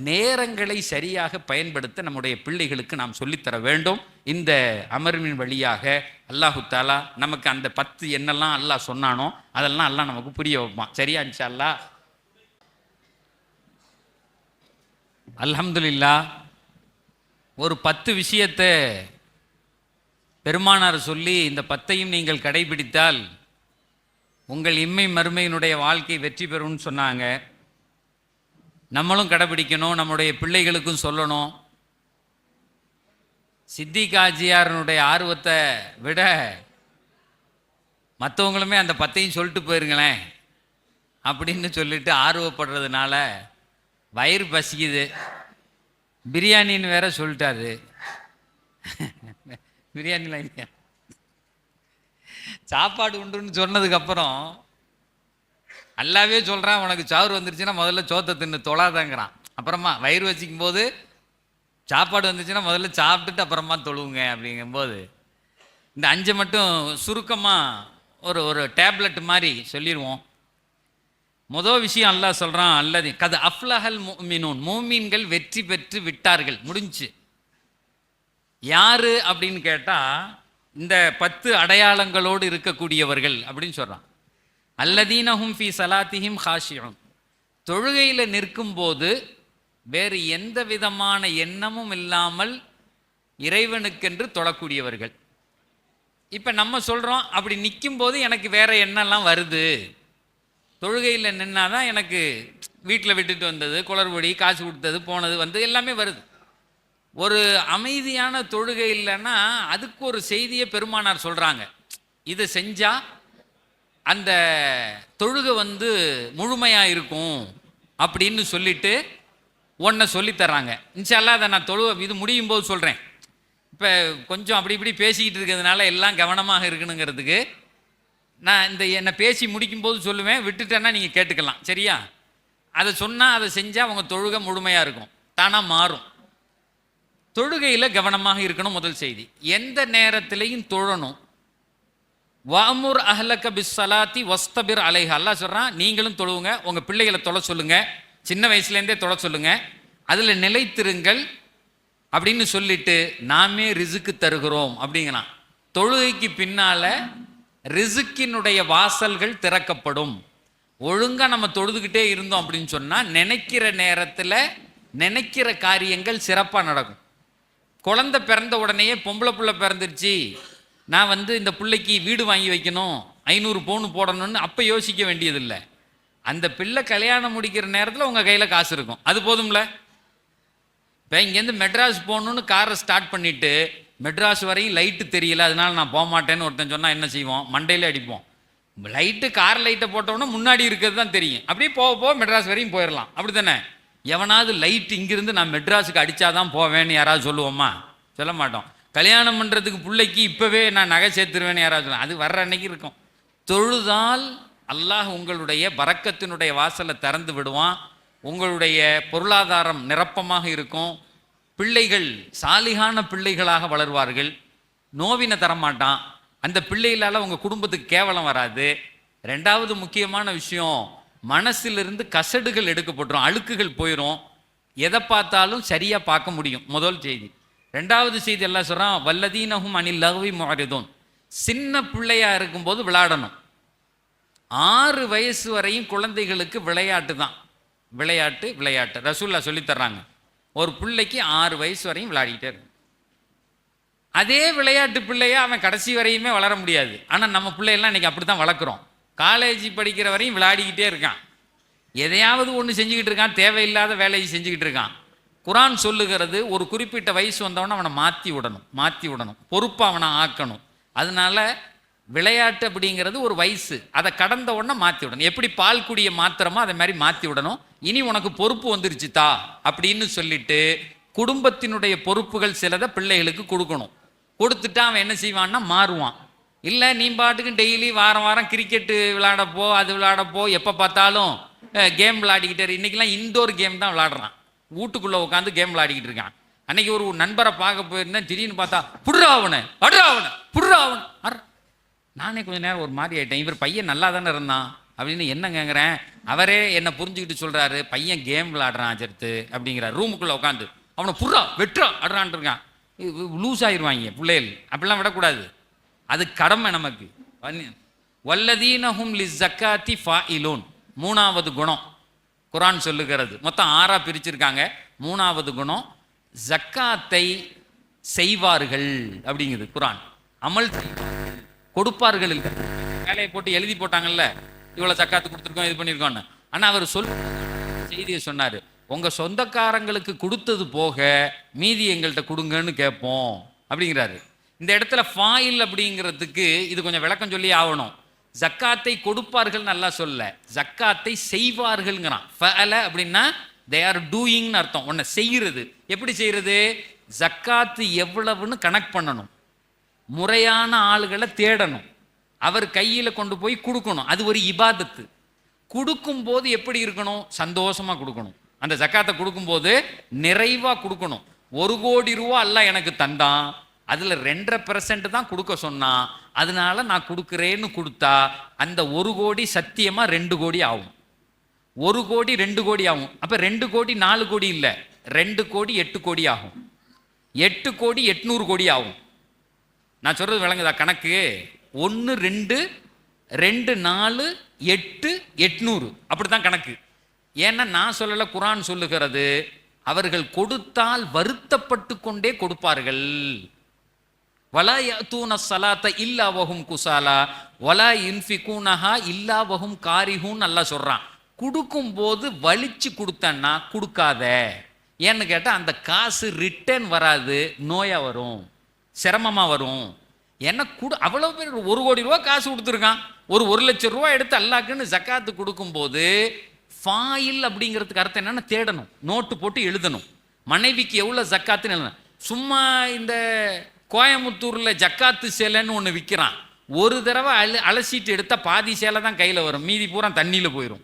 நேரங்களை சரியாக பயன்படுத்த நம்முடைய பிள்ளைகளுக்கு நாம் சொல்லித்தர வேண்டும். இந்த அமர்வின் வழியாக அல்லாஹு தாலா நமக்கு அந்த 10 என்னெல்லாம் அல்லாஹ் சொன்னானோ அதெல்லாம் அல்லாஹ் நமக்கு புரிய வைப்பான். சரியா இன்ஷா அல்லாஹ்? அல்ஹம்துலில்லாஹ். ஒரு 10 விஷயத்தை பெருமானார் சொல்லி, இந்த 10ஐயும் நீங்கள் கடைபிடித்தால் உங்கள் இம்மை மறுமையினுடைய வாழ்க்கை வெற்றி பெறும்னு சொன்னாங்க. நம்மளும் கடைபிடிக்கணும், நம்முடைய பிள்ளைகளுக்கும் சொல்லணும். சித்திக் ஆஜியாரனுடைய ஆர்வத்தை விட மற்றவங்களுமே அந்த 10ஐயும் சொல்லிட்டு போயிருங்களேன் அப்படின்னு சொல்லிட்டு ஆர்வப்படுறதுனால வயிறு பசிக்குது, பிரியாணின்னு வேற சொல்லிட்டாரு. பிரியாணிலாம் இல்லையா, சாப்பாடு உண்டுன்னு சொன்னதுக்கப்புறம் அல்லாவே சொல்கிறான், உனக்கு சாறு வந்துருச்சுன்னா முதல்ல சோத்தை தின்னு தொழாதங்கிறான். அப்புறமா வயிறு வச்சிக்கும் போது சாப்பாடு வந்துச்சுன்னா முதல்ல சாப்பிட்டுட்டு அப்புறமா தொழுவுங்க அப்படிங்கும்போது இந்த 5 மட்டும் சுருக்கமாக ஒரு டேப்லெட் மாதிரி சொல்லிடுவோம். முதல் விஷயம் அல்லாஹ் சொல்கிறான், அல்லது கது அஃப்லஹல் முஃமினூன், மூமீன்கள் வெற்றி பெற்று விட்டார்கள், முடிஞ்சு. யாரு அப்படின்னு கேட்டால் இந்த 10 அடையாளங்களோடு இருக்கக்கூடியவர்கள் அப்படின்னு சொல்கிறான். அல்லதீனஹும் ஃபி சலாத்திஹிம் ஹாஷியூன், தொழுகையில் நிற்கும் போது வேறு எந்த விதமான எண்ணமும் இல்லாமல் இறைவனுக்கென்று தொழக்கூடியவர்கள். இப்போ நம்ம சொல்கிறோம், அப்படி நிற்கும் போது எனக்கு வேற எண்ணெல்லாம் வருது, தொழுகையில் நின்னாதான் எனக்கு வீட்டில் விட்டுட்டு வந்தது, குளறுபடி, காசு கொடுத்தது, போனது, வந்து எல்லாமே வருது. ஒரு அமைதியான தொழுகை இல்லைன்னா அதுக்கு ஒரு செய்தியை பெருமானார் சொல்கிறாங்க. இதை செஞ்சால் அந்த தொழுகை வந்து முழுமையாக இருக்கும் அப்படின்னு சொல்லிட்டு ஒன்றை சொல்லித்தர்றாங்க. இன்ஷால்லா அதை நான் இது முடியும் போது சொல்கிறேன். இப்போ கொஞ்சம் அப்படி இப்படி பேசிக்கிட்டு இருக்கிறதுனால எல்லாம் கவனமாக இருக்கணுங்கிறதுக்கு நான் என்னை பேசி முடிக்கும்போது சொல்லுவேன், விட்டுட்டேன்னா நீங்கள் கேட்டுக்கலாம், சரியா? அதை சொன்னால் அதை செஞ்சால் அவங்க தொழுகை முழுமையாக இருக்கும், தானாக மாறும். தொழுகையில் கவனமாக இருக்கணும். முதல் செய்தி, எந்த நேரத்திலையும் தொழணும். வஅமுர் அஹ்லக பிஸ்ஸலாத்தி வஸ்தபிர் அலைஹா. அல்லாஹ் சொல்கிறான், நீங்களும் தொழுவுங்க, உங்கள் பிள்ளைகளை தொழ சொல்லுங்கள், சின்ன வயசுலேருந்தே தொழ சொல்லுங்கள், அதில் நிலைத்திருங்கள் அப்படின்னு சொல்லிட்டு நாமே ரிசுக்கு தருகிறோம் அப்படிங்கலாம். தொழுகைக்கு பின்னால் ரிசுக்கினுடைய வாசல்கள் திறக்கப்படும். ஒழுங்காக நம்ம தொழுதுகிட்டே இருந்தோம் அப்படின்னு சொன்னால் நினைக்கிற நேரத்தில் நினைக்கிற காரியங்கள் சிறப்பாக நடக்கும். குழந்தை பிறந்த உடனேயே பொம்பளை பிள்ளை பிறந்துருச்சு, நான் வந்து இந்த பிள்ளைக்கு வீடு வாங்கி வைக்கணும், 500 பவுன் போடணும்னு அப்போ யோசிக்க வேண்டியதில்லை. அந்த பிள்ளை கல்யாணம் முடிக்கிற நேரத்தில் உங்கள் கையில் காசு இருக்கும், அது போதும்ல. இப்போ இங்கேருந்து மெட்ராஸ் போகணுன்னு காரை ஸ்டார்ட் பண்ணிவிட்டு மெட்ராஸ் வரையும் லைட்டு தெரியல, அதனால நான் போக மாட்டேன்னு ஒருத்தன் சொன்னால் என்ன செய்வோம்? மண்டையில் அடிப்போம். லைட்டு, கார் லைட்டை போட்டோன்னா முன்னாடி இருக்கிறது தான் தெரியும், அப்படியே போக போக மெட்ராஸ் வரையும் போயிடலாம், அப்படி தானே? எவனாவது லைட் இங்கிருந்து நான் மெட்ராஸுக்கு அடித்தாதான் போவேன்னு யாராவது சொல்லுவோமா? சொல்ல மாட்டோம். கல்யாணம் பண்ணுறதுக்கு பிள்ளைக்கு இப்போவே நான் நகை சேர்த்துருவேன்னு யாராவது சொல்லுவேன், அது வர்ற அன்னைக்கு இருக்கும். தொழுதால் அல்லாஹ் உங்களுடைய பரக்கத்தினுடைய வாசலை திறந்து விடுவான், உங்களுடைய பொருளாதாரம் நிரப்பமாக இருக்கும், பிள்ளைகள் சாலிகான பிள்ளைகளாக வளர்வார்கள், நோவினை தரமாட்டான், அந்த பிள்ளைகளால் உங்கள் குடும்பத்துக்கு கேவலம் வராது. ரெண்டாவது முக்கியமான விஷயம், மனசிலிருந்து கசடுகள் எடுக்கப்பட்டுரும், அழுக்குகள் போயிடும், எதை பார்த்தாலும் சரியாக பார்க்க முடியும். முதல் செய்தி. ரெண்டாவது செய்தி எல்லாம் சொல்கிறான், வல்லதீனஹும் அனில் லஹ்வி முஅரிதுன். சின்ன பிள்ளையாக இருக்கும்போது விளையாடணும். 6 வயசு வரையும் குழந்தைகளுக்கு விளையாட்டு தான், விளையாட்டு விளையாட்டு ரசூல்லா சொல்லித்தர்றாங்க. ஒரு பிள்ளைக்கு 6 வயசு வரையும் விளையாடிக்கிட்டே இருக்கும். அதே விளையாட்டு பிள்ளையா அவன் கடைசி வரையுமே வளர முடியாது. ஆனால் நம்ம பிள்ளையெல்லாம் இன்றைக்கி அப்படி தான் வளர்க்குறோம். காலேஜ் படிக்கிற வரையும் விளையாடிக்கிட்டே இருக்கான், எதையாவது ஒன்று செஞ்சுக்கிட்டு இருக்கான், தேவையில்லாத வேலையை செஞ்சுக்கிட்டு இருக்கான். குரான் சொல்லுகிறது, ஒரு குறிப்பிட்ட வயசு வந்தவொடனே அவனை மாற்றி விடணும், பொறுப்பாக அவனை ஆக்கணும். அதனால விளையாட்டு அப்படிங்கிறது ஒரு வயசு, அதை கடந்த உடனே மாற்றி விடணும். எப்படி பால் குடியை மாத்திரமோ அதை மாதிரி மாற்றி விடணும். இனி உனக்கு பொறுப்பு வந்துருச்சுதா அப்படின்னு சொல்லிட்டு குடும்பத்தினுடைய பொறுப்புகள் சிலதை பிள்ளைகளுக்கு கொடுக்கணும். கொடுத்துட்டா அவன் என்ன செய்வான்னா மாறுவான். இல்லை நீ பாட்டுக்கு டெய்லி வாரம் வாரம் கிரிக்கெட்டு விளையாடப்போ, அது விளையாடப்போ, எப்போ பார்த்தாலும் கேம் விளையாடிக்கிட்டே. இன்றைக்கெல்லாம் இன்டோர் கேம் தான் விளையாடுறான், வீட்டுக்குள்ளே உட்காந்து கேம் விளையாடிக்கிட்டு இருக்கான். அன்னைக்கு ஒரு நண்பரை பார்க்க போயிருந்தேன், திடீர்னு பார்த்தா புட்றா அவனை, புட்றா அவன். நானே கொஞ்சம் நேரம் ஒரு மாதிரி ஆகிட்டேன், இவர் பையன் நல்லா தானே இருந்தான் அப்படின்னு என்ன கேட்குறேன். அவரே என்னை புரிஞ்சுக்கிட்டு சொல்கிறாரு, பையன் கேம் விளையாடுறான் அஜர்த்து அப்படிங்கிறார். ரூமுக்குள்ளே உட்காந்து அவனை புட்றா வெட்டுறா அடுறான் இருக்கான். லூஸ் ஆயிடுவாங்க பிள்ளைகள், அப்படிலாம் விடக்கூடாது, அது கடமை நமக்கு. வல்லதீனஹும் லிஸ்ஸக்காத்தி ஃபாயிலூன். 3வது குணம் குரான் சொல்லுகிறது. மொத்தம் 6ஆக பிரிச்சிருக்காங்க. 3வது குணம் ஜக்காத்தை செய்வார்கள் அப்படிங்குது குரான். அமல் கொடுப்பார்கள் இல்லை, வேலையை போட்டு எழுதி போட்டாங்கல்ல, இவ்வளோ ஜக்காத்து கொடுத்துருக்கோம், இது பண்ணியிருக்கோன்னு. ஆனால் அவர் செய்தியை சொன்னார், உங்கள் சொந்தக்காரங்களுக்கு கொடுத்தது போக மீதி எங்கள்கிட்ட கொடுங்கன்னு கேட்போம் அப்படிங்கிறாரு. இந்த இடத்துல ஃபாயில் அப்படிங்கிறதுக்கு இது கொஞ்சம் விளக்கம் சொல்லி ஆகணும். ஜக்காத்தை கொடுப்பார்கள் நல்லா சொல்ல, ஜக்காத்தை செய்வார்கள்ங்கிறான். ஃபஅல அப்படின்னா தே ஆர் டூயிங்னு அர்த்தம், ஒன்றை செய்கிறது. எப்படி செய்கிறது? ஜக்காத்து எவ்வளவுன்னு கனெக்ட் பண்ணணும், முறையான ஆளுகளை தேடணும், அவர் கையில் கொண்டு போய் கொடுக்கணும். அது ஒரு இபாதத்து. கொடுக்கும்போது எப்படி இருக்கணும்? சந்தோஷமாக கொடுக்கணும். அந்த ஜக்காத்தை கொடுக்கும்போது நிறைவாக கொடுக்கணும். 1 கோடி ரூபா அல்லாஹ் எனக்கு தந்தான், அதில் 2.5% தான் கொடுக்க சொன்னான், அதனால நான் கொடுக்குறேன்னு கொடுத்தா அந்த 1 கோடி சத்தியமாக 2 கோடி ஆகும். 1 கோடி 2 கோடி ஆகும். அப்போ 2 கோடி 4 கோடி இல்லை, 2 கோடி 8 கோடி ஆகும். 8 கோடி 800 கோடி ஆகும். நான் சொல்கிறது விளங்குதா கணக்கு? 1 2 2 4 8 800 அப்படி தான் கணக்கு. ஏன்னா நான் சொல்லலை, குரான் சொல்லுகிறது. அவர்கள் கொடுத்தால் வருத்தப்பட்டு கொண்டே கொடுப்பார்கள். வலா யஅதூன ஸலாத்த இல்லா வஹும் குஸாலா வலா யுன்ஃபிகூனஹா இல்லா வஹும் காரிஹூன் அல்லாஹ் சொல்றான். கொடுக்கும்போது வலிச்சு கொடுத்தன்னா கொடுக்காத. ஏன்னு கேட்டால் அந்த காசு ரிட்டர்ன் வராது, நோயாக வரும், சிரமமாக வரும். ஏன்னா அவ்வளோ பேர் 1 கோடி ரூபா காசு கொடுத்துருக்கான், ஒரு லட்சம் ரூபா எடுத்து அல்லாஹ்க்குன்னு ஜக்காத்து கொடுக்கும்போது ஃபாயில் அப்படிங்கிறதுக்கு அர்த்தம் என்னன்னா தேடணும், நோட்டு போட்டு எழுதணும், மனைவிக்கு எவ்வளோ ஜக்காத்துன்னு எழுதணும். சும்மா இந்த கோயம்புத்தூரில் ஜக்காத்து சேலைன்னு ஒன்று விற்கிறான், ஒரு தடவை அலசிட்டு எடுத்தால் பாதி சேலை தான் கையில் வரும், மீதி பூரா தண்ணியில் போயிடும்.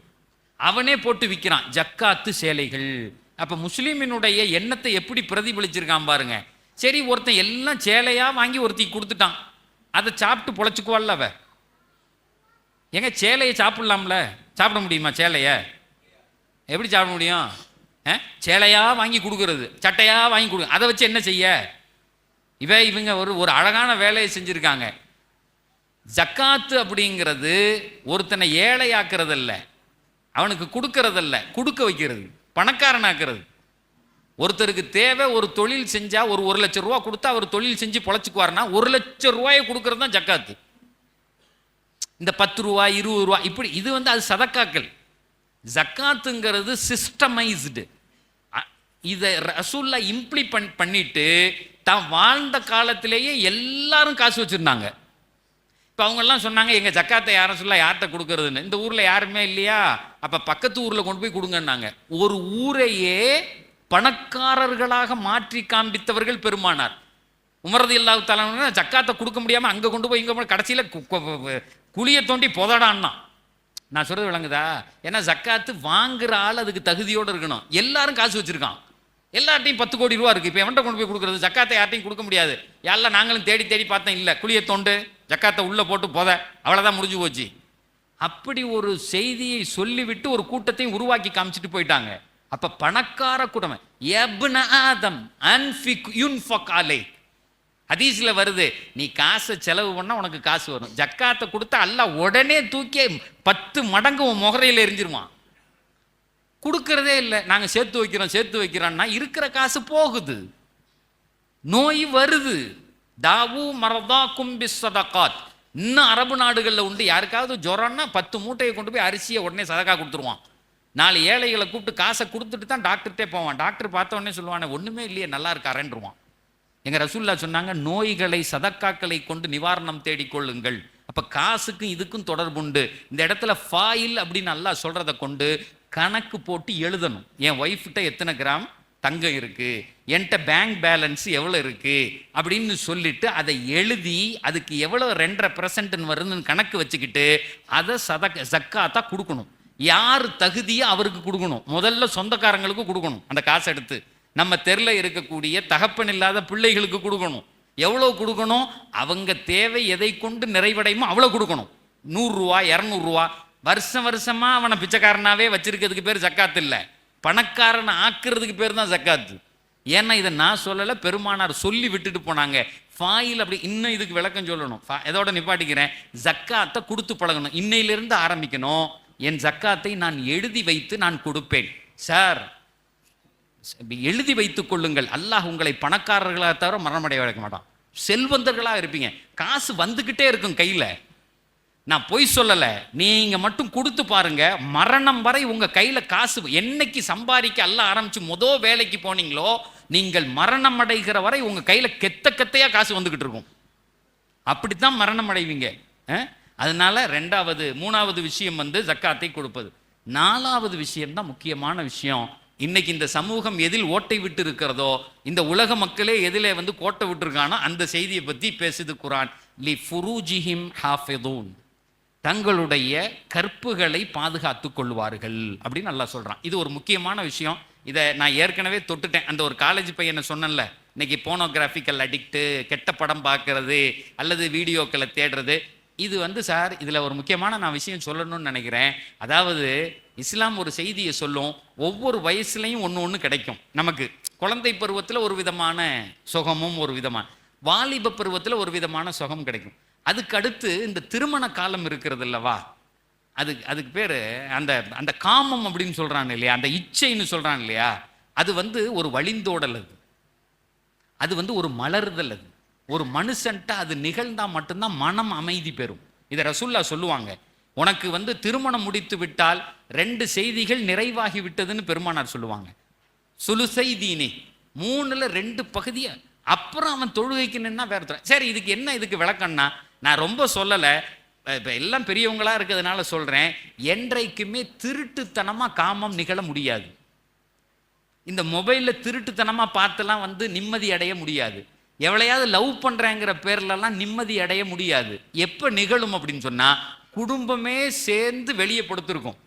அவனே போட்டு விற்கிறான் ஜக்காத்து சேலைகள். அப்போ முஸ்லீமினுடைய எண்ணத்தை எப்படி பிரதிபலிச்சிருக்கான் பாருங்க. சரி, ஒருத்தன் எல்லாம் சேலையாக வாங்கி ஒருத்தி கொடுத்துட்டான், அதை சாப்பிட்டு பொழைச்சிக்குவாள்ல அவ. எங்க சேலையை சாப்பிடலாம்ல? சாப்பிட முடியுமா சேலையை? எப்படி சாப்பிட முடியும்? சேலையாக வாங்கி கொடுக்கறது, சட்டையாக வாங்கி கொடு, அதை வச்சு என்ன செய்ய? இவங்க ஒரு அழகான வேலையை செஞ்சுருக்காங்க. ஜக்காத்து அப்படிங்கிறது ஒருத்தனை ஏழையாக்குறதில்ல, அவனுக்கு கொடுக்கறதல்ல, கொடுக்க வைக்கிறது, பணக்காரனாக்குறது. ஒருத்தருக்கு தேவை, ஒரு தொழில் செஞ்சா ஒரு லட்சம் ரூபா கொடுத்தா அவர் தொழில் செஞ்சு பொழைச்சிக்குவார்னா 1 லட்சம் ரூபாயை கொடுக்கறது தான் ஜக்காத்து. இந்த 10 ரூபா 20 ரூபா இப்படி இது அது சதக்காக்கள். ஜக்காத்துங்கிறது சிஸ்டமைஸ்டு. இதை ரசூல்லா இம்ப்ளிமெண்ட் பண்ணிட்டு தான் வாழ்ந்த காலத்திலேயே எல்லாரும் காசு வச்சிருந்தாங்க. இப்போ அவங்கெல்லாம் சொன்னாங்க, எங்கள் ஜக்காத்தை யாரும் சொல்ல யார்கிட்ட கொடுக்கறதுன்னு. இந்த ஊரில் யாருமே இல்லையா, அப்போ பக்கத்து ஊரில் கொண்டு போய் கொடுங்கன்னாங்க. ஒரு ஊரையே பணக்காரர்களாக மாற்றி காண்பித்தவர்கள் பெருமானார். உமர் ரலியல்லாஹு தஆலா ஜக்காத்தை கொடுக்க முடியாமல் அங்கே கொண்டு போய் இங்கே கடைசியில் குழியை தோண்டி புதடான்னா. நான் சொல்கிறது விளங்குதா? ஏன்னா ஜக்காத்து வாங்குற ஆள் அதுக்கு தகுதியோடு இருக்கணும். எல்லாரும் காசு வச்சுருக்கான், எல்லார்ட்டையும் 10 கோடி ரூபா இருக்குது. இப்போ எவன்கிட்ட கொண்டு போய் கொடுக்குறது? ஜக்காத்தை யார்ட்டையும் கொடுக்க முடியாது. யாரெல்லாம் நாங்களும் தேடி தேடி பார்த்தேன், இல்லை, குழியை தோண்டு, ஜக்காத்தை உள்ளே போட்டு போத, அவ்வளோதான், முடிஞ்சு போச்சு. அப்படி ஒரு செய்தியை சொல்லிவிட்டு ஒரு கூட்டத்தையும் உருவாக்கி காமிச்சிட்டு போயிட்டாங்க. அப்போ பணக்கார கூட்டம், யப்ன ஆதம் அன்ஃபிக் யுன்ஃபக் அலைக். ஹதீஸில் வருது, நீ காசை செலவு பண்ணால் உனக்கு காசு வரும். ஜக்காத்தை கொடுத்தா அல்லாஹ் உடனே தூக்கி 10 மடங்கு உன் முகரையில் எரிஞ்சிருவான். கொடுக்கறதே இல்லை, நாங்கள் சேர்த்து வைக்கிறோம்னா இருக்கிற காசு போகுது, நோய் வருது. தாவு மரதா கும்பி சதகாத். இன்னும் அரபு நாடுகளில் உண்டு, யாருக்காவது ஜுரம்னா 10 மூட்டையை கொண்டு போய் அரிசியை உடனே சதக்கா கொடுத்துருவான். 4 ஏழைகளை கூப்பிட்டு காசை கொடுத்துட்டு தான் டாக்டர்கிட்டே போவான். டாக்டர் பார்த்த உடனே சொல்லுவானே, ஒன்றுமே இல்லையே, நல்லா இருக்காரேன்ருவான். எங்கள் ரசூல்லா சொன்னாங்க, நோய்களை சதக்காக்களை கொண்டு நிவாரணம் தேடிக்கொள்ளுங்கள். அப்போ காசுக்கும் இதுக்கும் தொடர்புண்டு. இந்த இடத்துல ஃபாயில் அப்படின்னு அல்லாஹ் சொல்கிறத கொண்டு கணக்கு போட்டு எழுதணும். என் ஒய்ஃப்கிட்ட எத்தனை கிராம் தங்கம் இருக்குது, என்கிட்ட பேங்க் பேலன்ஸ் எவ்வளோ இருக்குது அப்படின்னு சொல்லிட்டு அதை எழுதி அதுக்கு எவ்வளோ 2.5% வருதுன்னு கணக்கு வச்சுக்கிட்டு அதை ஜக்காத்தா கொடுக்கணும். யார் தகுதியோ அவருக்கு கொடுக்கணும். முதல்ல சொந்தக்காரங்களுக்கு கொடுக்கணும். அந்த காசை எடுத்து நம்ம தெருவில் இருக்கக்கூடிய தகப்பன் இல்லாத பிள்ளைகளுக்கு கொடுக்கணும். எவ்வளோ கொடுக்கணும்? அவங்க தேவை எதை கொண்டு நிறைவடையுமோ அவ்வளோ கொடுக்கணும். 100 ரூபா 200 ரூபா. வருஷமாக அவனை பிச்சைக்காரனாவே வச்சிருக்கிறதுக்கு பேர் ஜக்காத்து இல்லை, பணக்காரனை ஆக்குறதுக்கு பேர் தான் ஜக்காத்து. ஏன்னா இதை நான் சொல்லலை, பெருமானார் சொல்லி விட்டுட்டு போனாங்க. ஃபாயில் அப்படி. இன்னும் இதுக்கு விளக்கம் சொல்லணும், இதோட நிப்பாட்டிக்கிறேன். ஜக்காத்தை கொடுத்து பழகணும். இன்னையிலிருந்து ஆரம்பிக்கணும். என் ஜக்காத்தை நான் எழுதி வைத்து நான் கொடுப்பேன். சார், எழுதி வைத்துக் கொள்ளுங்கள். அல்லாஹ் உங்களை பணக்காரர்களாக தவிர மரணமடைய வைக்க மாட்டான். செல்வந்தர்களாக இருப்பீங்க, காசு வந்துக்கிட்டே இருக்கும் கையில். நான் பொய் சொல்லலை, நீங்கள் மட்டும் கொடுத்து பாருங்க, மரணம் வரை உங்கள் கையில் காசு என்னைக்கு சம்பாதிக்க அல்லாஹ் ஆரம்பித்து வேலைக்கு போனீங்களோ நீங்கள் மரணம் அடைகிற வரை உங்கள் கையில் கெத்தையாக காசு வந்துக்கிட்டு இருக்கும். அப்படித்தான் மரணம் அடைவீங்க. அதனால 2வது 3வது விஷயம் ஜக்காத்தை கொடுப்பது. 4வது விஷயம்தான் முக்கியமான விஷயம். இன்னைக்கு இந்த சமூகம் எதில் ஓட்டை விட்டு இருக்கிறதோ, இந்த உலக மக்களே எதிலே கோட்டை விட்டுருக்கானோ அந்த செய்தியை பற்றி பேசுது குரான். லி ஃபுரூஜிஹிம் ஹாஃபிதூன், தங்களுடைய கற்புகளை பாதுகாத்து கொள்வார்கள் அப்படின்னு நல்லா சொல்கிறான். இது ஒரு முக்கியமான விஷயம். இதை நான் ஏற்கனவே தொட்டுட்டேன். அந்த ஒரு காலேஜ் பையனை சொன்னேன்ல, இன்னைக்கு போனோகிராஃபிக்கல் அடிக்ட்டு, கெட்ட படம் பார்க்கறது அல்லது வீடியோக்களை தேடுறது, இது சார், இதில் ஒரு முக்கியமான நான் விஷயம் சொல்லணும்னு நினைக்கிறேன். அதாவது இஸ்லாம் ஒரு செய்தியை சொல்லும், ஒவ்வொரு வயசுலையும் ஒன்று கிடைக்கும் நமக்கு. குழந்தை பருவத்தில் ஒரு விதமான சுகமும் ஒரு விதமான, வாலிப பருவத்தில் ஒரு விதமான சுகம் கிடைக்கும். அதுக்கு அடுத்து இந்த திருமண காலம் இருக்கிறது இல்லவா, அதுக்கு பேர் அந்த அந்த காமம் அப்படின்னு சொல்கிறான் இல்லையா, அந்த இச்சைன்னு சொல்கிறான் இல்லையா, அது ஒரு வழிந்தோடல், அது ஒரு மலர்தல். அது ஒரு மனுஷன்ட்ட அது நிகழ்ந்தா மட்டும்தான் மனம் அமைதி பெறும். இதை ரசூல்லா சொல்லுவாங்க. உனக்கு திருமணம் முடித்து விட்டால் 2 செய்திகள் நிறைவாகி விட்டதுன்னு பெருமானார் சொல்லுவாங்க. சுலுசை தீனி, 3ல் 2 பகுதியை. அப்புறம் அவன் தொழுகைக்கு நின்னா வேற. சரி, இதுக்கு விளக்கம்னா நான் ரொம்ப சொல்லலை, இப்போ எல்லாம் பெரியவங்களா இருக்கிறதுனால சொல்றேன். என்றைக்குமே திருட்டுத்தனமா காமம் நிகழ முடியாது. இந்த மொபைலில் திருட்டுத்தனமா பார்த்தெல்லாம் நிம்மதி அடைய முடியாது. எவ்வளையாவது லவ் பண்றேங்கிற பேர்லலாம் நிம்மதி அடைய முடியாது. எப்போ நிகழும் அப்படின்னு சொன்னா, குடும்பமே சேர்ந்து வெளியே படுத்திருக்கும்,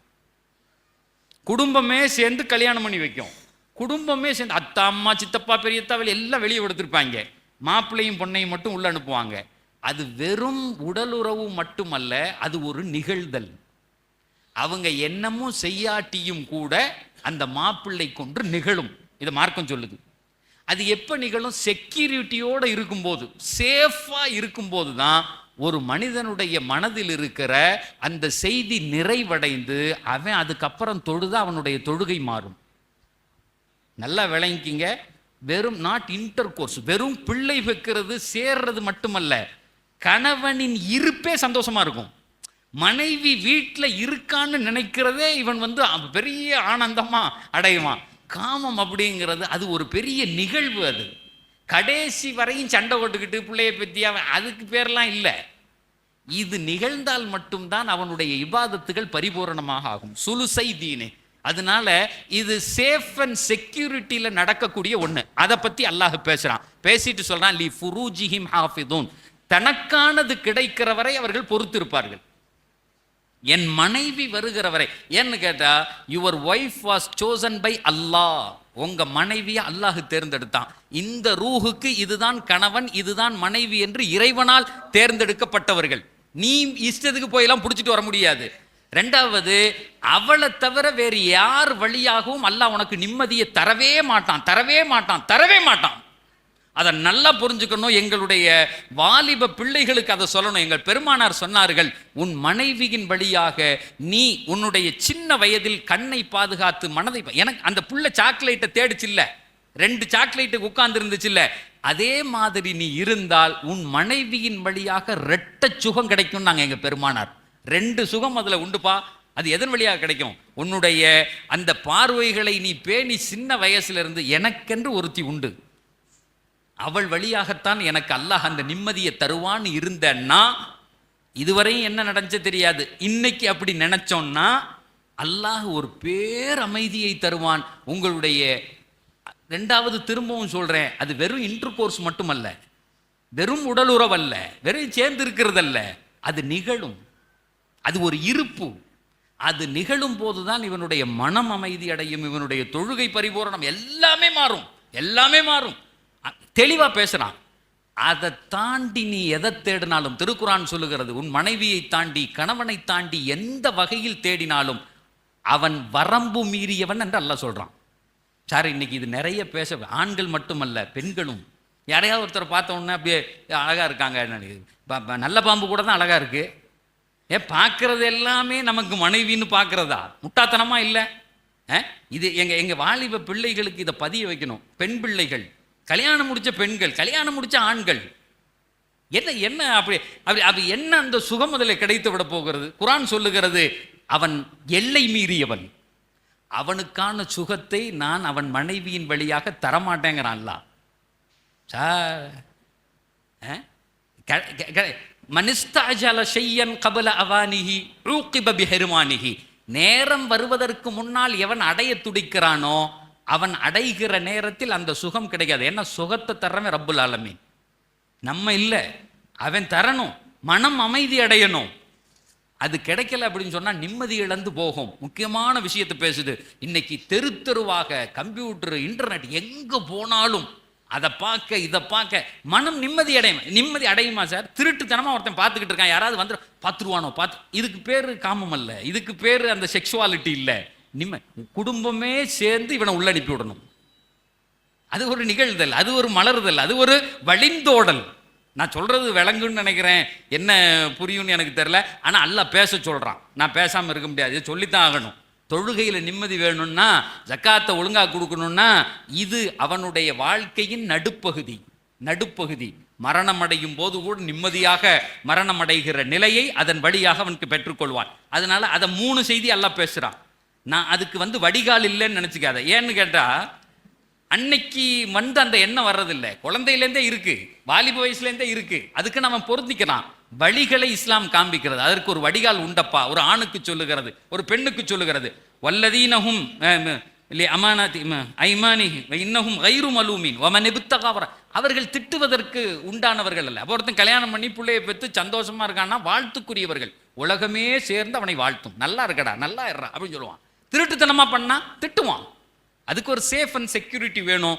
குடும்பமே சேர்ந்து கல்யாணம் பண்ணி வைக்கும், குடும்பமே சேர்ந்து அத்தா அம்மா சித்தப்பா பெரியத்தா எல்லாம் வெளியே படுத்திருப்பாங்க, மாப்பிள்ளையும் பொண்ணையும் மட்டும் உள்ள அனுப்புவாங்க. அது வெறும் உடலுறவு மட்டுமல்ல, அது ஒரு நிகழ்தல். அவங்க என்னமும் செய்யாட்டியும் கூட அந்த மாப்பிள்ளை கொன்று நிகழும். இதை மார்க்கம் சொல்லுது. அது எப்போ நிகழும்? செக்யூரிட்டியோடு இருக்கும்போது, சேஃபா இருக்கும்போது தான் ஒரு மனிதனுடைய மனதில் இருக்கிற அந்த செய்தி நிறைவடைந்து அவன் அதுக்கப்புறம் தொழுது அவனுடைய தொழுகை மாறும். நல்லா விளங்கிக்கிங்க. வெறும் நாட் இன்டர் கோர்ஸ், வெறும் பிள்ளை வைக்கிறது சேர்றது மட்டுமல்ல, கணவனின் இருப்பே சந்தோஷமா இருக்கும். மனைவி வீட்டில் இருக்கான்னு நினைக்கிறதே இவன் பெரிய ஆனந்தமா அடையுவான். காமம் அப்படிங்கிறது அது ஒரு பெரிய நிகழ்வு. அது கடைசி வரையும் சண்டை போட்டுக்கிட்டு பிள்ளைய பற்றி அதுக்கு பேர்லாம் இல்லை. இது நிகழ்ந்தால் மட்டும்தான் அவனுடைய இபாதத்துகள் பரிபூரணமாக ஆகும். சுலுசை தீனே. அதனால இது சேஃப் அண்ட் செக்யூரிட்டியில நடக்கக்கூடிய ஒண்ணு. அதை பத்தி அல்லாஹ் பேசுறான். பேசிட்டு சொல்றான், லி ஃபுரூஜிஹிம் ஹாஃபிதூன், தனக்கானது கிடைக்கிற வரை அவர்கள் பொறுத்திருப்பார்கள். என் மனைவி வருகிற வரை. ஏன்னு கேட்டா, your wife was chosen by Allah. உங்க மனைவியை அல்லாஹ் தேர்ந்தெடுத்தான். இந்த ரூஹுக்கு இதுதான் கணவன், இதுதான் மனைவி என்று இறைவனால் தேர்ந்தெடுக்கப்பட்டவர்கள். நீ இஷ்டத்துக்கு போயெல்லாம் பிடிச்சிட்டு வர முடியாது. 2வது, அவளை தவிர வேறு யார் வழியாகவும் அல்லாஹ் உனக்கு நிம்மதியை தரவே மாட்டான், தரவே மாட்டான், தரவே மாட்டான். அதை நல்லா புரிஞ்சுக்கணும். எங்களுடைய வாலிப பிள்ளைகளுக்கு அதை சொல்லணும். எங்கள் பெருமானார் சொன்னார்கள், உன் மனைவியின் வழியாக நீ உன்னுடைய சின்ன வயதில் கண்ணை பாதுகாத்து மனதை. எனக்கு அந்த புள்ள சாக்லேட்டை தேடிச்சில்ல, 2 சாக்லேட்டு உட்கார்ந்து இருந்துச்சுல்ல, அதே மாதிரி நீ இருந்தால் உன் மனைவியின் வழியாக 2 சுகம் கிடைக்கும் நாங்கள் எங்கள் பெருமானார். 2 சுகம் அதில் உண்டுப்பா. அது எதன் வழியாக கிடைக்கும்? உன்னுடைய அந்த பார்வைகளை நீ பேணி சின்ன வயசுல இருந்து, எனக்கென்று ஒருத்தி உண்டு, அவள் வழியாகத்தான் எனக்கு அல்லாஹ் அந்த நிம்மதியை தருவான்னு இருந்தன்னா, இதுவரையும் என்ன நடந்துச்சு தெரியாது. இன்னைக்கு அப்படி நினைச்சோம்னா அல்லாஹ் ஒரு பேரமைதியை தருவான். உங்களுடைய 2வது திரும்பவும் சொல்றேன், அது வெறும் இன்டர் கோர்ஸ் மட்டுமல்ல, வெறும் உடலுறவல்ல, வெறும் சேர்ந்து இருக்கிறதல்ல, அது நிகழும். அது ஒரு இருப்பு. அது நிகழும் போதுதான் இவனுடைய மனம் அமைதி அடையும், இவனுடைய தொழுகை பரிபூரணம், எல்லாமே மாறும், எல்லாமே மாறும். தெளிவா பேசுறான். அதை தாண்டி நீ எதை தேடினாலும், திருக்குரான் சொல்லுகிறது, உன் மனைவியை தாண்டி கணவனை தாண்டி எந்த வகையில் தேடினாலும் அவன் வரம்பு மீறியவன் என்று அல்லாஹ் சொல்றான். சார், இன்னைக்கு இது நிறைய பேச, ஆண்கள் மட்டுமல்ல பெண்களும். யாரையாவது ஒருத்தர் பார்த்த உடனே அப்படியே அழகா இருக்காங்க, நல்ல பாம்பு கூட தான் அழகா இருக்கு. பார்க்கறது எல்லாமே நமக்கு மனைவின்னு பார்க்கறதா? முட்டாத்தனமா இல்லை? இது எங்க வாலிப பிள்ளைகளுக்கு இதை பதிய வைக்கணும். பெண் பிள்ளைகள், கல்யாணம் முடிச்ச பெண்கள், கல்யாணம் முடிச்ச ஆண்கள், என்ன என்ன அப்படி அப்படி அப்படி என்ன அந்த சுகம் அதில் கிடைத்து விட போகிறது? குரான் சொல்லுகிறது, அவன் எல்லை மீறியவன், அவனுக்கான சுகத்தை நான் அவன் மனைவியின் வழியாக தரமாட்டேங்கிறான்ல. மனிஸ்தாஜல ஷையன் கபல அவானிஹி ஊகிப பிஹிர்மானிஹி. நேரம் வருவதற்கு முன்னால் எவன் அடைய துடிக்கிறானோ அவன் அடைகிற நேரத்தில் அந்த சுகம் கிடைக்காது. ஏன்னா சுகத்தை தர்றவன் ரப்புல் ஆலமீன், நம்ம இல்லை. அவன் தரணும், மனம் அமைதி அடையணும். அது கிடைக்கல அப்படின்னு சொன்னா நிம்மதி இழந்து போகும். முக்கியமான விஷயத்தை பேசுது. இன்னைக்கு தெரு தெருவாக கம்ப்யூட்டர், இன்டர்நெட், எங்க போனாலும் அதை பார்க்க இதை பார்க்க மனம் நிம்மதி அடையும். நிம்மதி அடையுமா சார்? திருட்டுத்தனமா ஒருத்தன் பார்த்துக்கிட்டு இருக்கான், யாராவது வந்து பார்த்துருவானோ பார்த்து. இதுக்கு பேரு காமம் அல்ல, இதுக்கு பேரு அந்த செக்ஷுவாலிட்டி இல்லை. குடும்பமே சேர்ந்து இவனை உள்ள அனுப்பி விடணும். அது ஒரு நிகழ்தல், அது ஒரு மலர்தல், அது ஒரு வழிந்தோடல். நான் சொல்றது விளங்குன்னு நினைக்கிறேன், என்ன புரியும்னு எனக்கு தெரியல. ஆனா அல்லாஹ் பேச சொல்றான், நான் பேசாம இருக்க முடியாது, சொல்லித்தான் ஆகணும். தொழுகையில் நிம்மதி வேணும்னா, ஜக்காத்தை ஒழுங்காக கொடுக்கணும்னா, இது அவனுடைய வாழ்க்கையின் நடுப்பகுதி. மரணம் அடையும் போது கூட நிம்மதியாக மரணம் அடைகிற நிலையை அதன் வழியாக அவனுக்கு பெற்றுக்கொள்வான். அதனால அதை 3 செய்தி அல்லாஹ் பேசுறான். நான் அதுக்கு வடிகால் இல்லைன்னு நினைச்சுக்காத. ஏன்னு கேட்டா, அன்னைக்கு அந்த எண்ணம் வர்றதில்லை, குழந்தையிலேருந்தே இருக்கு, வாலிப வயசுலேருந்தே இருக்கு. அதுக்கு நம்ம பொருந்திக்கலாம். வழிகளை இஸ்லாம் காண்பிக்கிறது. அதற்கு ஒரு வடிகால் உண்டப்பா. ஒரு ஆணுக்கு சொல்லுகிறது, ஒரு பெண்ணுக்கு சொல்லுகிறது. வல்லதீனஹும் அவர்கள் திட்டுவதற்கு உண்டானவர்கள் அல்ல. ஒருத்தன் கல்யாணம் பண்ணி பிள்ளையை பெற்று சந்தோஷமா இருக்கான்னா வாழ்த்துக்குரியவர்கள். உலகமே சேர்ந்து அவனை வாழ்த்தும். நல்லா இருக்கடா, நல்லா இருறா அப்படின்னு சொல்லுவான். திருட்டுத்தனமா பண்ணா திட்டுவான். அதுக்கு ஒரு சேஃப் அண்ட் செக்யூரிட்டி வேணும்.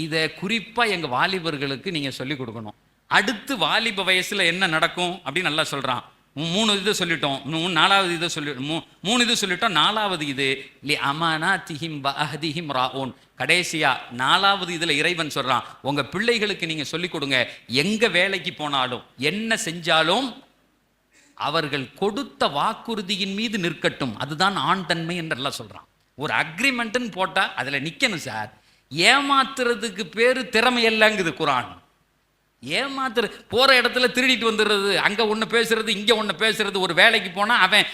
இதை குறிப்பா எங்க வாலிபர்களுக்கு நீங்க சொல்லிக் கொடுக்கணும். அடுத்து வாலிப வயசுல என்ன நடக்கும் அப்படின்னு நல்லா சொல்றான். 3 இது சொல்லிட்டோம். 4வது இதை சொல்லி 3 இது சொல்லிட்டோம். 4வது இது அமானாத்திஹிம் வஅஹ்திஹிம் ராஊன். கடைசியா 4வது இதுல இறைவன் சொல்றான், உங்க பிள்ளைகளுக்கு நீங்க சொல்லிக் கொடுங்க, எங்க வேலைக்கு போனாலும் என்ன செஞ்சாலும் அவர்கள் கொடுத்த வாக்குறுதியின் மீது நிற்கட்டும். அதுதான் ஆண் தன்மை என்று எல்லாம் சொல்றான். ஒரு அக்ரிமெண்ட்னு போட்டா அதுல நிக்கணும் சார். ஏமாத்துறதுக்கு பேரு திறமை இல்லைங்குது குரான். ஏமாத்துற போற இடத்துல திருடிட்டு வந்துடுறது, அங்க ஒண்ணு பேசுறது, இங்க ஒண்ணு பேசுறது. ஒரு வேலைக்கு போனா அவன்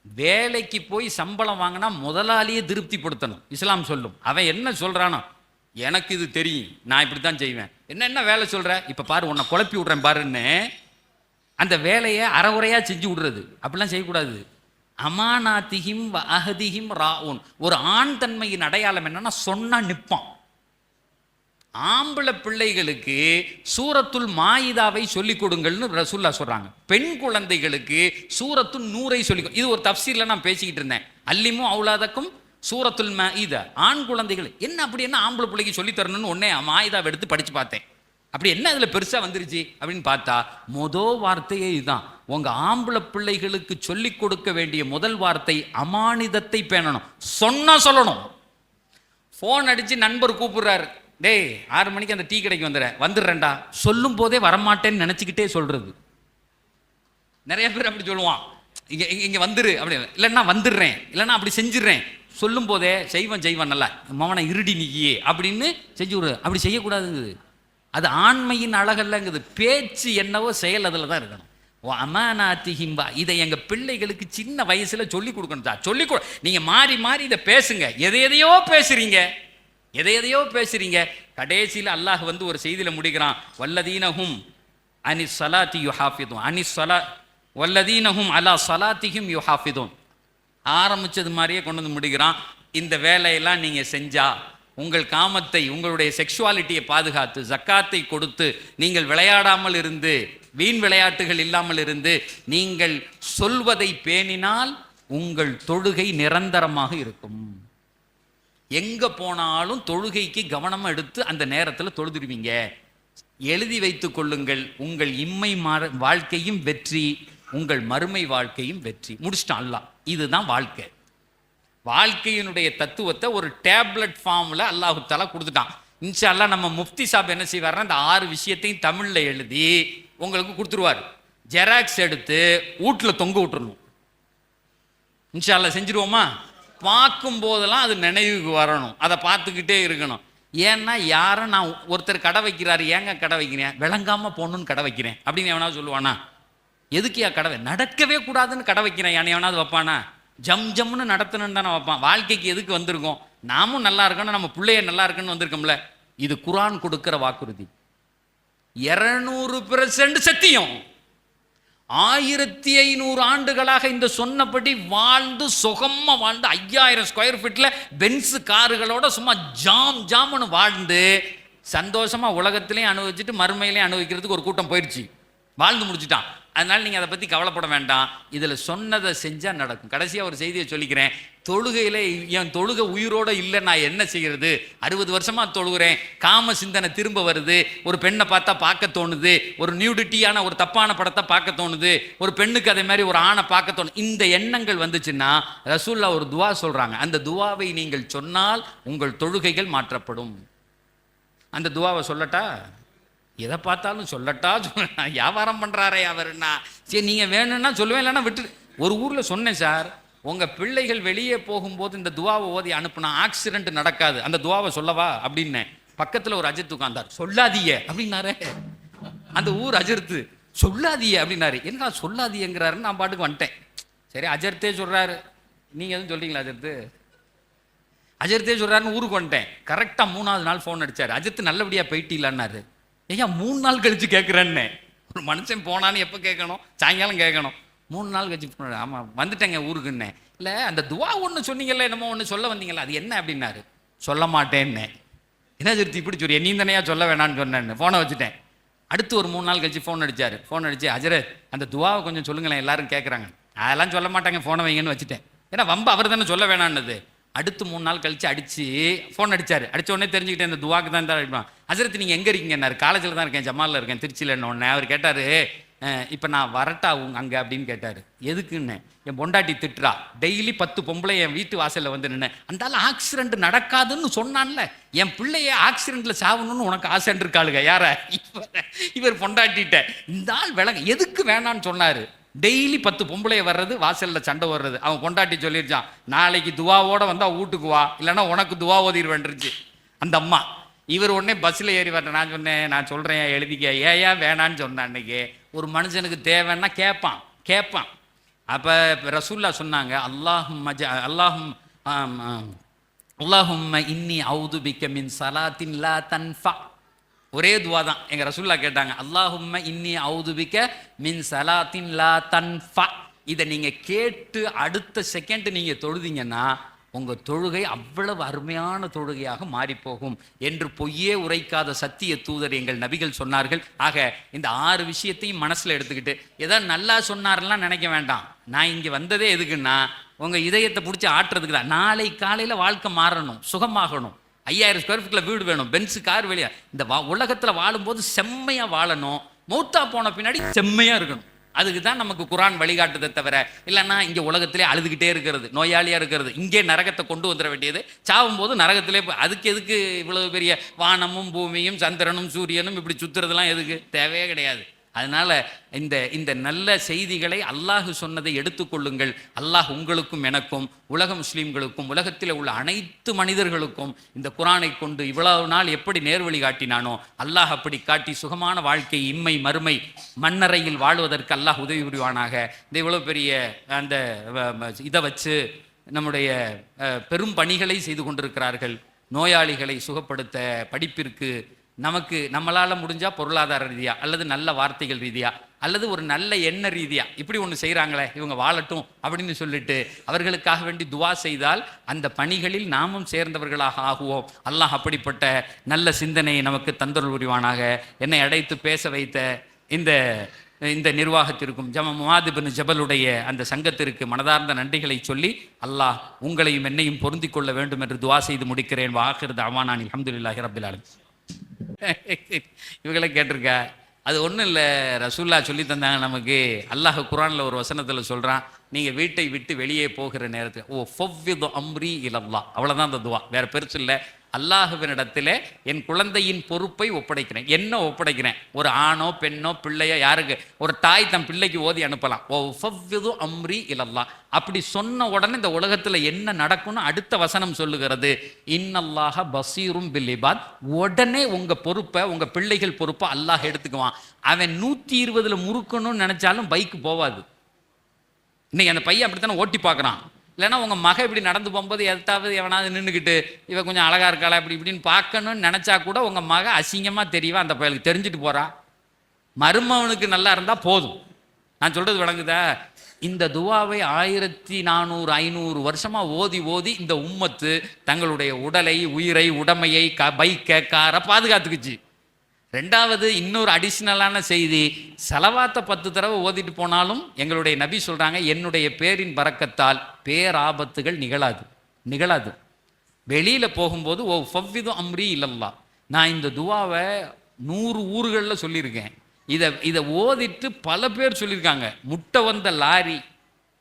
வேலைக்கு போய் சம்பளம் வாங்கினா முதலாளியே திருப்திப்படுத்தணும். இஸ்லாம் சொல்லும். அவன் என்ன சொல்றானோ, எனக்கு இது தெரியும், நான் இப்படித்தான் செய்வேன். என்ன வேலை சொல்ற, இப்ப பாரு உன்னை குழப்பி விடுறேன் பாருன்னு அந்த வேலையை அறகுறையா செஞ்சு விடுறது. அப்படிலாம் செய்யக்கூடாது. அமானாத்திஹிம் வஅஹ்திஹிம் ராஊன். ஒரு ஆண் தன்மையின் அடையாளம் என்னன்னா, சொன்னா நிற்பான். ஆம்பளை பிள்ளைகளுக்கு சூரத்துல் மாயிதாவை சொல்லிக் கொடுங்கள்னு ரசூல்லா சொல்றாங்க. பெண் குழந்தைகளுக்கு சூரத்துல் நூரை சொல்லிக். இது ஒரு தஃப்சீர்ல நான் பேசிக்கிட்டு இருந்தேன். அல்லிமு அவுலாதக்கும் சூரத்துல் மாயிதா. ஆண் குழந்தைகள் என்ன அப்படி என்ன ஆம்பளை பிள்ளைக்கு சொல்லி தரணும்னு உடனே மாயிதாவை எடுத்து படிச்சு பார்த்தேன். அப்படி என்ன அதுல பெருசா வந்துருச்சு அப்படின்னு பார்த்தா, வார்த்தையே இதுதான். உங்க ஆம்பளை பிள்ளைகளுக்கு சொல்லிக் கொடுக்க வேண்டிய முதல் வார்த்தை அமானிதத்தை பேணணும். சொன்னா சொல்லணும். போன் அடிச்சு நண்பர் கூப்பிடுறாரு, டேய் 6 மணிக்கு அந்த டீ கடைக்கு வந்துடுறேன்டா. சொல்லும் போதே வரமாட்டேன்னு நினைச்சுக்கிட்டே சொல்றது. நிறைய பேர் அப்படி சொல்லுவான், இங்க வந்துரு அப்படி, இல்லைன்னா வந்துடுறேன், இல்லைன்னா அப்படி செஞ்சிடுறேன். சொல்லும் போதே செய்வன் நல்லா மவனை இருடி நீக்கியே அப்படின்னு செஞ்சு விடு. அப்படி செய்யக்கூடாதுங்குது. அது ஆண்மையின் அழகல்லங்குது. பேச்சு என்னவோ செயல் அதில் தான் இருக்கணும். அமானாத்திஹிம்பா. இதை எங்க பிள்ளைகளுக்கு சின்ன வயசுல சொல்லி கொடுக்கணும் சார். நீங்க மாறி மாறி இதை பேசுங்க. எதையோ பேசுறீங்க. கடைசியில் அல்லாஹ் ஒரு செய்தியில முடிக்கிறான், வல்லதீனஹும் அனிஸ் ஸலாத்தி யுஹாஃபிதுன் வல்லதீனஹும் அலா ஸலாத்திஹிம் யுஹாஃபிதுன். ஆரம்பிச்சது மாதிரியே கொண்டு வந்து முடிக்கிறான். இந்த வேலையெல்லாம் நீங்க செஞ்சா உங்கள் காமத்தை, உங்களுடைய செக்ஷுவாலிட்டியை பாதுகாத்து, ஜக்காத்தை கொடுத்து, நீங்கள் விளையாடாமல் இருந்து, வீண் விளையாட்டுகள் இல்லாமல் இருந்து, நீங்கள் சொல்வதை பேணினால் உங்கள் தொழுகை நிரந்தரமாக இருக்கும். எங்க போனாலும் தொழுகைக்கு கவனம் எடுத்து அந்த நேரத்தில் தொழுதுடுவீங்க. எழுதி வைத்துக் கொள்ளுங்கள், உங்கள் இம்மை வாழ்க்கையும் வெற்றி, உங்கள் மறுமை வாழ்க்கையும் வெற்றி. முடிச்சிட்டான் அல்லாஹ். இதுதான் வாழ்க்கையினுடைய தத்துவத்தை ஒரு டேப்லெட் ஃபார்ம்ல அல்லாஹு தஆலா கொடுத்துட்டான். இன்ஷா அல்லாஹ் நம்ம முஃப்தி சாப் என்ன செய்வார்னா, இந்த 6 விஷயத்தையும் தமிழ்ல எழுதி உங்களுக்கு கொடுத்துருவார். ஜெராக்ஸ் எடுத்து வீட்டுல தொங்க விட்டுறணும். இன்ஷா அல்லாஹ் செஞ்சிருவோமா? பார்க்கும் போதெல்லாம் அது நினைவுக்கு வரணும். அதை பார்த்துக்கிட்டே இருக்கணும். ஏன்னா யாரும், நான் ஒருத்தர் கடை வைக்கிறாரு, ஏங்க கடை வைக்கிறேன், விளங்காம போகணுன்னு கடை வைக்கிறேன் அப்படின்னு எவனாவது சொல்லுவானா? எதுக்கியா கடை நடக்கவே கூடாதுன்னு கடை வைக்கிறேன் யானை எவனாவது வைப்பானா? ஜம்னு நடத்தணுன்னு தானே வைப்பான். வாழ்க்கைக்கு எதுக்கு வந்திருக்கோம்? நாமும் நல்லா இருக்கணும், நம்ம பிள்ளைய நல்லா இருக்குன்னு வந்திருக்கோம்ல. இது குர்ஆன் கொடுக்கிற வாக்குறுதி. 200% சத்தியம். 1500 ஆண்டுகளாக இந்த சொன்னபடி வாழ்ந்து சுகமா வாழ்ந்து 5000 ஸ்கொயர் ஃபீட்ல பென்ஸ் காருகளோட சும்மா ஜாம்னு வாழ்ந்து சந்தோஷமா உலகத்திலையும் அனுபவிச்சுட்டு மறுமையிலையும் அனுபவிக்கிறதுக்கு ஒரு கூட்டம் போயிடுச்சு, வாழ்ந்து முடிச்சுட்டான். அதனால நீங்க அதை பத்தி கவலைப்பட வேண்டாம். இதுல சொன்னதை செஞ்சா நடக்கும். கடைசியா ஒரு செய்தியை சொல்லிக்கிறேன். தொழுகையில என் தொழுகை உயிரோட இல்லை, நான் என்ன செய்யறது? 60 வருஷமா தொழுகிறேன், காம சிந்தனை திரும்ப வருது, ஒரு பெண்ணை பார்த்தா பார்க்க தோணுது, ஒரு நியூடிட்டியான ஒரு தப்பான படத்தை பார்க்க தோணுது, ஒரு பெண்ணுக்கு அதே மாதிரி ஒரு ஆணை பார்க்க தோணுது. இந்த எண்ணங்கள் வந்துச்சுன்னா ரசூல்லா ஒரு துவா சொல்றாங்க. அந்த துவாவை நீங்கள் சொன்னால் உங்கள் தொழுகைகள் மாற்றப்படும். அந்த துவாவை சொல்லட்டா? எதை பார்த்தாலும் சொல்லட்டா வியாபாரம் பண்றாரே அவருன்னா, சரி நீங்க வேணும்னா சொல்லுவேன், இல்லைன்னா விட்டு. ஒரு ஊர்ல சொன்னேன் சார், உங்க பிள்ளைகள் வெளியே போகும்போது இந்த துவாவை ஓதி அனுப்புனா ஆக்சிடென்ட் நடக்காது, அந்த துவாவை சொல்லவா அப்படின்னு பக்கத்துல ஒரு அஜித் உட்கார்ந்தார். சொல்லாதீய அப்படின்னாரு. அந்த ஊர் அஜர்த்து சொல்லாதீய அப்படின்னாரு. என்ன சொல்லாதீங்கிறாருன்னு நான் பாட்டுக்கு வந்துட்டேன். சரி அஜர்த்தே சொல்றாரு, நீங்க எதுவும் சொல்றீங்களா அஜர்த்து? அஜர்த்தே சொல்றாருன்னு ஊருக்கு வந்துட்டேன். கரெக்டா 3வது நாள் ஃபோன் அடிச்சாரு. அஜித் நல்லபடியா போயிட்டீங்களான்னாரு. ஐயா 3 நாள் கழிச்சு கேட்குறேன்னு. ஒரு மனுஷன் போனான்னு எப்போ கேட்கணும்? சாயங்காலம் கேட்கணும். 3 நாள் கழிச்சு போன. ஆமாம் வந்துட்டேங்க ஊருக்குன்னே. இல்லை அந்த துவா ஒன்று சொன்னீங்கல்ல, என்னமோ ஒன்று சொல்ல வந்தீங்களா, அது என்ன அப்படின்னாரு. சொல்ல மாட்டேன்னே. என்ன திருத்தி இப்படி சொல்லி நீ தானையா சொல்ல வேணான்னு சொன்னேன்னு ஃபோனை வச்சுட்டேன். அடுத்து ஒரு 3 நாள் கழிச்சு ஃபோன் அடிச்சாரு. ஃபோன் அடிச்சு அஜரத் அந்த துவாவை கொஞ்சம் சொல்லுங்களேன் எல்லாரும் கேட்குறாங்க. அதெல்லாம் சொல்ல மாட்டாங்க, ஃபோனை வைங்கன்னு வச்சுட்டேன். ஏன்னா வம்ப அவர் தானே சொல்ல வேணான்னது. அடுத்து 3 நாள் கழிச்சு அடிச்சு ஃபோன் அடிச்சாரு. அடிச்ச உடனே தெரிஞ்சுக்கிட்டேன் இந்த துவாக்கு தான் அடிப்பான். அஜரத் நீங்கள் எங்கே இருக்கீங்கன்னாரு. காலேஜில் தான் இருக்கேன், ஜமாலில் இருக்கேன், திருச்சியில். உடனே அவர் கேட்டார், இப்போ நான் வரட்டா அங்கே அப்படின்னு கேட்டார். எதுக்குன்னு? என் பொண்டாட்டி திட்டுறா, டெய்லி 10 பொம்பளை என் வீட்டு வாசலில் வந்து நின்று அந்தால ஆக்சிடென்ட் நடக்காதுன்னு சொன்னான்ல, என் பிள்ளைய ஆக்சிடென்ட்டில் சாவணும்னு உனக்கு ஆசை இருக்காளுங்க. யார? இவர் பொண்டாட்டிட்ட. இந்த ஆள் விலங்க எதுக்கு வேணான்னு சொன்னார். டெய்லி 10 பொம்பளைய வர்றது, வாசலில் சண்டை வர்றது. அவன் கொண்டாட்டி சொல்லிருச்சான், நாளைக்கு துவாவோட வந்தா வீட்டுக்கு வா, இல்லைன்னா உனக்கு துவா ஓதிடுவேன்ருச்சு அந்த அம்மா. இவர் உடனே பஸ்ஸில் ஏறி வரேன். நான் சொன்னேன், நான் சொல்கிறேன் எழுதிக்க. ஏயா வேணான்னு சொன்னேன். அன்னைக்கு ஒரு மனுஷனுக்கு தேவைன்னா கேட்பான். அப்போ ரசூல்லா சொன்னாங்க, அல்லாஹும்ம இன்னி அவுது பிக்க மின் சலாத்தின் லா தன்ஃபா. ஒரே துவா தான். எங்க ரசூல்லா கேட்டாங்க, அல்லாஹும்ம இன்னி அவுது பிக்க மின் சலாத்தின் லா தன்ஃபா. இதை நீங்க கேட்டு அடுத்த செகண்ட் நீங்க தொழுதீங்கன்னா உங்க தொழுகை அவ்வளவு அருமையான தொழுகையாக மாறிப்போகும் என்று பொய்யே உரைக்காத சத்திய தூதர் எங்கள் நபிகள் சொன்னார்கள். ஆக இந்த 6 விஷயத்தையும் மனசுல எடுத்துக்கிட்டு ஏதாவது நல்லா சொன்னார்லாம் நினைக்க வேண்டாம். நான் இங்க வந்ததே எதுக்குன்னா உங்க இதயத்தை பிடிச்சி ஆட்டுறதுக்கு தான். நாளை காலையில வாழ்க்கை மாறணும், சுகமாகணும். 5000 ஸ்கொயர் ஃபீட்ல வீடு வேணும், பென்ஸ் கார் வெளியா. இந்த உலகத்துல வாழும்போது செம்மையா வாழணும், மௌத்தா போன பின்னாடி செம்மையா இருக்கணும். அதுக்கு தான் நமக்கு குரான் வழிகாட்டுதை தவிர இல்லைன்னா இங்கே உலகத்திலே அழுதுகிட்டே இருக்கிறது, நோயாளியாக இருக்கிறது. இங்கே நரகத்தை கொண்டு வந்துட வேண்டியது, சாவும் போது நரகத்திலே. அதுக்கு எதுக்கு இவ்வளவு பெரிய வானமும் பூமியும் சந்திரனும் சூரியனும் இப்படி சுத்துறதுலாம் எதுக்கு? தேவையே கிடையாது. அதனால இந்த நல்ல செய்திகளை அல்லாஹ் சொன்னதை எடுத்துக்கொள்ளுங்கள். அல்லாஹ் உங்களுக்கும் எனக்கும் உலக முஸ்லீம்களுக்கும் உலகத்தில் உள்ள அனைத்து மனிதர்களுக்கும் இந்த குரானை கொண்டு இவ்வளவு நாள் எப்படி நேர்வழி காட்டினானோ அல்லாஹ் அப்படி காட்டி சுகமான வாழ்க்கை இம்மை மறுமை மண்ணறையில் வாழ்வதற்கு அல்லாஹ் உதவி புரிவானாக. இந்த இவ்வளவு பெரிய அந்த இதை வச்சு நம்முடைய பெரும் பணிகளை செய்து கொண்டிருக்கிறார்கள். நோயாளிகளை சுகப்படுத்த, படிப்பிற்கு, நமக்கு நம்மளால் முடிஞ்சால் பொருளாதார ரீதியாக அல்லது நல்ல வார்த்தைகள் ரீதியாக அல்லது ஒரு நல்ல எண்ண ரீதியாக இப்படி ஒன்று செய்கிறாங்களே இவங்க வாழட்டும் அப்படின்னு சொல்லிட்டு அவர்களுக்காக வேண்டி துவா செய்தால் அந்த பணிகளில் நாமும் சேர்ந்தவர்களாக ஆகுவோம். அல்லாஹ் அப்படிப்பட்ட நல்ல சிந்தனையை நமக்கு தந்தருள் புரிவானாக. என்னை அழைத்து பேச வைத்த இந்த நிர்வாகத்திற்கும் முஆத் இப்னு ஜபலுடைய அந்த சங்கத்திற்கு மனதார்ந்த நன்றிகளை சொல்லி அல்லாஹ் உங்களையும் என்னையும் பொருந்திக் கொள்ள வேண்டும் என்று துவா செய்து முடிக்கிறேன். வாஹிர் தஅவானா அல்ஹம்துலில்லாஹி ரப்பில் ஆலமீன். இவங்களை கேட்டிருக்கா? அது ஒன்றும் இல்லை, ரசூல்லா சொல்லி தந்தாங்க நமக்கு. அல்லாஹ் குரானில் ஒரு வசனத்தில் சொல்கிறான், நீங்கள் வீட்டை விட்டு வெளியே போகிற நேரத்தில் ஃபவ்விது அம்ரி இலல்லாஹ், அவ்வளோதான் அந்த துவா, வேறு பெருசு இல்லை. அல்லாஹுவினிடத்தில் என் குழந்தையின் பொறுப்பை ஒப்படைக்கிறேன். என்ன ஒப்படைக்கிறேன்? ஒரு ஆணோ பெண்ணோ பிள்ளையோ யாருக்கு ஒரு தாய் தன் பிள்ளைக்கு ஓதி அனுப்பலாம். ஃபவ்விது அம்ரி இலல்லாஹ். அப்படி சொன்ன உடனே இந்த உலகத்தில் என்ன நடக்கும்னு அடுத்த வசனம் சொல்லுகிறது, இன்னல்லாஹ பசீரும் பில் இபாத். உடனே உங்கள் பொறுப்பை, உங்கள் பிள்ளைகள் பொறுப்பை அல்லாஹ் எடுத்துக்குவான். அவன் 120 முறுக்கணும்னு நினச்சாலும் பைக்கு போவாது. இன்னைக்கு அந்த பையன் அப்படித்தானே ஓட்டி பார்க்குறான். இல்லைன்னா உங்கள் மகன் இப்படி நடந்து போகும்போது எதாவது எவனாவது நின்றுக்கிட்டு இவன் கொஞ்சம் அழகாக இருக்காளா இப்படி இப்படின்னு பார்க்கணும்னு நினச்சா கூட உங்கள் மகன் அசிங்கமாக தெரியவா, அந்த பயலுக்கு தெரிஞ்சுட்டு போகிறா. மருமவனுக்கு நல்லா இருந்தால் போதும். நான் சொல்கிறது விளங்குதா? இந்த துவாவை 1400 500 வருஷமாக ஓதி ஓதி இந்த உம்மத்து தங்களுடைய உடலை, உயிரை, உடைமையை, பைக்கை, காரை பாதுகாத்துக்குச்சு. ரெண்டாவது இன்னொரு அடிஷ்னலான செய்தி, செலவாத்தை 10 தடவை ஓதிட்டு போனாலும் எங்களுடைய நபி சொல்கிறாங்க, என்னுடைய பேரின் பரக்கத்தால் பேராபத்துகள் நிகழாது. வெளியில் போகும்போது ஃபவ்விது அம்ரி இல்லல்லா. நான் இந்த துவாவை 100 ஊர்களில் சொல்லியிருக்கேன். இதை ஓதிட்டு பல பேர் சொல்லியிருக்காங்க. முட்டை வந்த லாரி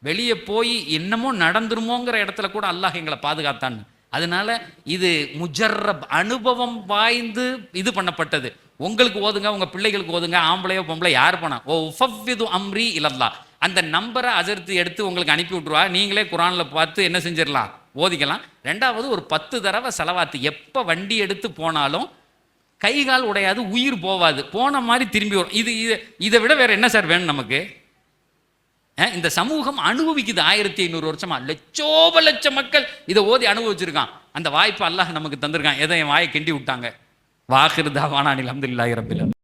வெளியே போய் என்னமோ நடந்துருமோங்கிற இடத்துல கூட அல்லாஹ் எங்களை பாதுகாத்தான்னு. அதனால இது முஜர்ரப், அனுபவம் வாய்ந்து இது பண்ணப்பட்டது. உங்களுக்கு ஓதுங்க, உங்க பிள்ளைகளுக்கு ஓதுங்க, ஆம்பளையோ பொம்பளை யார் பண்ணா ஃபவ்விது அம்ரி இலல்லாஹ். அந்த நம்பரை அஜர்த்து எடுத்து உங்களுக்கு அனுப்பி விட்ருவா. நீங்களே குரானில் பார்த்து என்ன செஞ்சிடலாம், ஓதிக்கலாம். ரெண்டாவது ஒரு 10 தடவை செலவாத்து. எப்போ வண்டி எடுத்து போனாலும் கை கால் உடையாது, உயிர் போவாது, போன மாதிரி திரும்பி வரும். இதை விட வேற என்ன சார் வேணும் நமக்கு? இந்த சமூகம் அனுபவிக்குது 1500 வருஷமா. லட்சோப லட்ச மக்கள் இதை ஓதி அனுபவிச்சிருக்கான். அந்த வாய்ப்பு அல்லாஹ் நமக்கு தந்திருக்கான். எதை என் வாயை கிண்டி விட்டாங்க. வாஹிர் தாவானா அல்ஹம்துலில்லாஹி ரப்பில் ஆலமீன்.